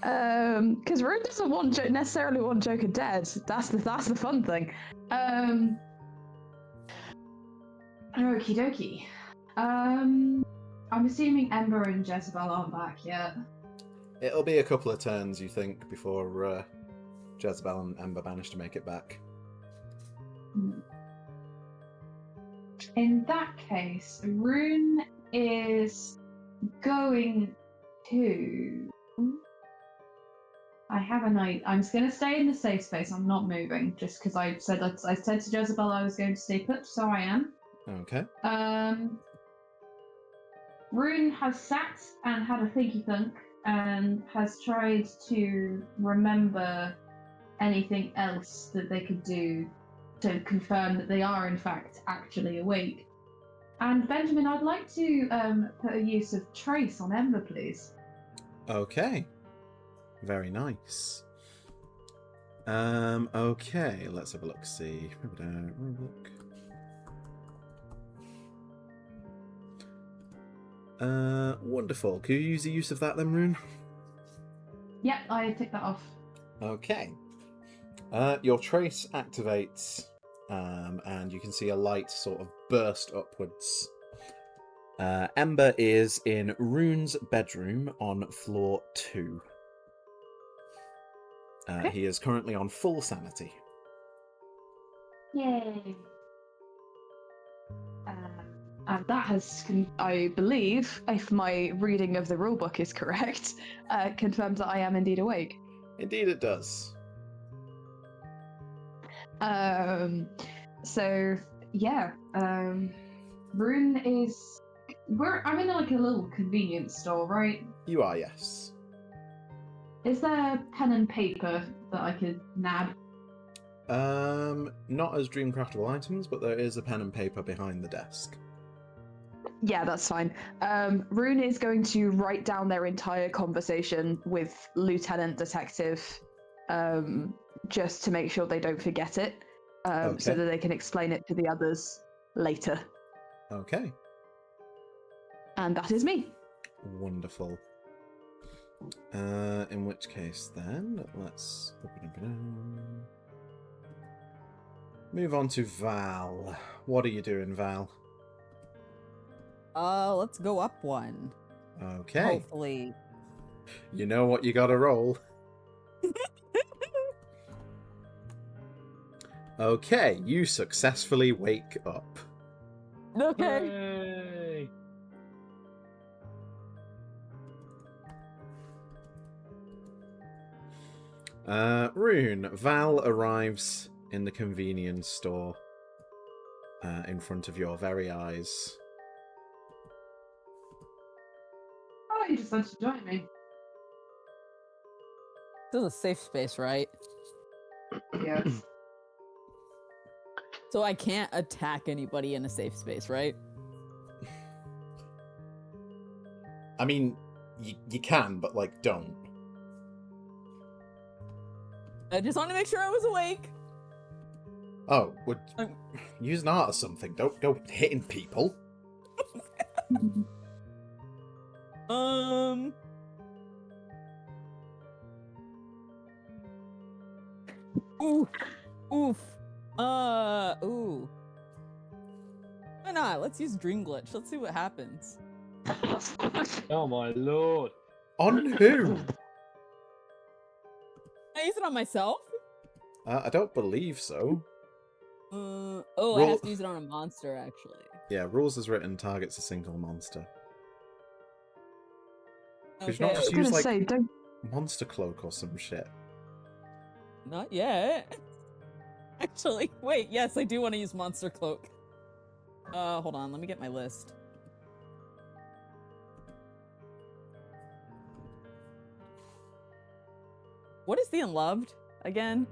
Speaker 2: Because Rune doesn't necessarily want Joker dead. That's the fun thing.
Speaker 5: Okie dokie. I'm assuming Ember and Jezebel aren't back yet.
Speaker 1: It'll be a couple of turns, you think, before Jezebel and Ember manage to make it back.
Speaker 5: In that case, Rune is going to. I have a night. I'm just going to stay in the safe space. I'm not moving, just because I said to Jezebel I was going to stay put, so I am.
Speaker 1: Okay.
Speaker 5: Rune has sat and had a thinky thunk and has tried to remember anything else that they could do to confirm that they are in fact actually awake. And Benjamin, I'd like to put a use of trace on Ember, please.
Speaker 1: Okay. Very nice. Okay, let's have a look. See. Wonderful. Could you use the use of that then, Rune?
Speaker 5: Yep, I tick that off.
Speaker 1: Okay. Your trace activates, and you can see a light sort of burst upwards. Ember is in Rune's bedroom on floor 2.
Speaker 2: Okay.
Speaker 1: He is currently on full sanity.
Speaker 5: Yay.
Speaker 2: And that has, I believe, if my reading of the rulebook is correct, confirms that I am indeed awake.
Speaker 1: Indeed it does.
Speaker 2: So yeah,
Speaker 5: Rune is. I'm in like a little convenience store, right?
Speaker 1: You are, yes.
Speaker 5: Is there pen and paper that I could nab?
Speaker 1: Not as dreamcraftable items, but there is a pen and paper behind the desk.
Speaker 2: yeah, that's fine. Rune is going to write down their entire conversation with Lieutenant Detective, just to make sure they don't forget it, so
Speaker 1: Okay.
Speaker 2: that they can explain it to the others later.
Speaker 1: Okay.
Speaker 2: And that is me.
Speaker 1: Wonderful. In which case then, let's move on to Val. What are you doing, Val?
Speaker 6: Let's go up one.
Speaker 1: Okay.
Speaker 6: Hopefully.
Speaker 1: You know what you gotta roll. Okay, you successfully wake up.
Speaker 6: Okay.
Speaker 4: Yay!
Speaker 1: Rune, Val arrives in the convenience store in front of your very eyes.
Speaker 5: Oh, you decided to join me.
Speaker 6: This is a safe space, right?
Speaker 5: Yes.
Speaker 6: So I can't attack anybody in a safe space, right?
Speaker 1: I mean, you can, but, like, don't.
Speaker 6: I just want to make sure I was awake.
Speaker 1: Oh, would
Speaker 6: I'm-
Speaker 1: use an art or something. Don't go hitting people.
Speaker 6: Oof. Oof. Ooh. Why not? Let's use Dream Glitch. Let's see what happens.
Speaker 4: Oh my lord.
Speaker 1: On who?
Speaker 6: Can I use it on myself?
Speaker 1: I don't believe so.
Speaker 6: I
Speaker 1: Roll-
Speaker 6: have to use it on a monster, actually.
Speaker 1: Yeah, rules as written targets a single monster. Could you
Speaker 6: Okay.
Speaker 1: not
Speaker 2: I
Speaker 1: just
Speaker 2: was
Speaker 1: use,
Speaker 2: gonna
Speaker 1: like,
Speaker 2: say, don't.
Speaker 1: monster cloak or some shit?
Speaker 6: Not yet. Actually, wait, yes, I do want to use Monster Cloak. Hold on, let me get my list. What is the Unloved again?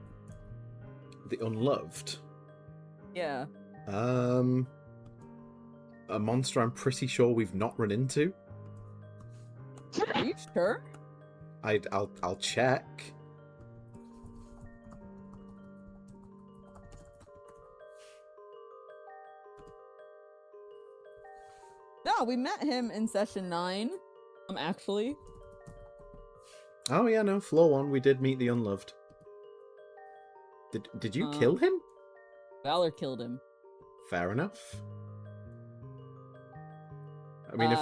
Speaker 1: The Unloved?
Speaker 6: Yeah.
Speaker 1: A monster I'm pretty sure we've not run into.
Speaker 6: Are you sure?
Speaker 1: I'll check.
Speaker 6: No, we met him in session 9. Actually.
Speaker 1: Oh yeah, no, floor 1, we did meet the Unloved. Did you kill him?
Speaker 6: Valor killed him.
Speaker 1: Fair enough. I mean,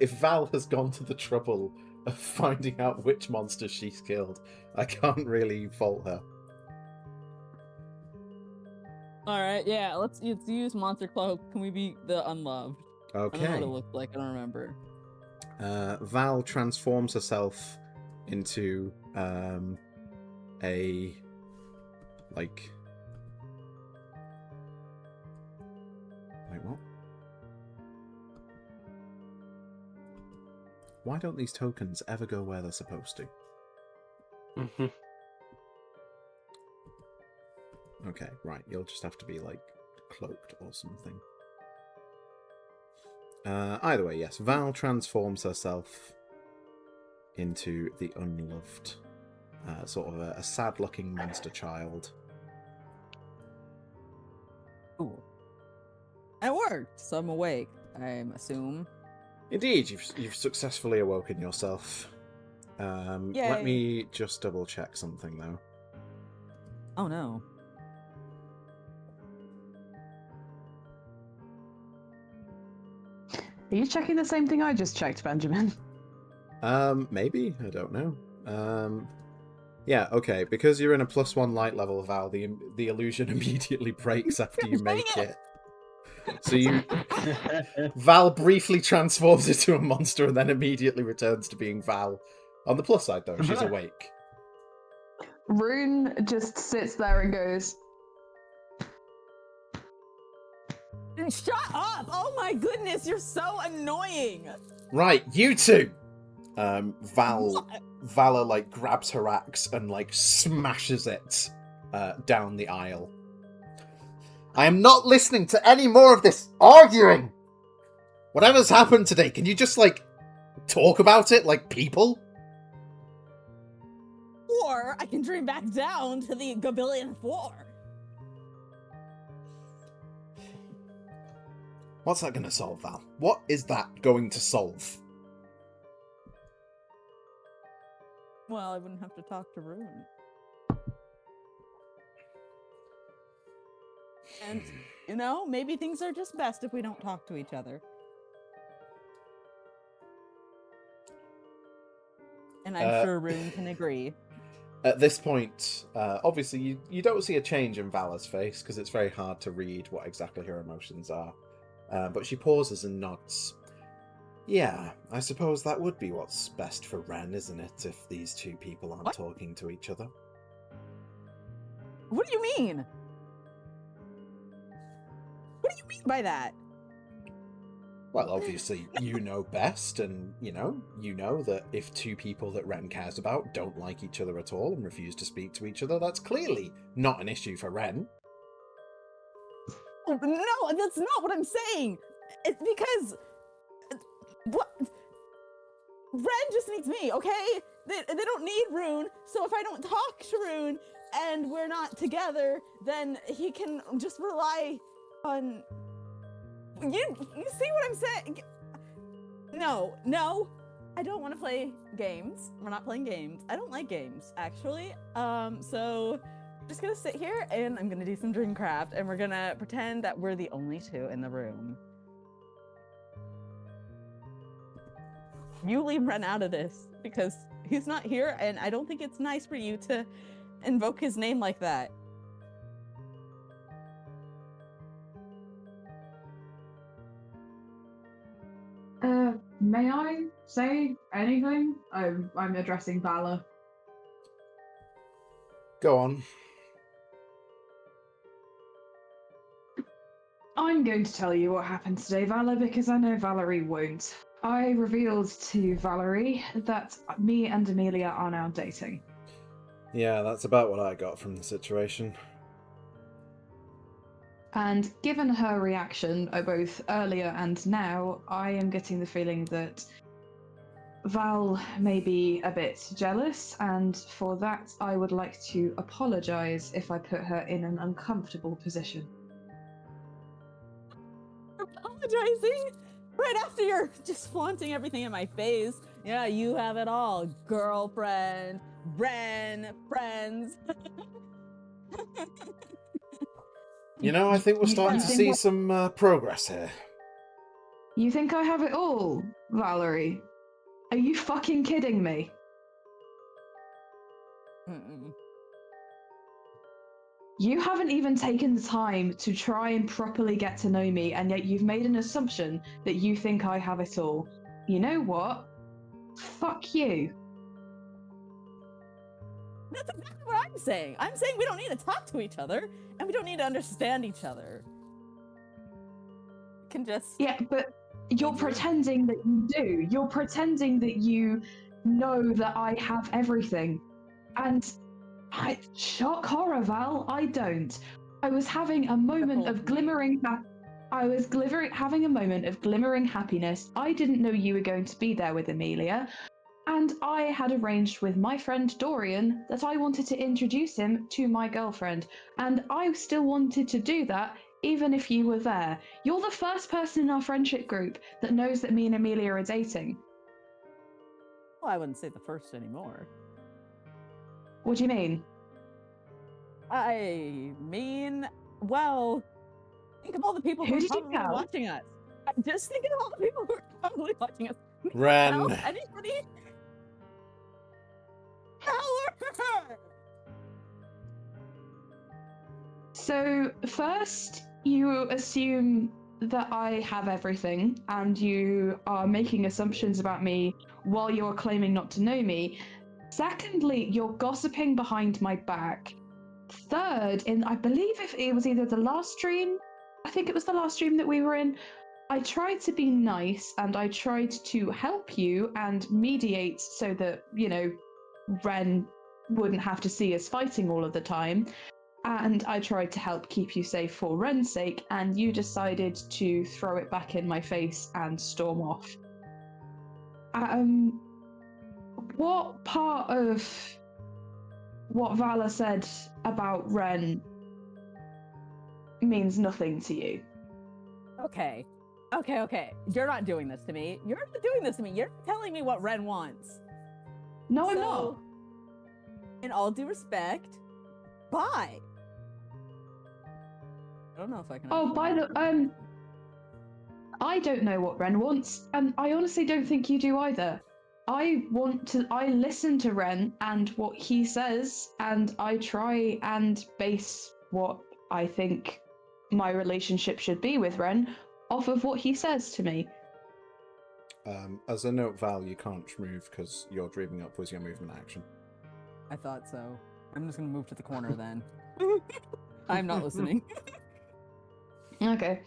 Speaker 1: if Val has gone to the trouble of finding out which monster she's killed, I can't really fault her.
Speaker 6: Alright, yeah, let's use Monster Cloak. Can we be the Unloved? I don't know what
Speaker 1: Okay.
Speaker 6: it looked like, I don't remember.
Speaker 1: Val transforms herself into a like wait, what? Why don't these tokens ever go where they're supposed to? Okay, right, you'll just have to be like cloaked or something. Either way, yes, Val transforms herself into the Unloved. Sort of a sad-looking monster child.
Speaker 6: Ooh. It worked, so I'm awake, I assume.
Speaker 1: Indeed, you've successfully awoken yourself.
Speaker 6: Yay.
Speaker 1: Let me just double check something though.
Speaker 6: Oh no.
Speaker 2: Are you checking the same thing I just checked, Benjamin?
Speaker 1: Maybe, I don't know. Yeah, okay, because you're in a +1 light level, Val, the illusion immediately breaks after you make it. So Val briefly transforms into a monster and then immediately returns to being Val. On the plus side, though, she's awake.
Speaker 2: Rune just sits there and goes,
Speaker 6: Shut up! Oh my goodness, you're so annoying!
Speaker 1: Right, you two! Vala, like, grabs her axe and, like, smashes it down the aisle. I am not listening to any more of this arguing! Whatever's happened today, can you just, like, talk about it like people?
Speaker 6: Or I can dream back down to the Gabillionth War.
Speaker 1: What's that going to solve, Val? What is that going to solve?
Speaker 6: Well, I wouldn't have to talk to Rune. And, you know, maybe things are just best if we don't talk to each other. And I'm sure Rune can agree.
Speaker 1: At this point, obviously, you don't see a change in Vala's face, because it's very hard to read what exactly her emotions are. But she pauses and nods. Yeah, I suppose that would be what's best for Wren, isn't it, if these two people aren't talking to each other?
Speaker 6: What do you mean? What do you mean by that?
Speaker 1: Well, obviously, you know best, and, you know that if two people that Wren cares about don't like each other at all and refuse to speak to each other, that's clearly not an issue for Wren.
Speaker 6: No, that's not what I'm saying. It's because... What? Wren just needs me, okay? They don't need Rune, so if I don't talk to Rune and we're not together, then he can just rely on... You see what I'm saying? No, I don't want to play games. We're not playing games. I don't like games, actually. So I'm just gonna sit here and I'm gonna do some dreamcraft and we're gonna pretend that we're the only two in the room. You leave Wren out of this because he's not here and I don't think it's nice for you to invoke his name like that.
Speaker 5: May I say anything? I'm addressing Vala.
Speaker 1: Go on.
Speaker 2: I'm going to tell you what happened today, Vala, because I know Valerie won't. I revealed to Valerie that me and Amelia are now dating.
Speaker 1: Yeah, that's about what I got from the situation.
Speaker 2: And given her reaction, both earlier and now, I am getting the feeling that Val may be a bit jealous, and for that I would like to apologise if I put her in an uncomfortable position.
Speaker 6: Apologizing? Right after you're just flaunting everything in my face. Yeah, you have it all. Girlfriend, Wren, friends.
Speaker 1: You know, I think we're starting to see some progress here.
Speaker 2: You think I have it all, Valerie? Are you fucking kidding me?
Speaker 6: Mm-mm.
Speaker 2: You haven't even taken the time to try and properly get to know me, and yet you've made an assumption that you think I have it all. You know what? Fuck you.
Speaker 6: That's exactly what I'm saying. I'm saying we don't need to talk to each other, and we don't need to understand each other. We can just...
Speaker 2: Yeah, but you're pretending that you do. You're pretending that you know that I have everything. And shock horror, Val, I don't. I was having a moment of glimmering having a moment of glimmering happiness. I didn't know you were going to be there with Amelia. And I had arranged with my friend Dorian that I wanted to introduce him to my girlfriend. And I still wanted to do that even if you were there. You're the first person in our friendship group that knows that me and Amelia are dating.
Speaker 6: Well, I wouldn't say the first anymore.
Speaker 2: What do you mean?
Speaker 6: I mean, well, think of all the people who
Speaker 2: Who
Speaker 6: are
Speaker 2: did you
Speaker 6: probably
Speaker 2: tell?
Speaker 6: watching us. I'm just thinking of all the people who are probably watching us.
Speaker 1: Wren.
Speaker 6: Help, anybody? Help her!
Speaker 2: So, first, you assume that I have everything, and you are making assumptions about me while you're claiming not to know me. Secondly, you're gossiping behind my back. Third, I believe if it was either the last stream, I think it was the last stream that we were in, I tried to be nice and I tried to help you and mediate so that, Wren wouldn't have to see us fighting all of the time. And I tried to help keep you safe for Wren's sake, and you decided to throw it back in my face and storm off. What part of what Vala said about Wren means nothing to you?
Speaker 6: Okay. You're not doing this to me. You're not doing this to me. You're telling me what Wren wants.
Speaker 2: No, I'm not.
Speaker 6: In all due respect, bye. I don't know if I can.
Speaker 2: Oh, by the I don't know what Wren wants, and I honestly don't think you do either. I listen to Wren and what he says, and I try and base what I think my relationship should be with Wren off of what he says to me.
Speaker 1: As a note, Val, you can't move because your dreaming up was your movement action.
Speaker 6: I thought so. I'm just gonna move to the corner then. I'm not listening.
Speaker 2: Okay.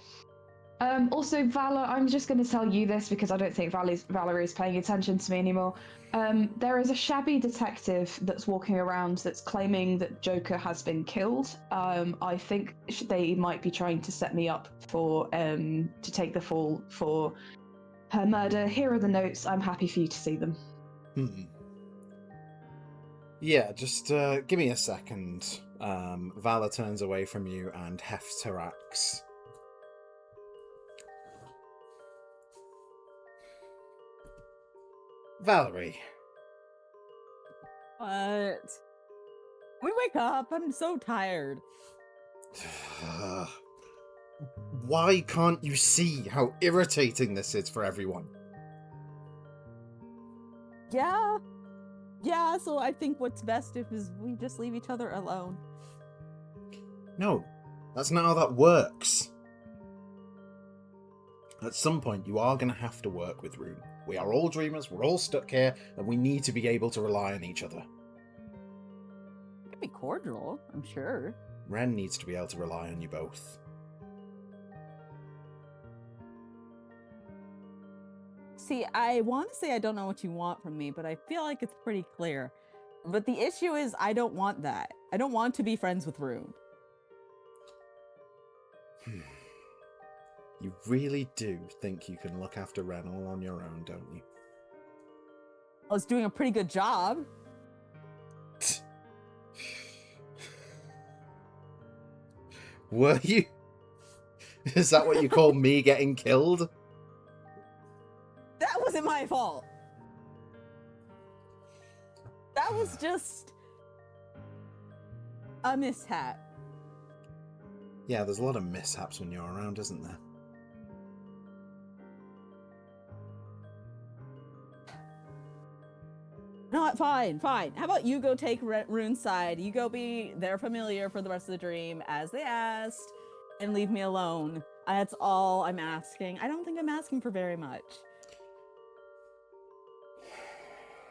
Speaker 2: Also, Vala, I'm just going to tell you this because I don't think Valerie is paying attention to me anymore. There is a shabby detective that's walking around that's claiming that Joker has been killed. I think they might be trying to set me up for to take the fall for her murder. Here are the notes. I'm happy for you to see them.
Speaker 1: Yeah, just give me a second. Vala turns away from you and hefts her axe. Valerie.
Speaker 6: What? We wake up. I'm so tired.
Speaker 1: Why can't you see how irritating this is for everyone?
Speaker 6: Yeah, so I think what's best is we just leave each other alone.
Speaker 1: No, that's not how that works. At some point, you are going to have to work with Rune. We are all dreamers, we're all stuck here, and we need to be able to rely on each other.
Speaker 6: It could be cordial, I'm sure.
Speaker 1: Wren needs to be able to rely on you both.
Speaker 6: See, I want to say I don't know what you want from me, but I feel like it's pretty clear. But the issue is I don't want that. I don't want to be friends with Rune.
Speaker 1: You really do think you can look after Wren all on your own, don't you?
Speaker 6: I was doing a pretty good job.
Speaker 1: Were you? Is that what you call me getting killed?
Speaker 6: That wasn't my fault. That was just a mishap.
Speaker 1: Yeah, there's a lot of mishaps when you're around, isn't there?
Speaker 6: No, fine. How about you go take Rune's side? You go be their familiar for the rest of the dream, as they asked, and leave me alone. That's all I'm asking. I don't think I'm asking for very much.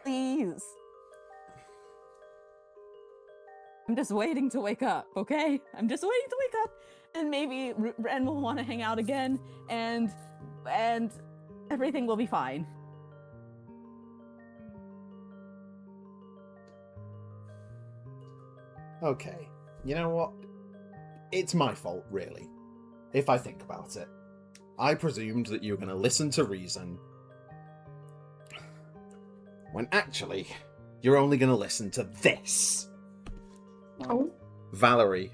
Speaker 6: Please. I'm just waiting to wake up, okay? I'm just waiting to wake up, and maybe Wren will want to hang out again, and everything will be fine.
Speaker 1: Okay, you know what? It's my fault, really. If I think about it. I presumed that you were going to listen to reason, when actually, you're only going to listen to this.
Speaker 2: Oh.
Speaker 1: Valerie,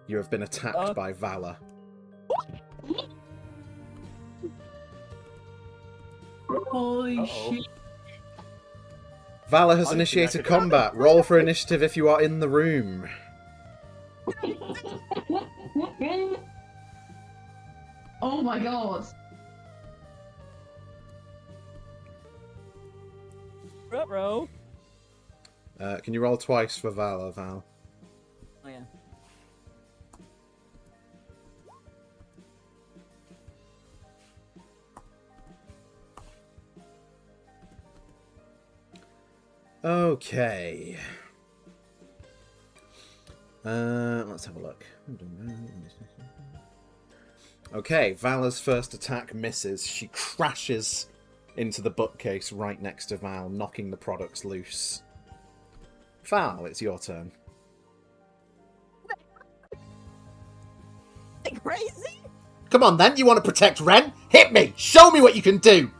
Speaker 1: you have been attacked by Vala.
Speaker 7: Holy shit.
Speaker 1: Valor has
Speaker 3: I think I
Speaker 1: initiated
Speaker 3: could-
Speaker 1: combat. Roll for initiative if you are in the room.
Speaker 5: Oh my god.
Speaker 6: Ruh-roh.
Speaker 1: Can you roll twice for Valor, Val?
Speaker 6: Oh yeah.
Speaker 1: Okay. Let's have a look. Okay, Valor's first attack misses. She crashes into the bookcase right next to Val, knocking the products loose. Val, it's your turn.
Speaker 6: Crazy?
Speaker 1: Come on then, you want to protect Wren? Hit me! Show me what you can do!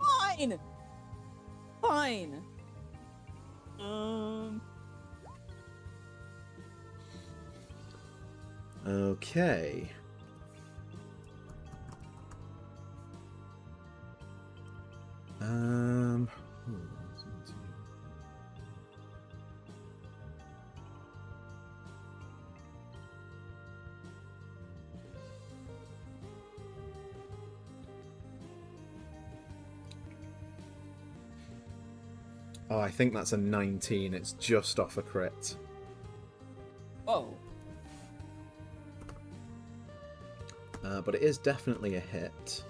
Speaker 6: Fine. Fine.
Speaker 1: Okay. Hmm. Oh, I think that's a 19. It's just off a crit.
Speaker 6: Oh.
Speaker 1: But it is definitely a hit.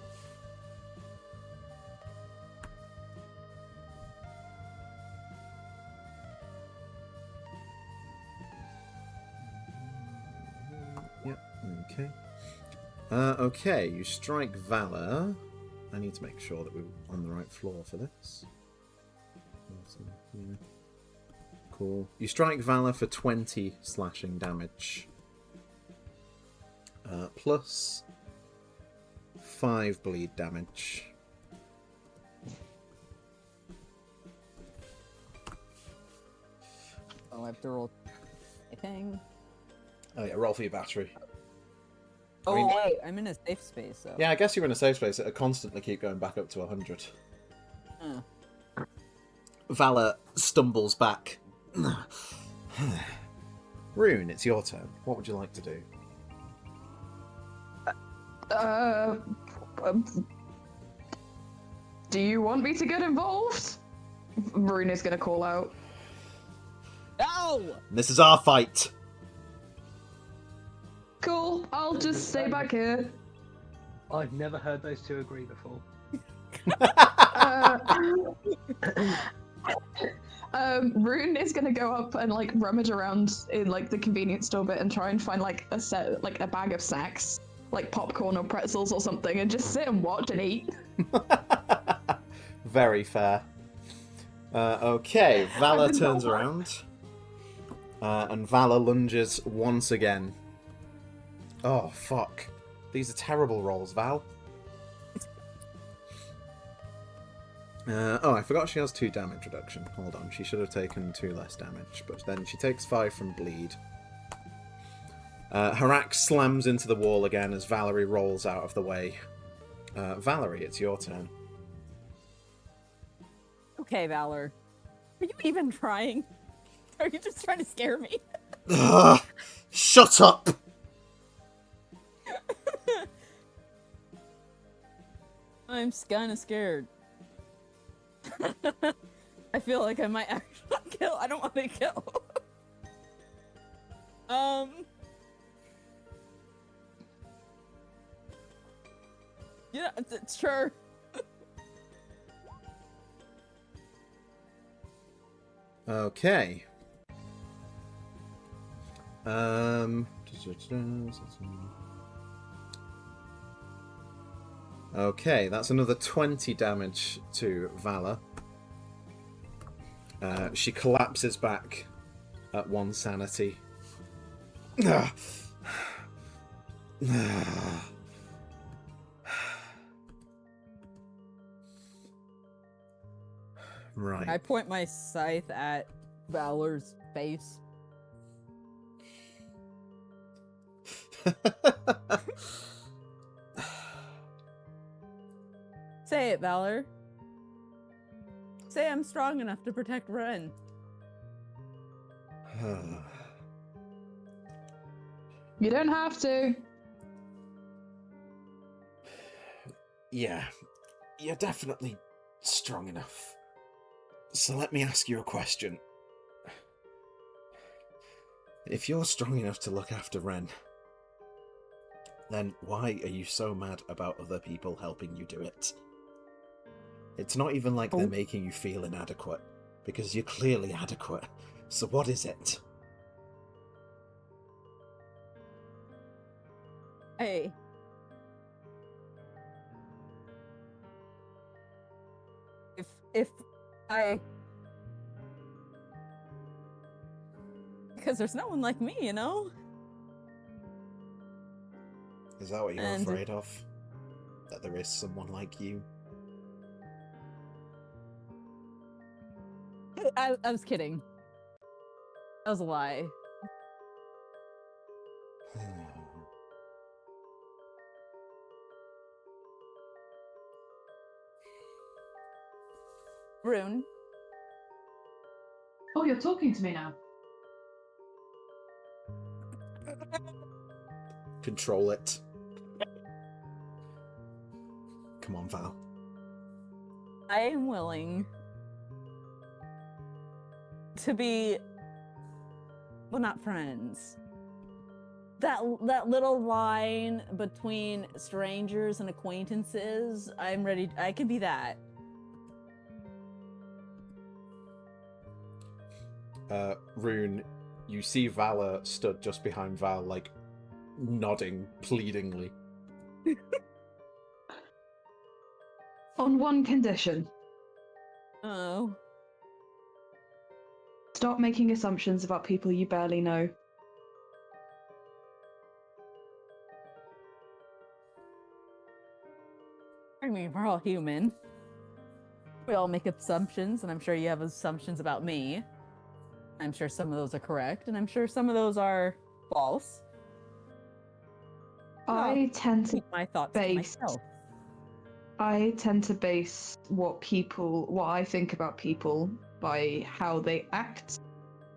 Speaker 1: Yep, okay. Okay, you strike Valor. I need to make sure that we're on the right floor for this. Yeah. Cool. You strike Valor for 20 slashing damage. Plus 5 bleed damage.
Speaker 6: Oh, I have to roll a thing.
Speaker 1: Oh yeah, roll for your battery.
Speaker 6: Oh,
Speaker 1: mean-
Speaker 6: wait, I'm in a safe space, so.
Speaker 1: Yeah, I guess you're in a safe space. It'll constantly keep going back up to 100. Valor stumbles back. Rune, it's your turn. What would you like to do?
Speaker 2: Do you want me to get involved? Rune is gonna call out.
Speaker 6: No!
Speaker 1: This is our fight.
Speaker 2: Cool, I'll just stay back here.
Speaker 4: I've never heard those two agree before.
Speaker 2: Rune is gonna go up and like rummage around in like the convenience store bit and try and find like a bag of snacks, like popcorn or pretzels or something, and just sit and watch and eat.
Speaker 1: Very fair. Okay, Valor
Speaker 2: I've been
Speaker 1: turns
Speaker 2: told.
Speaker 1: around. And Valor lunges once again. Oh, fuck. These are terrible rolls, Val. Oh, I forgot she has 2 damage reduction. Hold on, she should have taken 2 less damage. But then she takes 5 from bleed. Her axe slams into the wall again as Valerie rolls out of the way. Valerie, it's your turn.
Speaker 6: Okay, Valor. Are you even trying? Are you just trying to scare me?
Speaker 1: Ugh, shut up!
Speaker 6: I'm kind of scared. I feel like I might actually kill. I don't want to kill. Yeah, it's sure.
Speaker 1: Okay. Okay, that's another 20 damage to Valor. She collapses back at 1 sanity. Right.
Speaker 6: I point my scythe at Valor's face. Say it, Valor. say I'm strong enough to protect Wren.
Speaker 2: You don't have to.
Speaker 1: Yeah, you're definitely strong enough. So let me ask you a question. If you're strong enough to look after Wren, then why are you so mad about other people helping you do it? It's not even like they're making you feel inadequate, because you're clearly adequate. So what is it?
Speaker 6: Hey. If I... Because there's no one like me, you know?
Speaker 1: Is that what you're
Speaker 6: And-
Speaker 1: afraid of? That there is someone like you?
Speaker 6: I was kidding. That was a lie. Rune,
Speaker 5: Oh, you're talking to me now.
Speaker 1: Control it. Come on, Val.
Speaker 6: I am willing to be, well, not friends. That little line between strangers and acquaintances, I'm ready. I can be that.
Speaker 1: Rune, you see Vala stood just behind Val, like, nodding pleadingly.
Speaker 2: On one condition.
Speaker 6: Oh.
Speaker 2: Stop making assumptions about people you barely know.
Speaker 6: I mean, we're all human. We all make assumptions, and I'm sure you have assumptions about me. I'm sure some of those are correct, and I'm sure some of those are false.
Speaker 2: I tend to
Speaker 6: Keep my thoughts to
Speaker 2: base
Speaker 6: myself.
Speaker 2: what I think about people by how they act,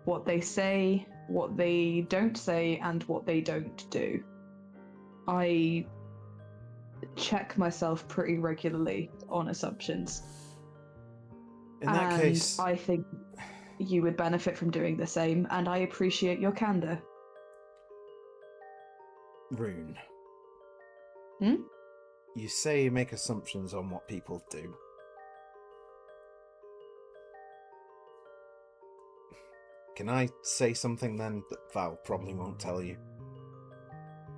Speaker 2: what they say, what they don't say, and what they don't do. I check myself pretty regularly on assumptions.
Speaker 1: In that case,
Speaker 2: I think you would benefit from doing the same, and I appreciate your candor.
Speaker 1: Rune.
Speaker 2: Hmm?
Speaker 1: You say you make assumptions on what people do. Can I say something then that Val probably won't tell you?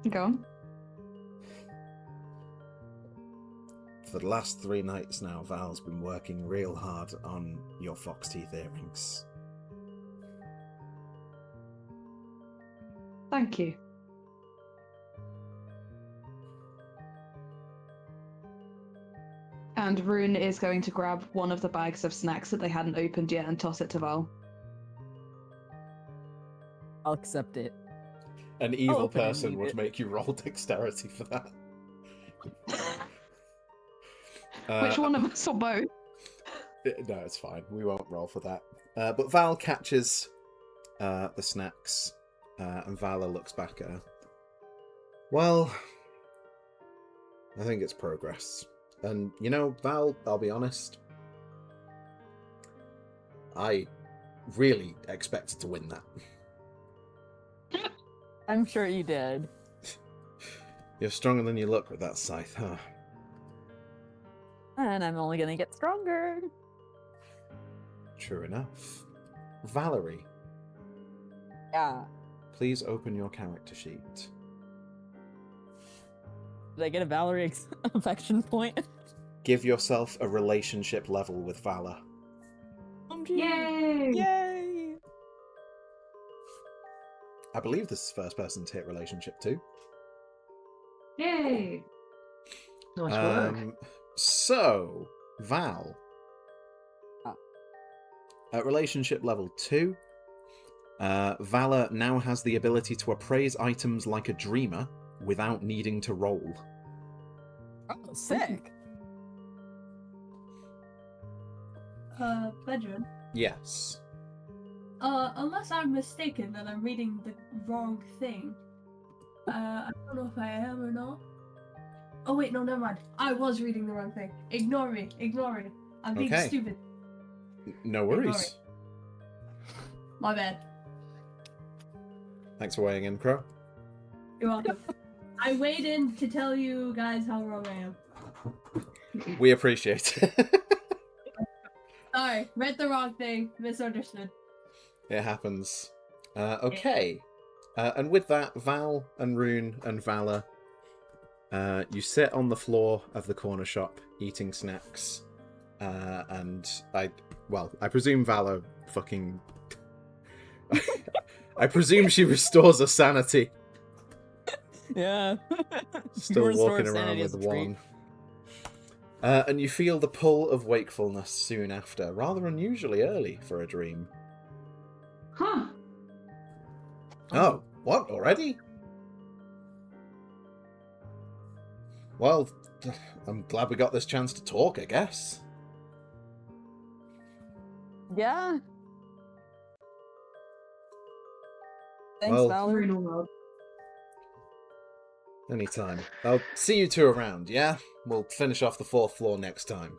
Speaker 2: Go on.
Speaker 1: For the last 3 nights now, Val's been working real hard on your fox teeth earrings.
Speaker 2: Thank you. And Rune is going to grab one of the bags of snacks that they hadn't opened yet and toss it to Val.
Speaker 6: I'll accept it.
Speaker 1: An evil
Speaker 6: open and
Speaker 1: person
Speaker 6: eat
Speaker 1: would
Speaker 6: it.
Speaker 1: make you roll dexterity for that.
Speaker 2: Which one of us or both?
Speaker 1: No, it's fine. We won't roll for that. But Val catches the snacks, and Vala looks back at her. Well, I think it's progress. And, you know, Val, I'll be honest, I really expected to win that.
Speaker 6: I'm sure you did.
Speaker 1: You're stronger than you look with that scythe, huh?
Speaker 6: And I'm only gonna get stronger.
Speaker 1: True enough. Valerie,
Speaker 6: Yeah.
Speaker 1: please open your character sheet.
Speaker 6: Did I get a Valerie affection point?
Speaker 1: Give yourself a relationship level with Vala.
Speaker 5: Yay!
Speaker 6: Yay!
Speaker 1: I believe this is the first person to hit relationship too.
Speaker 5: Yay!
Speaker 4: Nice work.
Speaker 1: So, Val. At relationship level 2, Vala now has the ability to appraise items like a dreamer without needing to roll.
Speaker 6: Oh, sick.
Speaker 7: her bedroom?
Speaker 1: Yes.
Speaker 7: Unless I'm mistaken that I'm reading the wrong thing. I don't know if I am or not. Oh wait, no, never mind. I was reading the wrong thing. Ignore me. I'm being
Speaker 1: Okay.
Speaker 7: stupid.
Speaker 1: No worries.
Speaker 7: My bad.
Speaker 1: Thanks for weighing in, Krow.
Speaker 7: You're welcome. I weighed in to tell you guys how wrong I am.
Speaker 1: We appreciate it.
Speaker 7: Sorry, read the wrong thing. Misunderstood.
Speaker 1: It happens. Okay. And with that, Val and Rune and Vala, you sit on the floor of the corner shop eating snacks. And I presume Vala fucking... I presume she restores her sanity.
Speaker 6: Yeah.
Speaker 1: Still
Speaker 6: Restore
Speaker 1: walking around
Speaker 6: sanity
Speaker 1: with
Speaker 6: as a treat.
Speaker 1: one. And you feel the pull of wakefulness soon after, rather unusually early for a dream.
Speaker 5: Huh.
Speaker 1: Oh, what, already? Well, I'm glad we got this chance to talk, I guess.
Speaker 6: Yeah. Thanks,
Speaker 1: Well-
Speaker 6: Valerie.
Speaker 5: Rune will nod.
Speaker 1: Anytime. I'll see you two around, yeah? We'll finish off the 4th floor next time.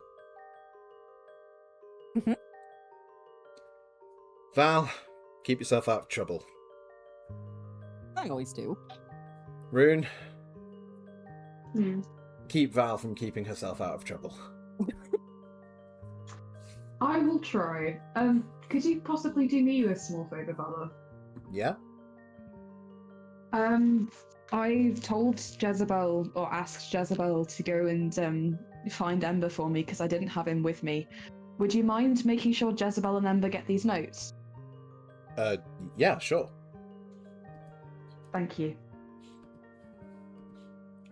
Speaker 6: Mhm.
Speaker 1: Val, keep yourself out of trouble.
Speaker 6: I always do.
Speaker 1: Rune,
Speaker 5: Hmm.
Speaker 1: keep Val from keeping herself out of trouble.
Speaker 5: I will try. Could you possibly do me a small favour, Vala?
Speaker 1: Yeah?
Speaker 2: I've told Jezebel, or asked Jezebel, to go and find Ember for me because I didn't have him with me. Would you mind making sure Jezebel and Ember get these notes?
Speaker 1: Yeah, sure.
Speaker 2: Thank you.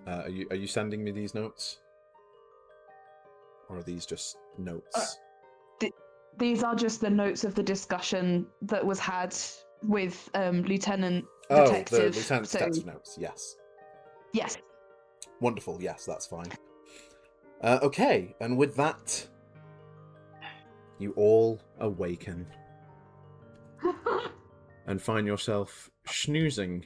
Speaker 1: Are you sending me these notes? Or are these just notes?
Speaker 2: These are just the notes of the discussion that was had with Lieutenant
Speaker 1: Oh,
Speaker 2: Detective.
Speaker 1: the Lieutenant
Speaker 2: so-
Speaker 1: Detective notes, yes.
Speaker 2: Yes.
Speaker 1: Wonderful, yes, that's fine. Okay, and with that, you all awaken and find yourself schnoozing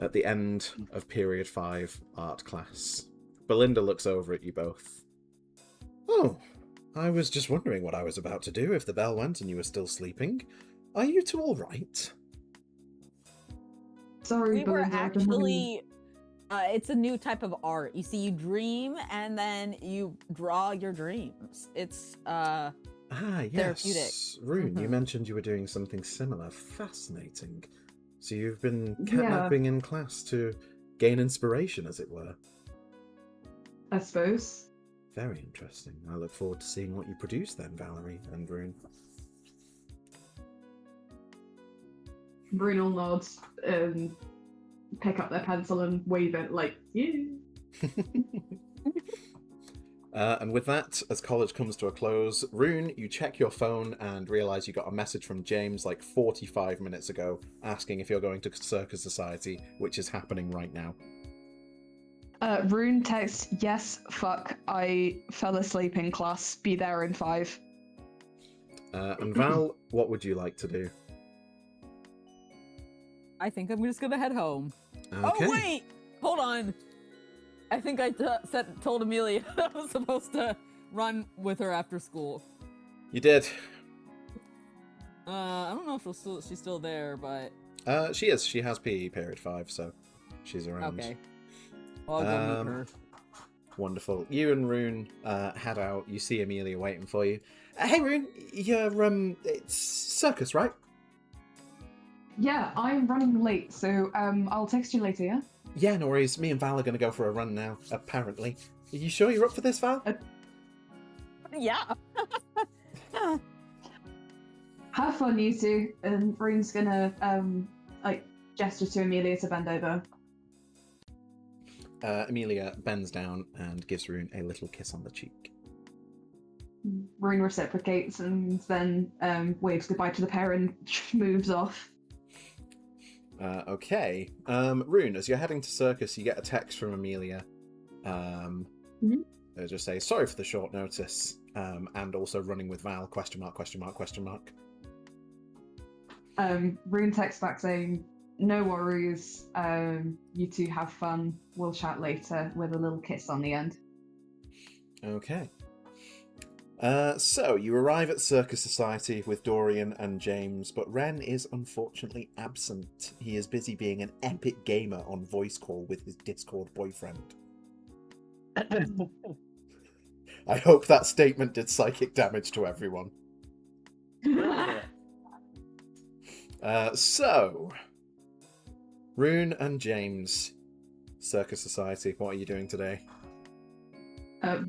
Speaker 1: at the end of Period 5 art class. Belinda looks over at you both. Oh, I was just wondering what I was about to do if the bell went and you were still sleeping. Are you two all right?
Speaker 5: Sorry,
Speaker 6: We were
Speaker 5: Belinda, I've been having-
Speaker 6: actually. It's a new type of art. You see, you dream and then you draw your dreams. It's
Speaker 1: Ah, yes.
Speaker 6: Therapeutic.
Speaker 1: Rune, you
Speaker 6: Mhm.
Speaker 1: mentioned you were doing something similar. Fascinating. So you've been catnapping in class to gain inspiration, as it were.
Speaker 5: I suppose.
Speaker 1: Very interesting. I look forward to seeing what you produce then, Valerie and Rune.
Speaker 5: Rune will nod, pick up their pencil and wave it like, yeah.
Speaker 1: And with that, as college comes to a close, Rune, you check your phone and realise you got a message from James like 45 minutes ago asking if you're going to Circus Society, which is happening right now.
Speaker 2: Rune texts, yes, fuck, I fell asleep in class, be there in 5.
Speaker 1: And Val, what would you like to do?
Speaker 6: I think I'm just gonna head home.
Speaker 1: Okay.
Speaker 6: Oh wait, hold on. I think I told Amelia I was supposed to run with her after school.
Speaker 1: You did.
Speaker 6: I don't know if she's still there, but
Speaker 1: She is. She has PE period 5, so she's around.
Speaker 6: okay. Well, I'll go meet her.
Speaker 1: Wonderful. You and Rune head out. You see Amelia waiting for you. Hey, Rune, you're it's circus, right?
Speaker 2: Yeah, I'm running late, so I'll text you later, yeah?
Speaker 1: Yeah, no worries. Me and Val are going to go for a run now, apparently. Are you sure you're up for this, Val?
Speaker 6: Yeah.
Speaker 2: Have fun, you two. And Rune's gonna, gesture to Amelia to bend over.
Speaker 1: Amelia bends down and gives Rune a little kiss on the cheek.
Speaker 2: Rune reciprocates and then waves goodbye to the pair and moves off.
Speaker 1: Okay. Rune, as you're heading to Circus, you get a text from Amelia. They just say, sorry for the short notice. and also running with Val, question mark, question mark, question mark.
Speaker 2: Rune texts back saying, no worries, you two have fun, we'll chat later, with a little kiss on the end.
Speaker 1: Okay. So, you arrive at Circus Society with Dorian and James, but Wren is unfortunately absent. He is busy being an epic gamer on voice call with his Discord boyfriend. I hope that statement did psychic damage to everyone. So, Rune and James, Circus Society, what are you doing today?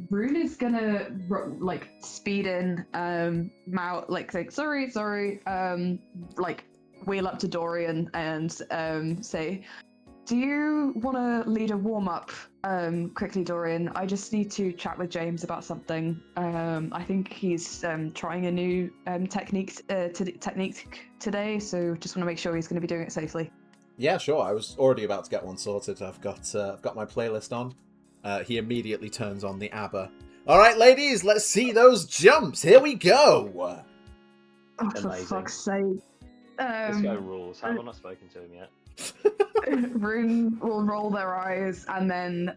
Speaker 2: Rune is gonna speed in, say sorry, wheel up to Dorian and say, do you want to lead a warm up quickly, Dorian? I just need to chat with James about something. I think he's trying a new technique today, so just want to make sure he's going to be doing it safely.
Speaker 1: Yeah, sure. I was already about to get one sorted. I've got my playlist on. He immediately turns on the ABBA. All right, ladies, let's see those jumps. Here we go.
Speaker 2: Oh, for fuck's sake!
Speaker 4: This guy rules. Have I not spoken to him yet?
Speaker 2: Rune will roll their eyes and then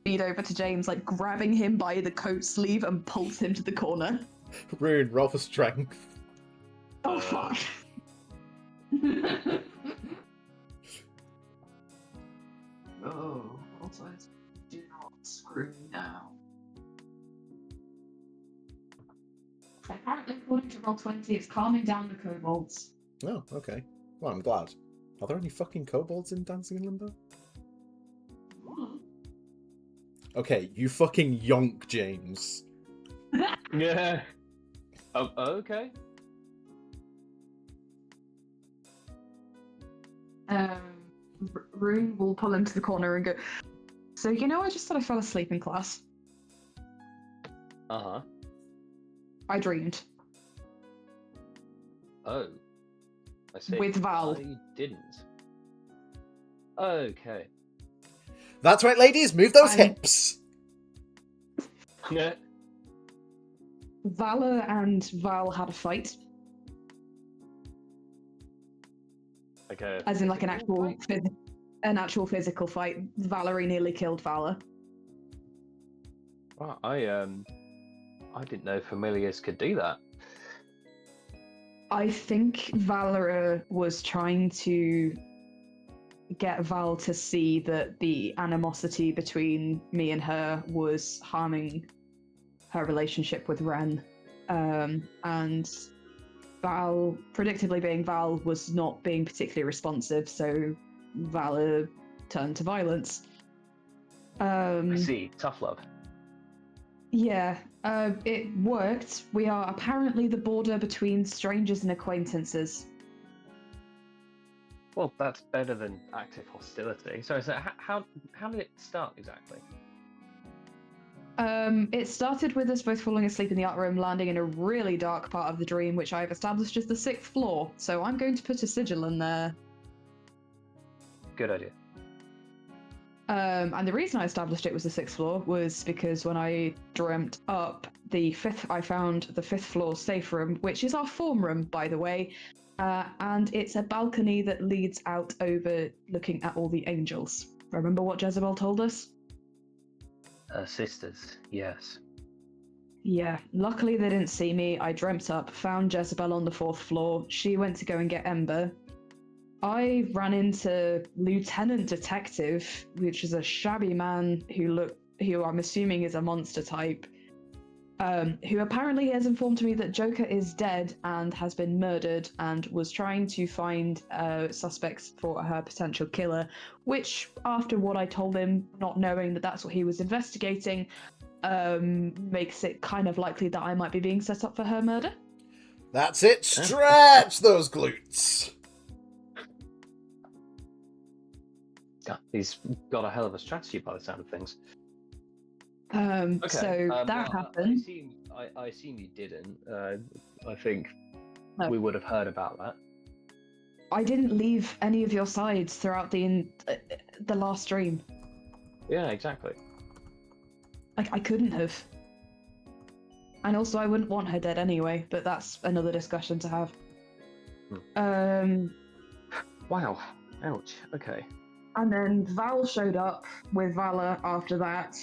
Speaker 2: feed over to James, grabbing him by the coat sleeve and pulls him to the corner.
Speaker 1: Rune, roll for strength.
Speaker 2: Oh fuck! Oh, also do not screw now.
Speaker 5: Apparently, according to Roll20, it's calming down the kobolds.
Speaker 1: Oh, okay. Well, I'm glad. Are there any fucking kobolds in Dancing in Limbo? Okay, you fucking yonk, James.
Speaker 4: Yeah. Oh, okay.
Speaker 2: Rune will pull him to the corner and go, so, I just thought I fell asleep in class.
Speaker 4: Uh-huh.
Speaker 2: I dreamed.
Speaker 4: Oh. I see.
Speaker 2: With Val.
Speaker 4: I didn't. Okay.
Speaker 1: That's right, ladies, move those hips!
Speaker 4: Yeah.
Speaker 2: Vala and Val had a fight.
Speaker 4: Okay.
Speaker 2: As in, an actual physical fight. Valerie nearly killed Vala.
Speaker 4: Wow, I didn't know familiars could do that.
Speaker 2: I think Valerie was trying to get Val to see that the animosity between me and her was harming her relationship with Wren. And Val, predictably being Val, was not being particularly responsive, so Val turned to violence.
Speaker 4: I see. Tough love.
Speaker 2: Yeah, it worked. We are apparently the border between strangers and acquaintances.
Speaker 4: Well, that's better than active hostility. So how did it start exactly?
Speaker 2: It started with us both falling asleep in the art room, landing in a really dark part of the dream, which I've established as the 6th floor. So I'm going to put a sigil in there.
Speaker 4: Good idea.
Speaker 2: And the reason I established it was the 6th floor was because when I dreamt up I found the 5th floor safe room, which is our form room, by the way. And it's a balcony that leads out over looking at all the angels. Remember what Jezebel told us?
Speaker 4: Sisters, yes.
Speaker 2: Yeah, luckily they didn't see me. I dreamt up, found Jezebel on the 4th floor. She went to go and get Ember. I ran into Lieutenant Detective, which is a shabby man who I'm assuming is a monster type, who apparently has informed me that Joker is dead and has been murdered and was trying to find suspects for her potential killer, which, after what I told him, not knowing that that's what he was investigating, makes it kind of likely that I might be being set up for her murder.
Speaker 1: That's it, stretch those glutes!
Speaker 4: Yeah, he's got a hell of a strategy by the sound of things.
Speaker 2: So that happened.
Speaker 4: I assume you didn't. I think
Speaker 2: No.
Speaker 4: we would have heard about that.
Speaker 2: I didn't leave any of your sides throughout the last stream.
Speaker 4: Yeah, exactly.
Speaker 2: I couldn't have. And also, I wouldn't want her dead anyway, but that's another discussion to have.
Speaker 4: Wow. Ouch. Okay.
Speaker 2: And then Val showed up with Valor after that.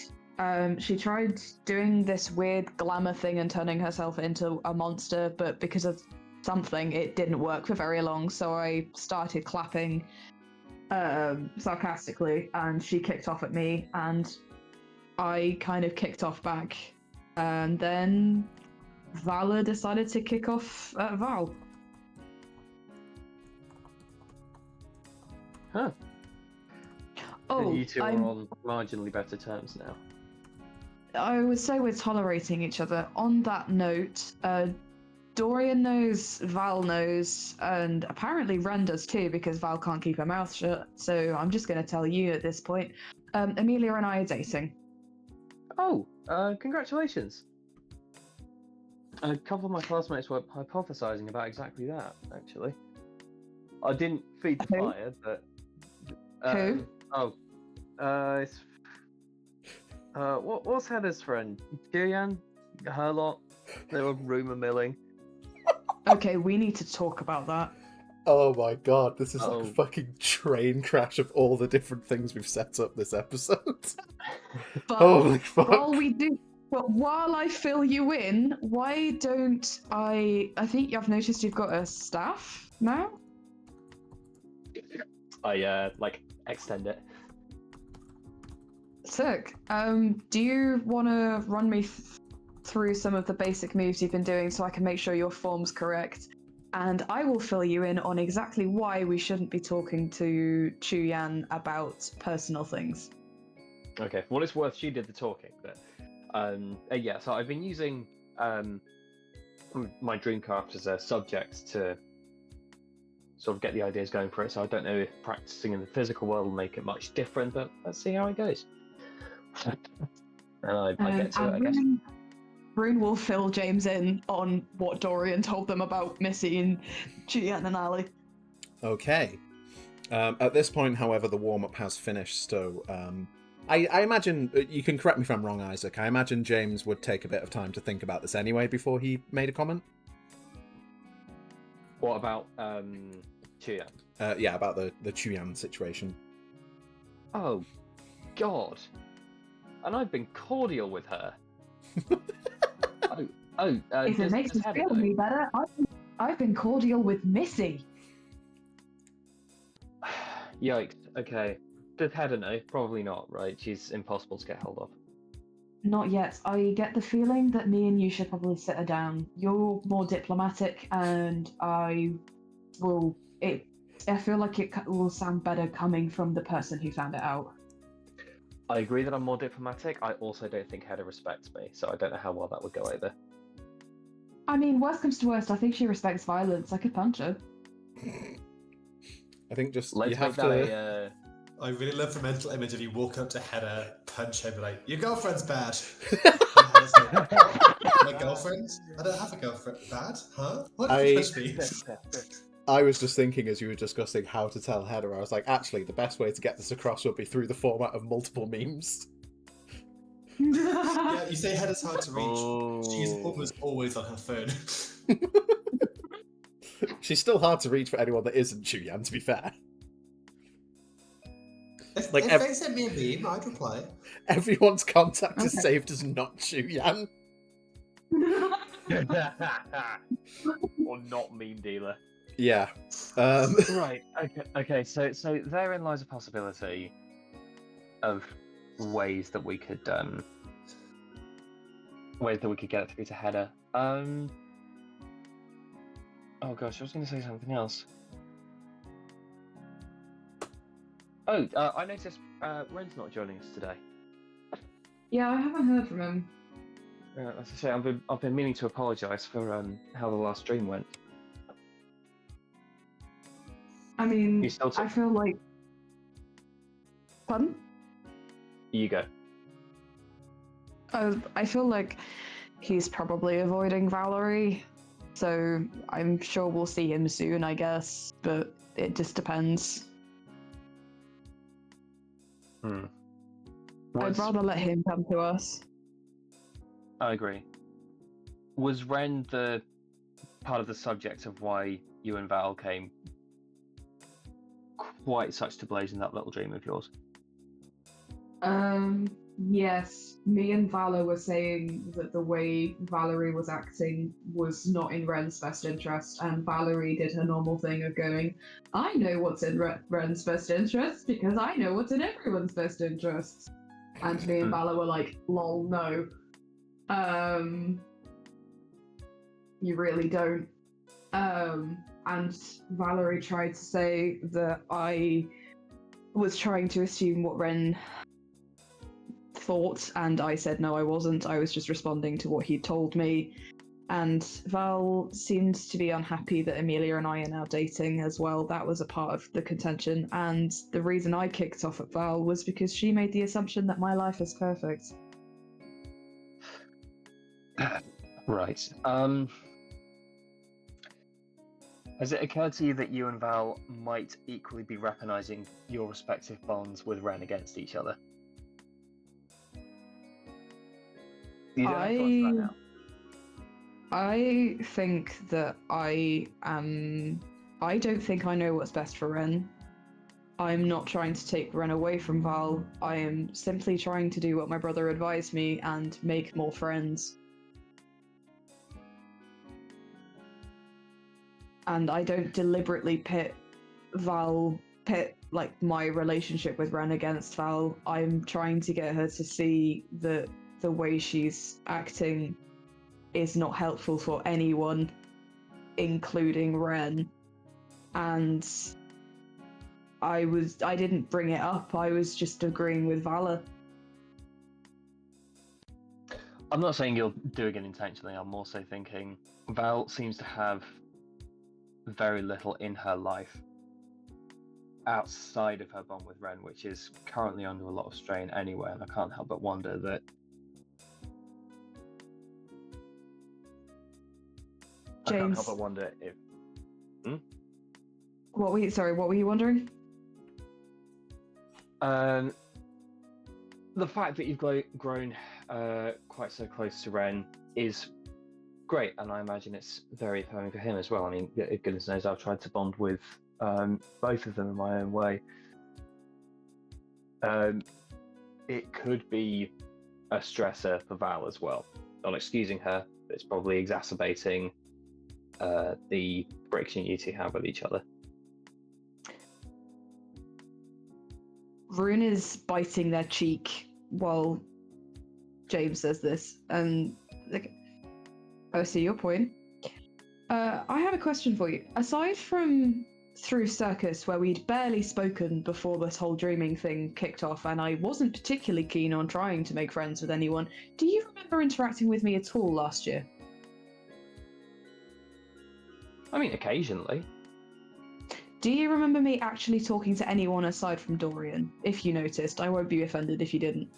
Speaker 2: She tried doing this weird glamour thing and turning herself into a monster, but because of something, it didn't work for very long, so I started clapping sarcastically, and she kicked off at me, and I kind of kicked off back. And then Valor decided to kick off at Val.
Speaker 4: Huh.
Speaker 2: Oh,
Speaker 4: And you two are on marginally better terms now.
Speaker 2: I would say we're tolerating each other. On that note, Dorian knows, Val knows, and apparently Wren does too, because Val can't keep her mouth shut. So I'm just going to tell you at this point. Amelia and I are dating.
Speaker 4: Oh, congratulations. A couple of my classmates were hypothesizing about exactly that, actually. I didn't feed the
Speaker 2: Who?
Speaker 4: fire, but...
Speaker 2: Who?
Speaker 4: It's... what's Hedda's friend? Julian? Her lot? They were rumour milling.
Speaker 2: Okay, we need to talk about that.
Speaker 1: Oh my god, this is like
Speaker 4: Oh.
Speaker 1: a fucking train crash of all the different things we've set up this episode.
Speaker 2: But
Speaker 1: Holy fuck.
Speaker 2: while I fill you in, why don't I think I've noticed you've got a staff now?
Speaker 4: I, extend it.
Speaker 2: Sick. Do you want to run me through some of the basic moves you've been doing so I can make sure your form's correct? And I will fill you in on exactly why we shouldn't be talking to Chu-Yan about personal things.
Speaker 4: Okay, for what it's worth, she did the talking, but... yeah, so I've been using my dreamcraft as a subject to sort of get the ideas going for it, so I don't know if practicing in the physical world will make it much different, but let's see how it goes. And I get to it, I guess.
Speaker 2: Rune will fill James in on what Dorian told them about Missy and Chu-Yan and Ali.
Speaker 1: Okay. At this point, however, the warm-up has finished, so I imagine, you can correct me if I'm wrong, Isaac, I imagine James would take a bit of time to think about this anyway before he made a comment?
Speaker 4: What about Chu-Yan?
Speaker 1: Yeah, about the Chu-Yan situation.
Speaker 4: Oh, God. And I've been cordial with her.
Speaker 2: If it makes you feel any better, I've been cordial with Missy.
Speaker 4: Yikes, okay. Does Hedda know? Probably not, right? She's impossible to get hold of.
Speaker 2: Not yet. I get the feeling that me and you should probably sit her down. You're more diplomatic, and I feel like it will sound better coming from the person who found it out.
Speaker 4: I agree that I'm more diplomatic. I also don't think Hedda respects me, so I don't know how well that would go either.
Speaker 2: I mean, worst comes to worst, I think she respects violence. I could punch her.
Speaker 1: I think just
Speaker 4: Let's
Speaker 1: you have
Speaker 4: make that
Speaker 1: to...
Speaker 3: I really love the mental image of you walk up to Hedda, punch her, be like, your girlfriend's bad. My girlfriend? I don't have a girlfriend. Bad? Huh? What did you touch me?
Speaker 1: I was just thinking as you were discussing how to tell Hedda, I was like, actually, the best way to get this across would be through the format of multiple memes.
Speaker 3: Yeah, you say Hedda's hard to reach.
Speaker 4: Oh.
Speaker 3: She's almost always on her phone.
Speaker 1: She's still hard to reach for anyone that isn't Chu-Yan, to be fair.
Speaker 3: If
Speaker 1: Like
Speaker 3: they sent me a meme, I'd reply.
Speaker 1: Everyone's contact is
Speaker 2: Okay.
Speaker 1: saved as not Chu-Yan.
Speaker 4: Or not meme dealer.
Speaker 1: Yeah.
Speaker 4: Right. Okay. So therein lies a possibility of ways that we could get it through to Hedda. Oh gosh, I was going to say something else. Oh, I noticed Wren's not joining us today.
Speaker 2: Yeah, I haven't heard from him.
Speaker 4: As I say, I've been meaning to apologise for how the last stream went.
Speaker 2: I mean,
Speaker 4: You still
Speaker 2: I feel like... Pardon?
Speaker 4: You go.
Speaker 2: I feel like he's probably avoiding Valerie, so I'm sure we'll see him soon, I guess, but it just depends. I'd rather let him come to us.
Speaker 4: I agree. Was Wren the part of the subject of why you and Val came quite such to blaze in that little dream of yours?
Speaker 5: Yes. Me and Vala were saying that the way Valerie was acting was not in Wren's best interest, and Valerie did her normal thing of going, I know what's in Wren's best interest because I know what's in everyone's best interests. And me and Vala were like, lol, no. You really don't. And Valerie tried to say that I was trying to assume what Wren thought, and I said no, I wasn't. I was just responding to what he'd told me. And Val seemed to be unhappy that Amelia and I are now dating as well. That was a part of the contention. And the reason I kicked off at Val was because she made the assumption that my life is perfect.
Speaker 4: Right. Has it occurred to you that you and Val might equally be weaponizing your respective bonds with Wren against each other? You don't have to answer that now.
Speaker 2: I think that I don't think I know what's best for Wren. I'm not trying to take Wren away from Val. I am simply trying to do what my brother advised me and make more friends. And I don't deliberately pit like my relationship with Wren against Val. I'm trying to get her to see that the way she's acting is not helpful for anyone, including Wren. And I didn't bring it up, I was just agreeing with Vala.
Speaker 4: I'm not saying you're doing it intentionally, I'm also thinking Val seems to have very little in her life outside of her bond with Wren, which is currently under a lot of strain anyway, and I can't help but wonder that
Speaker 2: James,
Speaker 4: I can't help but wonder if
Speaker 2: what were you wondering?
Speaker 4: the fact that you've grown quite so close to Wren is great, and I imagine it's very affirming for him as well. I mean, goodness knows I've tried to bond with both of them in my own way. It could be a stressor for Val as well. Not excusing her, but it's probably exacerbating the friction you two have with each other.
Speaker 2: Rune is biting their cheek while James says this, and like, I see your point. I have a question for you. Aside from through Circus, where we'd barely spoken before this whole dreaming thing kicked off, and I wasn't particularly keen on trying to make friends with anyone, do you remember interacting with me at all last year?
Speaker 4: I mean, occasionally.
Speaker 2: Do you remember me actually talking to anyone aside from Dorian? If you noticed, I won't be offended if you didn't.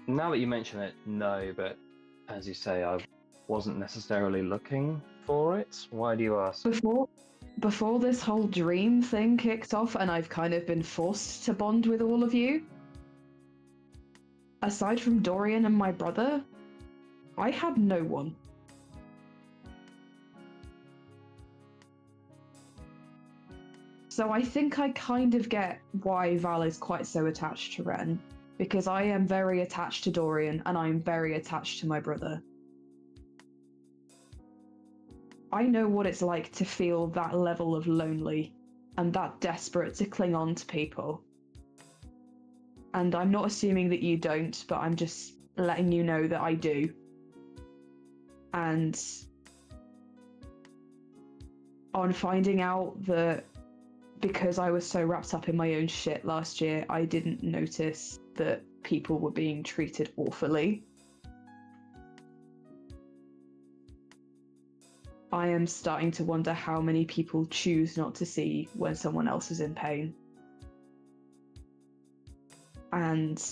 Speaker 4: Now that you mention it, no, but as you say, I wasn't necessarily looking for it. Why do you ask?
Speaker 2: Before this whole dream thing kicked off and I've kind of been forced to bond with all of you, aside from Dorian and my brother, I had no one. So I think I kind of get why Val is quite so attached to Wren, because I am very attached to Dorian and I'm very attached to my brother. I know what it's like to feel that level of lonely and that desperate to cling on to people. And I'm not assuming that you don't, but I'm just letting you know that I do. And on finding out that because I was so wrapped up in my own shit last year, I didn't notice that people were being treated awfully. I am starting to wonder how many people choose not to see when someone else is in pain. And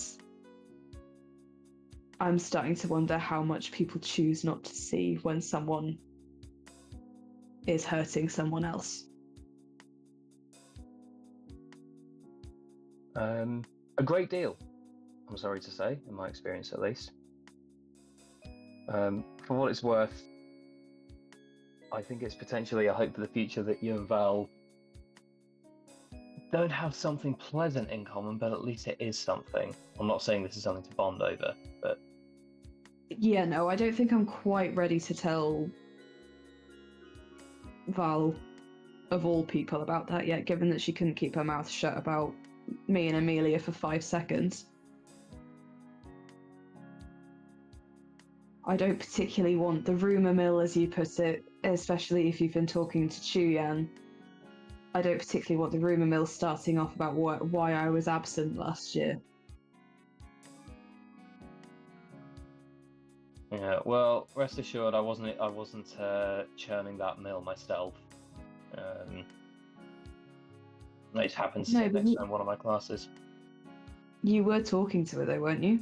Speaker 2: I'm starting to wonder how much people choose not to see when someone is hurting someone else.
Speaker 4: A great deal. I'm sorry to say, in my experience at least. For what it's worth, I think it's potentially a hope for the future that you and Val don't have something pleasant in common, but at least it is something. I'm not saying this is something to bond over, but...
Speaker 2: Yeah, no, I don't think I'm quite ready to tell Val, of all people, about that yet, given that she couldn't keep her mouth shut about me and Amelia for 5 seconds. I don't particularly want the rumour mill, as you put it, especially if you've been talking to Chuyan. I don't particularly want the rumour mill starting off about why I was absent last year.
Speaker 4: Yeah, well, rest assured, I wasn't churning that mill myself. It just happened to sit next to one of my classes.
Speaker 2: You were talking to her though, weren't you?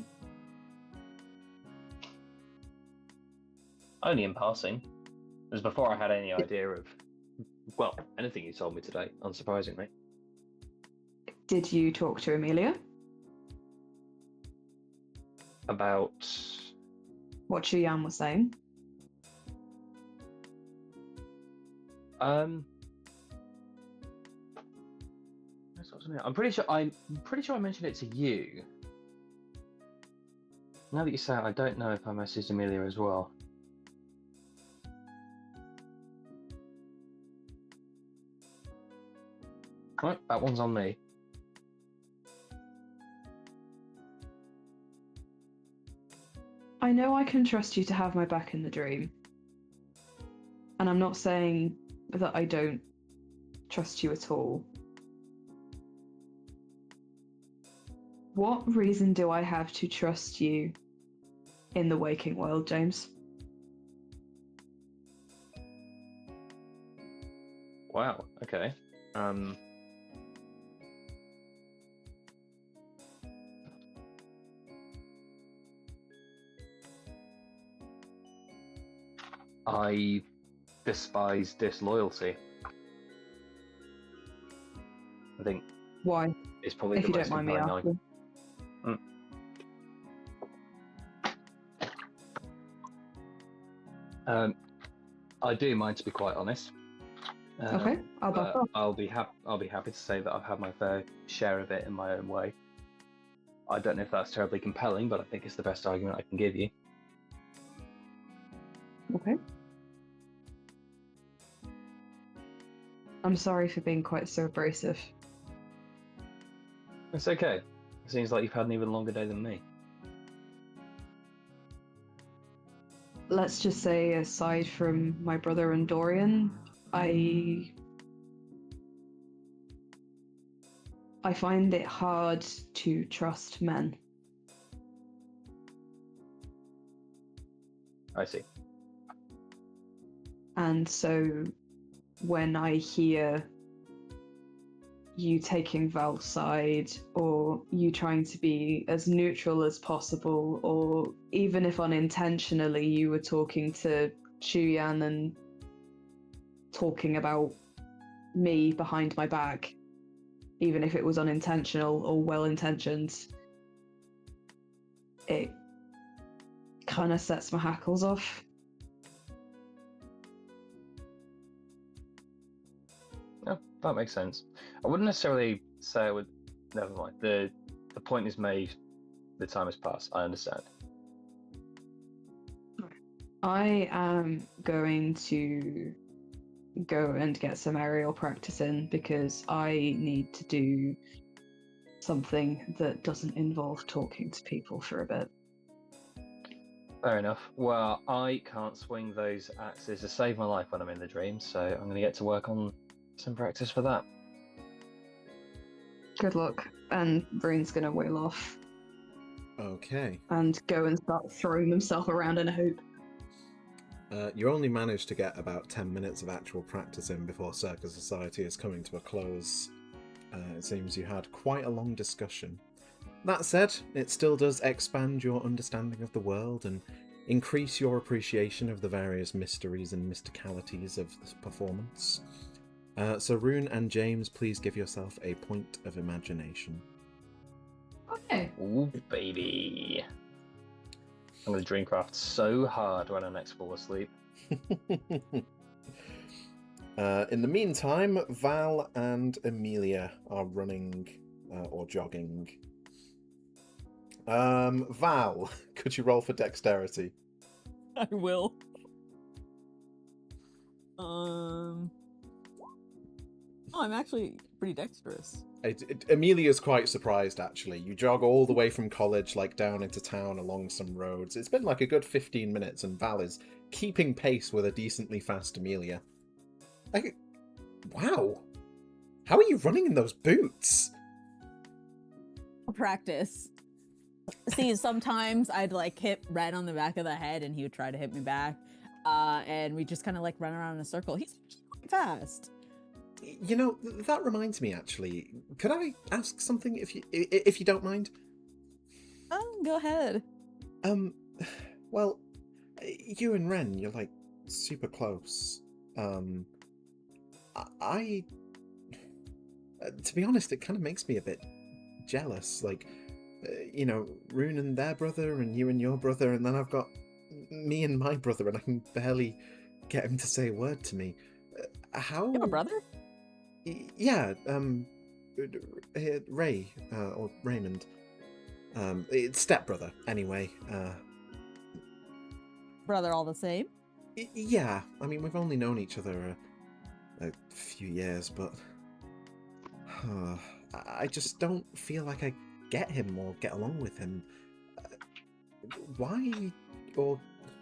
Speaker 4: Only in passing. It was before I had any idea of, well, anything you told me today, unsurprisingly.
Speaker 2: Did you talk to Amelia?
Speaker 4: About...
Speaker 2: what Chuyan was saying?
Speaker 4: I'm pretty sure I mentioned it to you. Now that you say it, I don't know if I messaged Amelia as well. Right, that one's on me.
Speaker 2: I know I can trust you to have my back in the dream. And I'm not saying that I don't trust you at all. What reason do I have to trust you in the waking world, James?
Speaker 4: Wow, okay. I despise disloyalty. I think.
Speaker 2: Why?
Speaker 4: It's probably
Speaker 2: if
Speaker 4: the
Speaker 2: you
Speaker 4: most
Speaker 2: don't mind me asking.
Speaker 4: I do mind, to be quite honest.
Speaker 2: Okay, I'll back off.
Speaker 4: I'll be happy to say that I've had my fair share of it in my own way. I don't know if that's terribly compelling, but I think it's the best argument I can give you.
Speaker 2: Okay. I'm sorry for being quite so abrasive.
Speaker 4: It's okay. It seems like you've had an even longer day than me.
Speaker 2: Let's just say, aside from my brother and Dorian, I find it hard to trust men.
Speaker 4: I see.
Speaker 2: And so when I hear you taking Val's side, or you trying to be as neutral as possible, or even if unintentionally you were talking to Chuyan and talking about me behind my back, even if it was unintentional or well-intentioned, it kind of sets my hackles off.
Speaker 4: Yeah, that makes sense. I wouldn't necessarily say I would... Never mind. The point is made. The time has passed. I understand.
Speaker 2: I am going to go and get some aerial practice in because I need to do something that doesn't involve talking to people for a bit.
Speaker 4: Fair enough. Well, I can't swing those axes to save my life when I'm in the dream, so I'm going to get to work on some practice for that.
Speaker 2: Good luck. And Rune's going to wheel off.
Speaker 1: Okay.
Speaker 2: And go and start throwing himself around in a hoop.
Speaker 1: You only managed to get about 10 minutes of actual practice in before Circus Society is coming to a close. It seems you had quite a long discussion. That said, it still does expand your understanding of the world and increase your appreciation of the various mysteries and mysticalities of the performance. So Rune and James, please give yourself a point of imagination.
Speaker 5: Okay.
Speaker 4: Ooh, baby. I'm going to dreamcraft so hard when I next fall asleep.
Speaker 1: In the meantime, Val and Amelia are running or jogging. Val, could you roll for dexterity?
Speaker 6: I will. Oh, I'm actually pretty dexterous.
Speaker 1: Amelia's quite surprised, actually. You jog all the way from college, like down into town along some roads. It's been like a good 15 minutes, and Val is keeping pace with a decently fast Amelia. Wow! How are you running in those boots?
Speaker 6: Practice. See, sometimes I'd like hit Red on the back of the head and he would try to hit me back. And we just kind of like run around in a circle. He's quite fast.
Speaker 1: You know, that reminds me, actually. Could I ask something if you don't mind?
Speaker 6: Oh, go ahead.
Speaker 1: Well, you and Wren, you're like super close. I to be honest, it kind of makes me a bit jealous. Like, you know, Rune and their brother, and you and your brother, and then I've got me and my brother, and I can barely get him to say a word to me. How?
Speaker 6: You have a brother?
Speaker 1: Yeah, Ray, or Raymond. It's stepbrother, anyway.
Speaker 6: Brother all the same?
Speaker 1: Yeah, I mean, we've only known each other a few years, but I just don't feel like I get him or get along with him. Why, or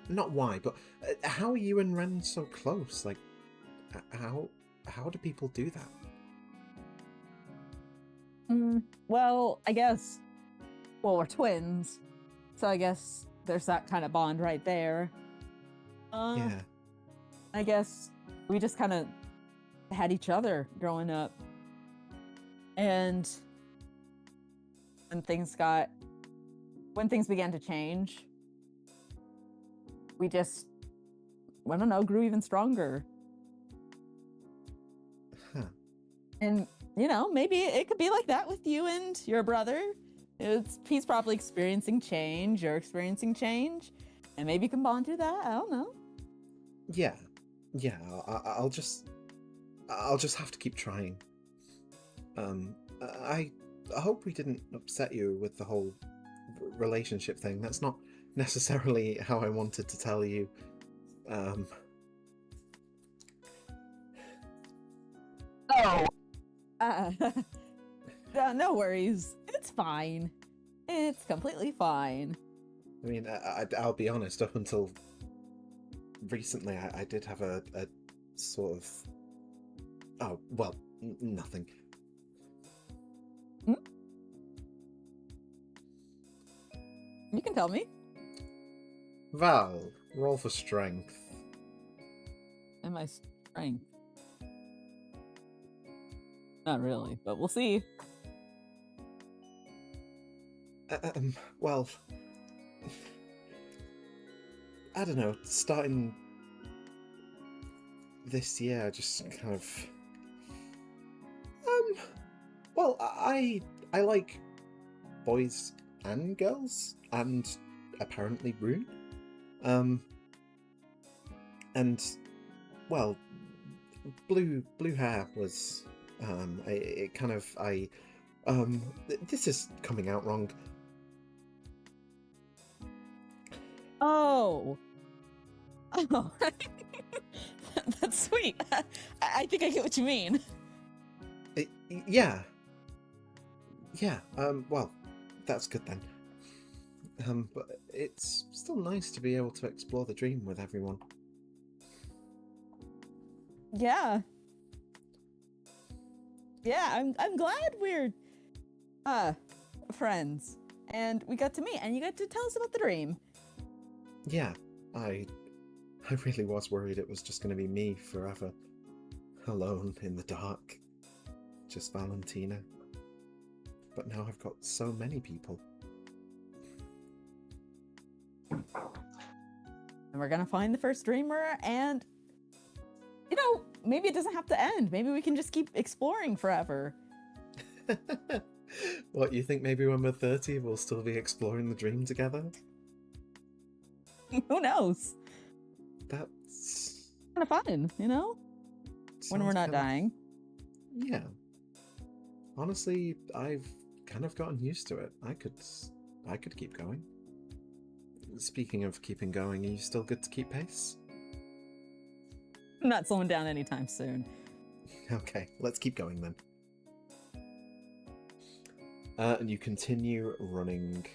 Speaker 1: not why, but how are you and Wren so close? Like, how do people do that?
Speaker 6: Well, I guess, we're twins, so I guess there's that kind of bond right there.
Speaker 1: Yeah.
Speaker 6: I guess we just kind of had each other growing up. And when things began to change, we just, I don't know, grew even stronger.
Speaker 1: Huh.
Speaker 6: And, you know, maybe it could be like that with you and your brother. He's probably experiencing change, you're experiencing change, and maybe you can bond through that. I don't know.
Speaker 1: Yeah. I'll just have to keep trying. I hope we didn't upset you with the whole relationship thing. That's not necessarily how I wanted to tell you.
Speaker 6: No worries. It's fine. It's completely fine.
Speaker 1: I mean, I'll be honest, up until recently, I did have a sort of... Oh, well, nothing.
Speaker 6: You can tell me.
Speaker 1: Val, roll for strength.
Speaker 6: And my strength. Not really, but we'll see.
Speaker 1: Well, I don't know, starting this year, I just kind of... Well, I like boys and girls, and apparently Rune. And, well, blue hair was, this is coming out wrong.
Speaker 6: Oh, that's sweet. I think I get what you mean.
Speaker 1: Yeah, well, that's good then. But it's still nice to be able to explore the dream with everyone.
Speaker 6: Yeah, I'm glad we're friends, and we got to meet, and you got to tell us about the dream.
Speaker 1: Yeah, I really was worried it was just going to be me forever, alone in the dark, just Valentina. But now I've got so many people.
Speaker 6: And we're gonna find the first dreamer, and, you know, maybe it doesn't have to end. Maybe we can just keep exploring forever.
Speaker 1: What, you think maybe when we're 30 we'll still be exploring the dream together?
Speaker 6: Who knows?
Speaker 1: That's...
Speaker 6: Kind of fun, you know? When we're
Speaker 1: sounds
Speaker 6: not
Speaker 1: kinda-
Speaker 6: dying.
Speaker 1: Yeah. Honestly, I've kind of gotten used to it. I could keep going. Speaking of keeping going, are you still good to keep pace?
Speaker 6: I'm not slowing down anytime soon.
Speaker 1: Okay, let's keep going then. And you continue running.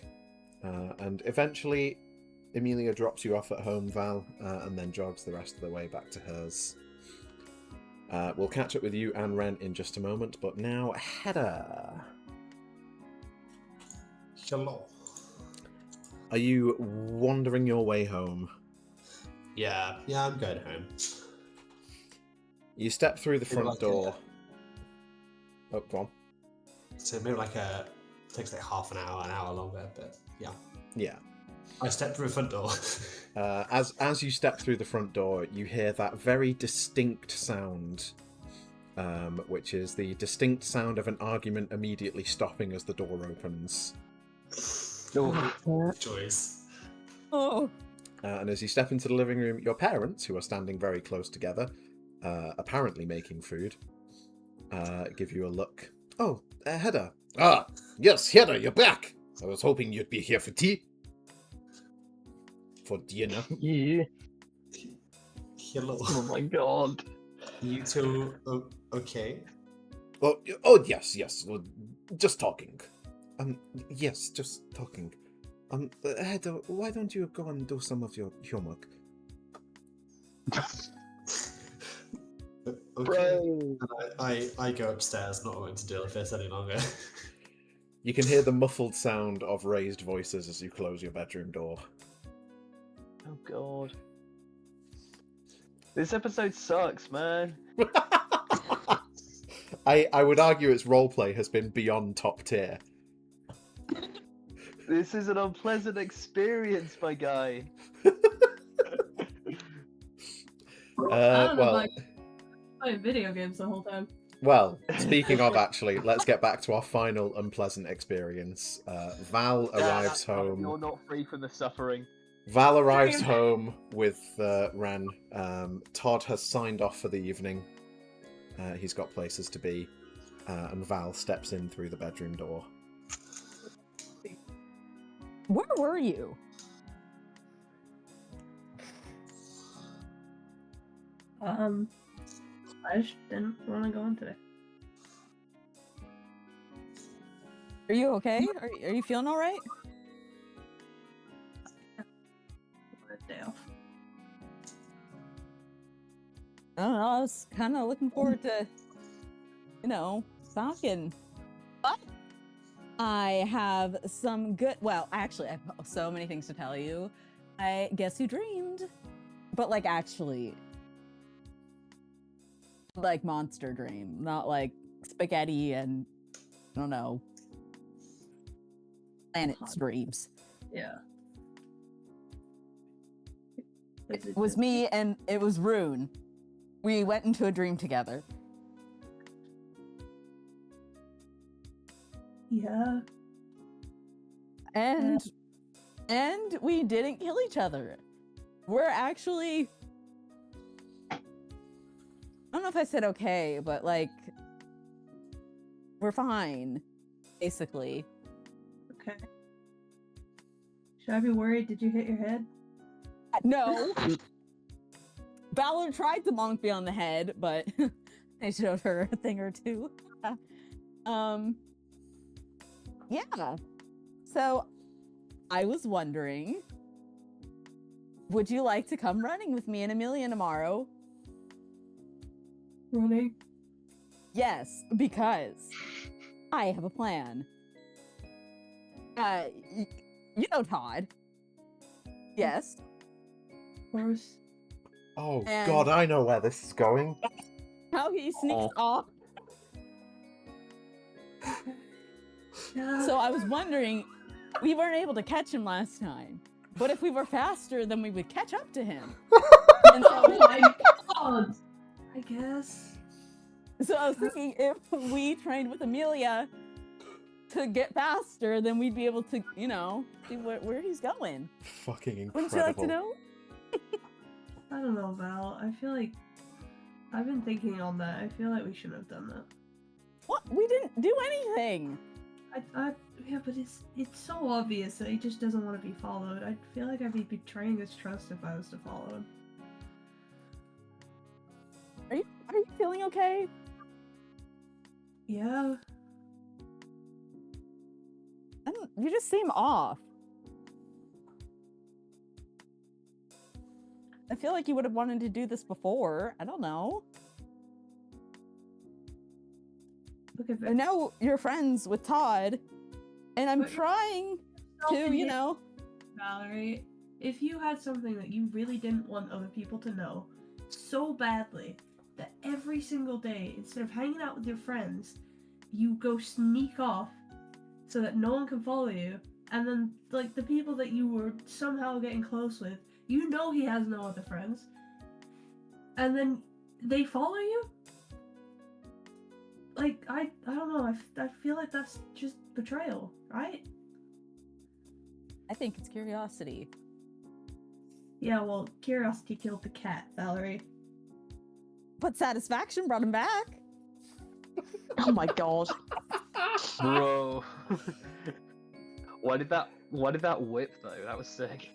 Speaker 1: And eventually, Amelia drops you off at home, Val, and then jogs the rest of the way back to hers. We'll catch up with you and Wren in just a moment, but now, Hedda.
Speaker 3: Hello.
Speaker 1: Are you wandering your way home?
Speaker 3: Yeah, I'm going home.
Speaker 1: You step through the
Speaker 3: Maybe
Speaker 1: front
Speaker 3: like
Speaker 1: door. Oh, go on.
Speaker 3: So maybe takes like half an hour longer, but yeah.
Speaker 1: Yeah.
Speaker 3: I step through the front door.
Speaker 1: As you step through the front door, you hear that very distinct sound, which is the distinct sound of an argument immediately stopping as the door opens.
Speaker 3: Joys.
Speaker 6: Oh.
Speaker 1: And as you step into the living room, your parents, who are standing very close together, apparently making food, give you a look. Oh, Hedda.
Speaker 8: Ah, yes, Hedda, you're back. I was hoping you'd be here for tea. For dinner.
Speaker 4: Yeah.
Speaker 3: Hello.
Speaker 4: Oh my god.
Speaker 3: You two okay?
Speaker 8: Oh, yes. Well, just talking.
Speaker 1: Yes, just talking. Hedda, why don't you go and do some of your homework?
Speaker 3: Okay. And I go upstairs, not wanting to deal with this any longer.
Speaker 1: You can hear the muffled sound of raised voices as you close your bedroom door.
Speaker 4: Oh god. This episode sucks, man.
Speaker 1: I would argue its roleplay has been beyond top tier.
Speaker 4: This is an unpleasant experience, my guy.
Speaker 7: I don't know, like, playing video games the whole time.
Speaker 1: Well, speaking of, actually, let's get back to our final unpleasant experience. Val arrives home.
Speaker 4: You're not free from the suffering.
Speaker 1: Val arrives home with Wren. Todd has signed off for the evening. He's got places to be. And Val steps in through the bedroom door.
Speaker 6: Where were you?
Speaker 7: I just didn't want to go in today.
Speaker 6: Are you okay? Are you feeling all right?
Speaker 7: Day off.
Speaker 6: I don't know. I was kind of looking forward to, talking. But I have some good. Well, actually, I have so many things to tell you. I guess you dreamed, but actually, monster dream, not like spaghetti and I don't know, planets dreams.
Speaker 7: Yeah.
Speaker 6: It was me and it was Rune. We went into a dream together.
Speaker 7: Yeah.
Speaker 6: And we didn't kill each other. We're actually, I don't know if I said okay, but we're fine, basically.
Speaker 7: Okay. Should I be worried? Did you hit your head?
Speaker 6: No. Valor tried to bonk me on the head, but I showed her a thing or two. Yeah. So I was wondering, would you like to come running with me and Amelia tomorrow?
Speaker 7: Running?
Speaker 6: Yes, because I have a plan. You know Todd. Yes.
Speaker 7: Of course.
Speaker 1: Oh,
Speaker 6: And-
Speaker 1: God, I know where this is going.
Speaker 6: How he sneaks off.
Speaker 7: Yeah.
Speaker 6: So I was wondering, we weren't able to catch him last time, but if we were faster, then we would catch up to him. And
Speaker 7: Oh my god! I guess.
Speaker 6: so I was thinking if we trained with Amelia to get faster, then we'd be able to, you know, see where he's going.
Speaker 1: Fucking incredible.
Speaker 6: Wouldn't you like to know?
Speaker 7: I don't know, Val. I feel like I've been thinking on that. I feel like we shouldn't have done that.
Speaker 6: What? We didn't do anything.
Speaker 7: Yeah, but it's so obvious that he just doesn't want to be followed. I feel like I'd be betraying his trust if I was to follow him.
Speaker 6: Are you feeling okay?
Speaker 7: Yeah.
Speaker 6: You just seem off. I feel like you would have wanted to do this before. I don't know.
Speaker 7: Okay, but
Speaker 6: I know you're friends with Todd, and I'm
Speaker 7: But-
Speaker 6: trying to, you know.
Speaker 7: Valerie, if you had something that you really didn't want other people to know so badly that every single day, instead of hanging out with your friends, you go sneak off so that no one can follow you, and then, like, the people that you were somehow getting close with, you know he has no other friends, and then they follow you? Like, I don't know, I feel like that's just betrayal, right?
Speaker 6: I think it's curiosity.
Speaker 7: Yeah, well, curiosity killed the cat, Valerie.
Speaker 6: But satisfaction brought him back.
Speaker 2: Oh my god.
Speaker 4: Bro. Why did that whip though? That was sick.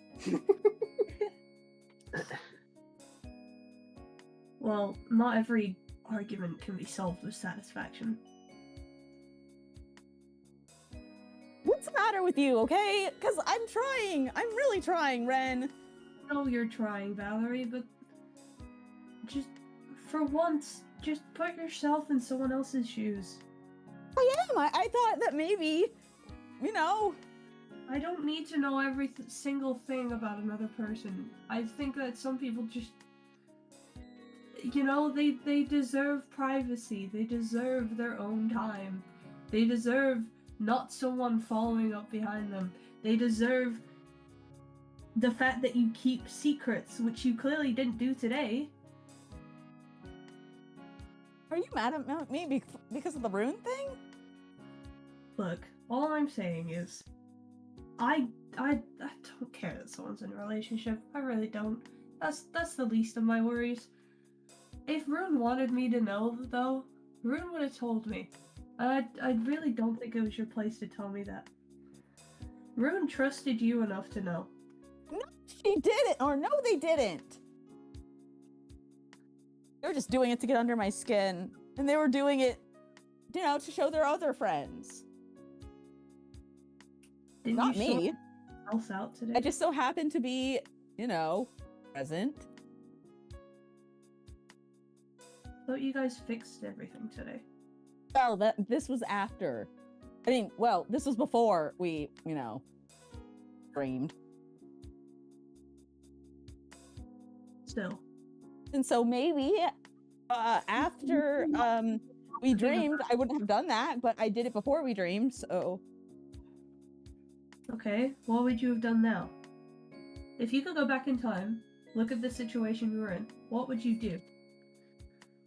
Speaker 7: Well, not every argument can be solved with satisfaction.
Speaker 6: What's the matter with you, okay? Because I'm trying. I'm really trying, Wren.
Speaker 7: I know you're trying, Valerie, but just for once, just put yourself in someone else's shoes.
Speaker 6: I am. I thought that maybe, you know.
Speaker 7: I don't need to know every single thing about another person. I think that some people just, you know, they deserve privacy. They deserve their own time. They deserve not someone following up behind them. They deserve the fact that you keep secrets, which you clearly didn't do today.
Speaker 6: Are you mad at me because of the rune thing?
Speaker 7: Look, all I'm saying is, I don't care that someone's in a relationship. I really don't. That's the least of my worries. If Rune wanted me to know, though, Rune would have told me. I really don't think it was your place to tell me that. Rune trusted you enough to know.
Speaker 6: No, she didn't. Or no, they didn't. They were just doing it to get under my skin. And they were doing it, you know, to show their other friends.
Speaker 7: Didn't
Speaker 6: Not
Speaker 7: you
Speaker 6: me.
Speaker 7: sort someone else out today?
Speaker 6: I just so happened to be, you know, present.
Speaker 7: thought you guys fixed everything today.
Speaker 6: Well, this was after. I mean, well, this was before we, you know, dreamed.
Speaker 7: Still.
Speaker 6: And so maybe after we dreamed, I wouldn't have done that, but I did it before we dreamed, so.
Speaker 7: Okay, what would you have done now? If you could go back in time, look at the situation you were in, what would you do?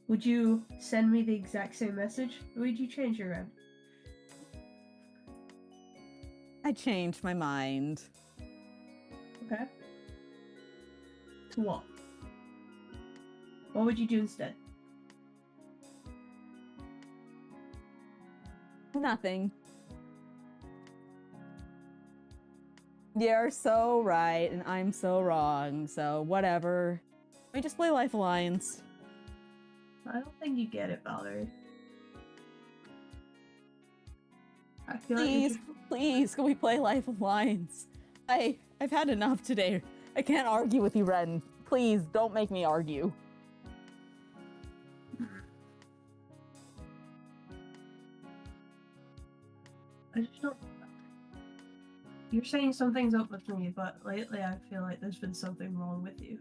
Speaker 7: Would you send me the exact same message, or would you change your end?
Speaker 6: I changed my mind.
Speaker 7: Okay. To what? What would you do instead?
Speaker 6: Nothing. You're so right, and I'm so wrong, so whatever. We just play Life Alliance.
Speaker 7: I don't think you get it, Valerie. I feel like
Speaker 6: Please, please, can we play Life Alliance? I've had enough today. I can't argue with you, Wren. Please, don't make me argue.
Speaker 7: I just don't. You're saying something's up with me, but lately I feel like there's been something wrong with you.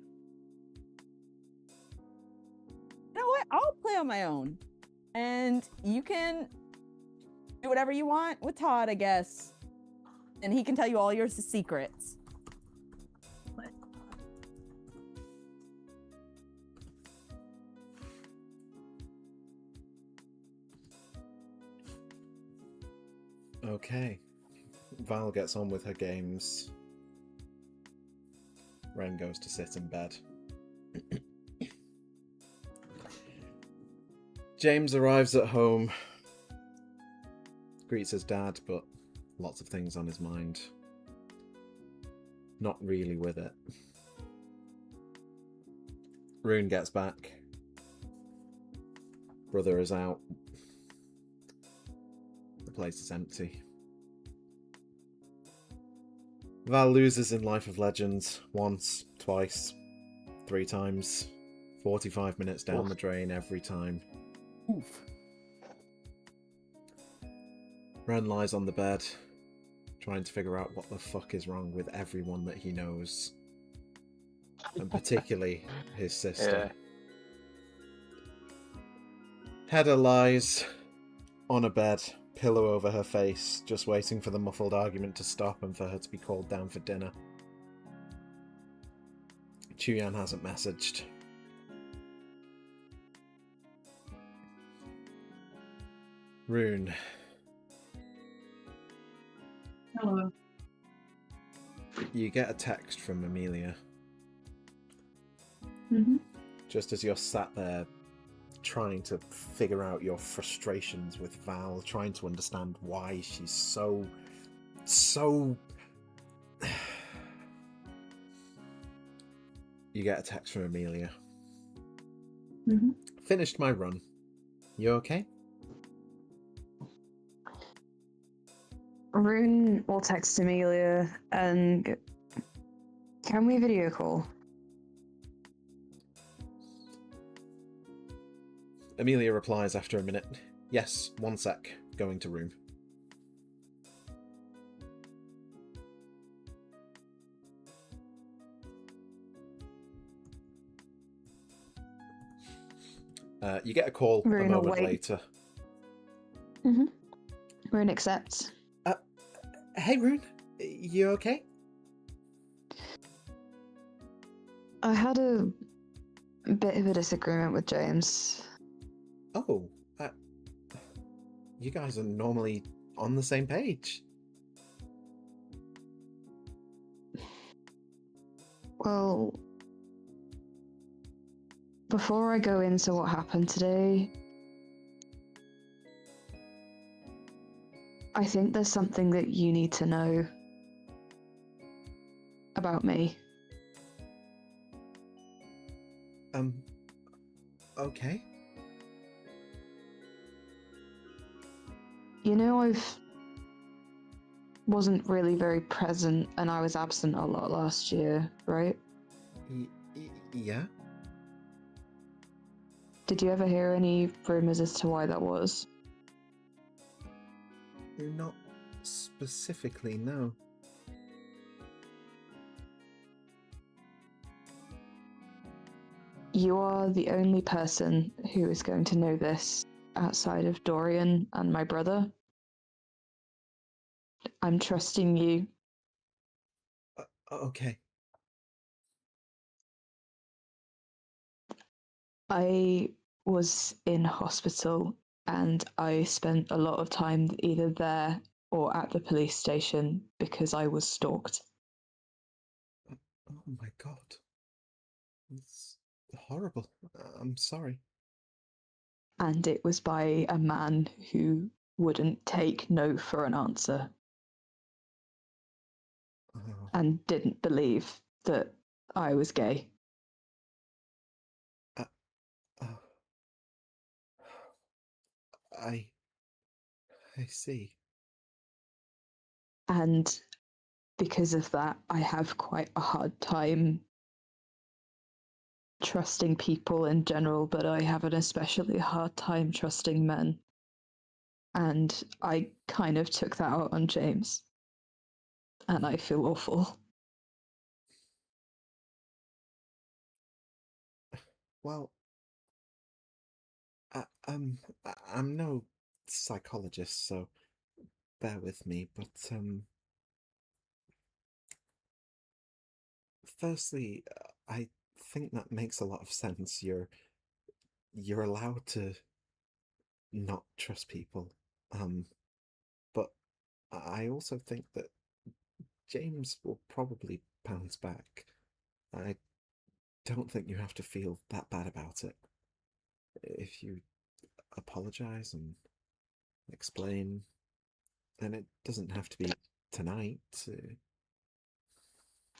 Speaker 6: You know what? I'll play on my own. And you can do whatever you want with Todd, I guess. And he can tell you all your secrets.
Speaker 7: What?
Speaker 1: Okay. Val gets on with her games. Wren goes to sit in bed. James arrives at home, greets his dad, but lots of things on his mind. Not really with it. Rune gets back. Brother is out. The place is empty. Val loses in Life of Legends once, twice, 3 times. 45 minutes down the drain every time.
Speaker 6: Oof.
Speaker 1: Wren lies on the bed, trying to figure out what the fuck is wrong with everyone that he knows. And particularly his sister. Hedda lies on a bed, pillow over her face, just waiting for the muffled argument to stop and for her to be called down for dinner. Chuyan hasn't messaged. Rune.
Speaker 5: Hello.
Speaker 1: You get a text from Amelia.
Speaker 5: Mm-hmm.
Speaker 1: Just as you're sat there trying to figure out your frustrations with Val, trying to understand why she's so... You get a text from Amelia.
Speaker 5: Mm-hmm.
Speaker 1: Finished my run. You okay?
Speaker 2: Rune will text Amelia and can we video call?
Speaker 1: Amelia replies after a minute. Yes, 1 sec. Going to room. You get a call
Speaker 2: Rune
Speaker 1: a
Speaker 2: will
Speaker 1: moment
Speaker 2: wait.
Speaker 1: later.
Speaker 2: Mm-hmm. Rune accepts.
Speaker 1: Hey, Rune. You okay?
Speaker 2: I had a bit of a disagreement with James.
Speaker 1: Oh. You guys are normally on the same page.
Speaker 2: Well, before I go into what happened today, I think there's something that you need to know about me.
Speaker 1: Okay.
Speaker 2: You know, wasn't really very present and I was absent a lot last year, right?
Speaker 1: Yeah?
Speaker 2: Did you ever hear any rumours as to why that was?
Speaker 1: Not specifically, no.
Speaker 2: You are the only person who is going to know this outside of Dorian and my brother. I'm trusting you.
Speaker 1: Okay.
Speaker 2: I was in hospital and I spent a lot of time either there or at the police station because I was stalked.
Speaker 1: Oh my god. It's horrible. I'm sorry.
Speaker 2: And it was by a man who wouldn't take no for an answer
Speaker 1: Oh.
Speaker 2: and didn't believe that I was gay.
Speaker 1: Oh. I see.
Speaker 2: And because of that, I have quite a hard time trusting people in general, but I have an especially hard time trusting men. And I kind of took that out on James. And I feel awful.
Speaker 1: Well, I'm no psychologist, so bear with me, but firstly, I think that makes a lot of sense. You're allowed to not trust people. But I also think that James will probably bounce back. I don't think you have to feel that bad about it. If you apologize and explain, and it doesn't have to be tonight.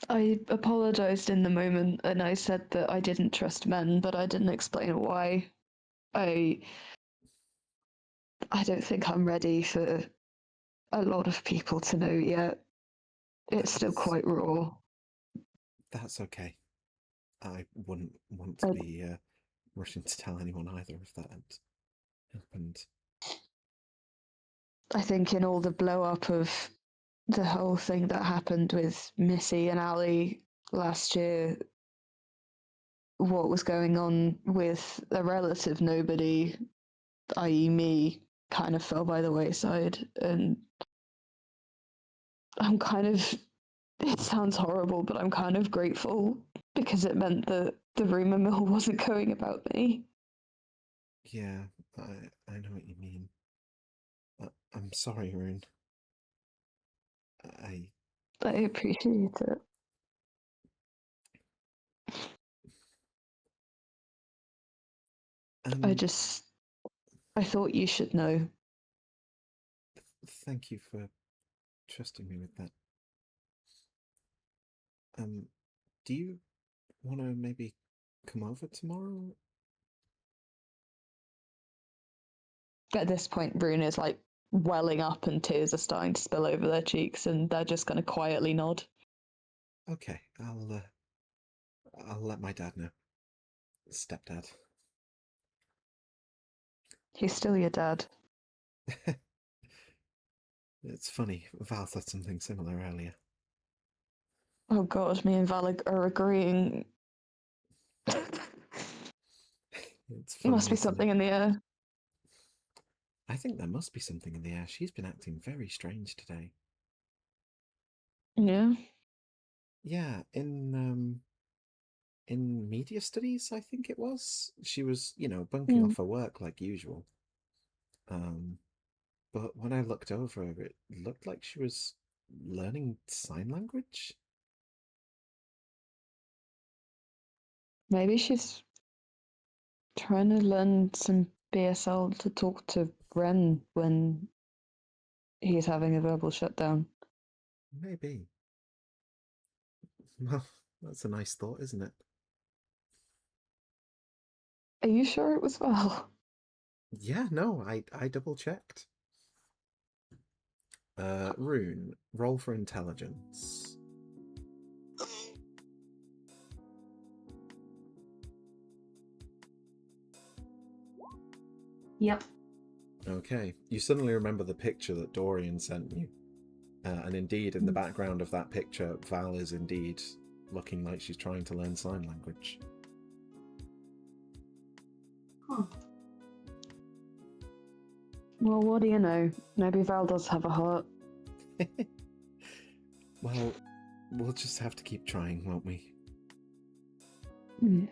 Speaker 2: I apologized in the moment, and I said that I didn't trust men, but I didn't explain why. I don't think I'm ready for a lot of people to know yet. It's still quite raw.
Speaker 1: That's okay. I wouldn't want to be rushing to tell anyone either if that had happened.
Speaker 2: I think in all the blow up of the whole thing that happened with Missy and Ali last year, what was going on with a relative nobody, i.e. me, kind of fell by the wayside. And I'm kind of, it sounds horrible, but I'm kind of grateful because it meant that the rumour mill wasn't going about me.
Speaker 1: Yeah, I know what you mean. I'm sorry, Rune. I
Speaker 2: appreciate it. I thought you should know.
Speaker 1: Thank you for trusting me with that. Do you want to maybe come over tomorrow?
Speaker 2: At this point, Rune is like welling up and tears are starting to spill over their cheeks, and they're just going to quietly nod.
Speaker 1: Okay, I'll let my dad know. Stepdad.
Speaker 2: He's still your dad.
Speaker 1: It's funny, Val said something similar earlier.
Speaker 2: Oh god, me and Val are agreeing.
Speaker 1: It's
Speaker 2: funny, must be something in the air.
Speaker 1: I think there must be something in the air. She's been acting very strange today.
Speaker 2: Yeah?
Speaker 1: Yeah, in media studies, I think it was. She was, bunking off her work like usual. But when I looked over, it looked like she was learning sign language.
Speaker 2: Maybe she's trying to learn some BSL to talk to Wren when he's having a verbal shutdown.
Speaker 1: Maybe. Well, that's a nice thought, isn't it?
Speaker 2: Are you sure it was Val?
Speaker 1: Yeah, no, I double checked. Rune, roll for intelligence.
Speaker 5: Yep.
Speaker 1: Okay, you suddenly remember the picture that Dorian sent you. And indeed, in the background of that picture, Val is indeed looking like she's trying to learn sign language.
Speaker 5: Huh.
Speaker 2: Well, what do you know? Maybe Val does have a heart.
Speaker 1: Well, we'll just have to keep trying, won't we?
Speaker 2: Yeah.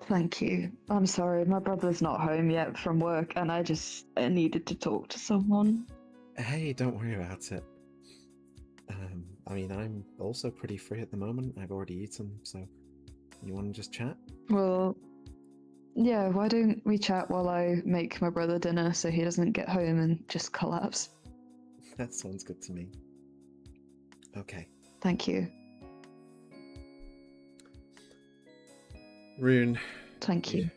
Speaker 2: Thank you. I'm sorry, my brother's not home yet from work, and I needed to talk to someone.
Speaker 1: Hey, don't worry about it. I mean, I'm also pretty free at the moment. I've already eaten, so you want to just chat?
Speaker 2: Well, yeah, why don't we chat while I make my brother dinner so he doesn't get home and just collapse?
Speaker 1: That sounds good to me. Okay.
Speaker 2: Thank you.
Speaker 1: Rune.
Speaker 2: Thank you.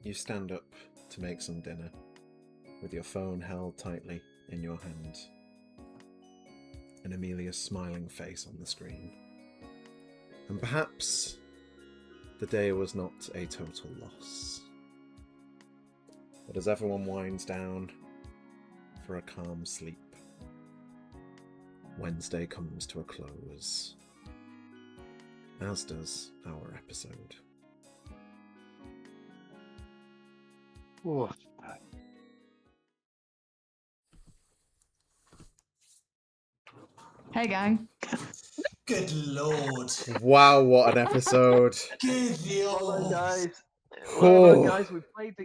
Speaker 1: You stand up to make some dinner with your phone held tightly in your hand and Amelia's smiling face on the screen. And perhaps the day was not a total loss. But as everyone winds down for a calm sleep, Wednesday comes to a close, as does our episode.
Speaker 4: Oof.
Speaker 2: Hey, gang.
Speaker 3: Good lord.
Speaker 1: Wow, what an episode!
Speaker 3: Good
Speaker 4: Well done,
Speaker 3: lord.
Speaker 4: guys.
Speaker 1: Oh.
Speaker 4: Well done, guys.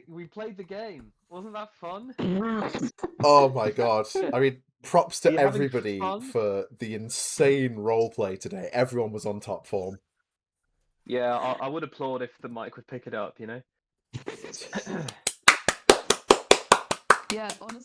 Speaker 4: We played the game. Wasn't that fun?
Speaker 1: Oh my god. I mean, props to
Speaker 4: Are you having
Speaker 1: everybody
Speaker 4: fun?
Speaker 1: for the insane roleplay today. Everyone was on top form.
Speaker 4: Yeah, I would applaud if the mic would pick it up, you know?
Speaker 2: Yeah, honestly.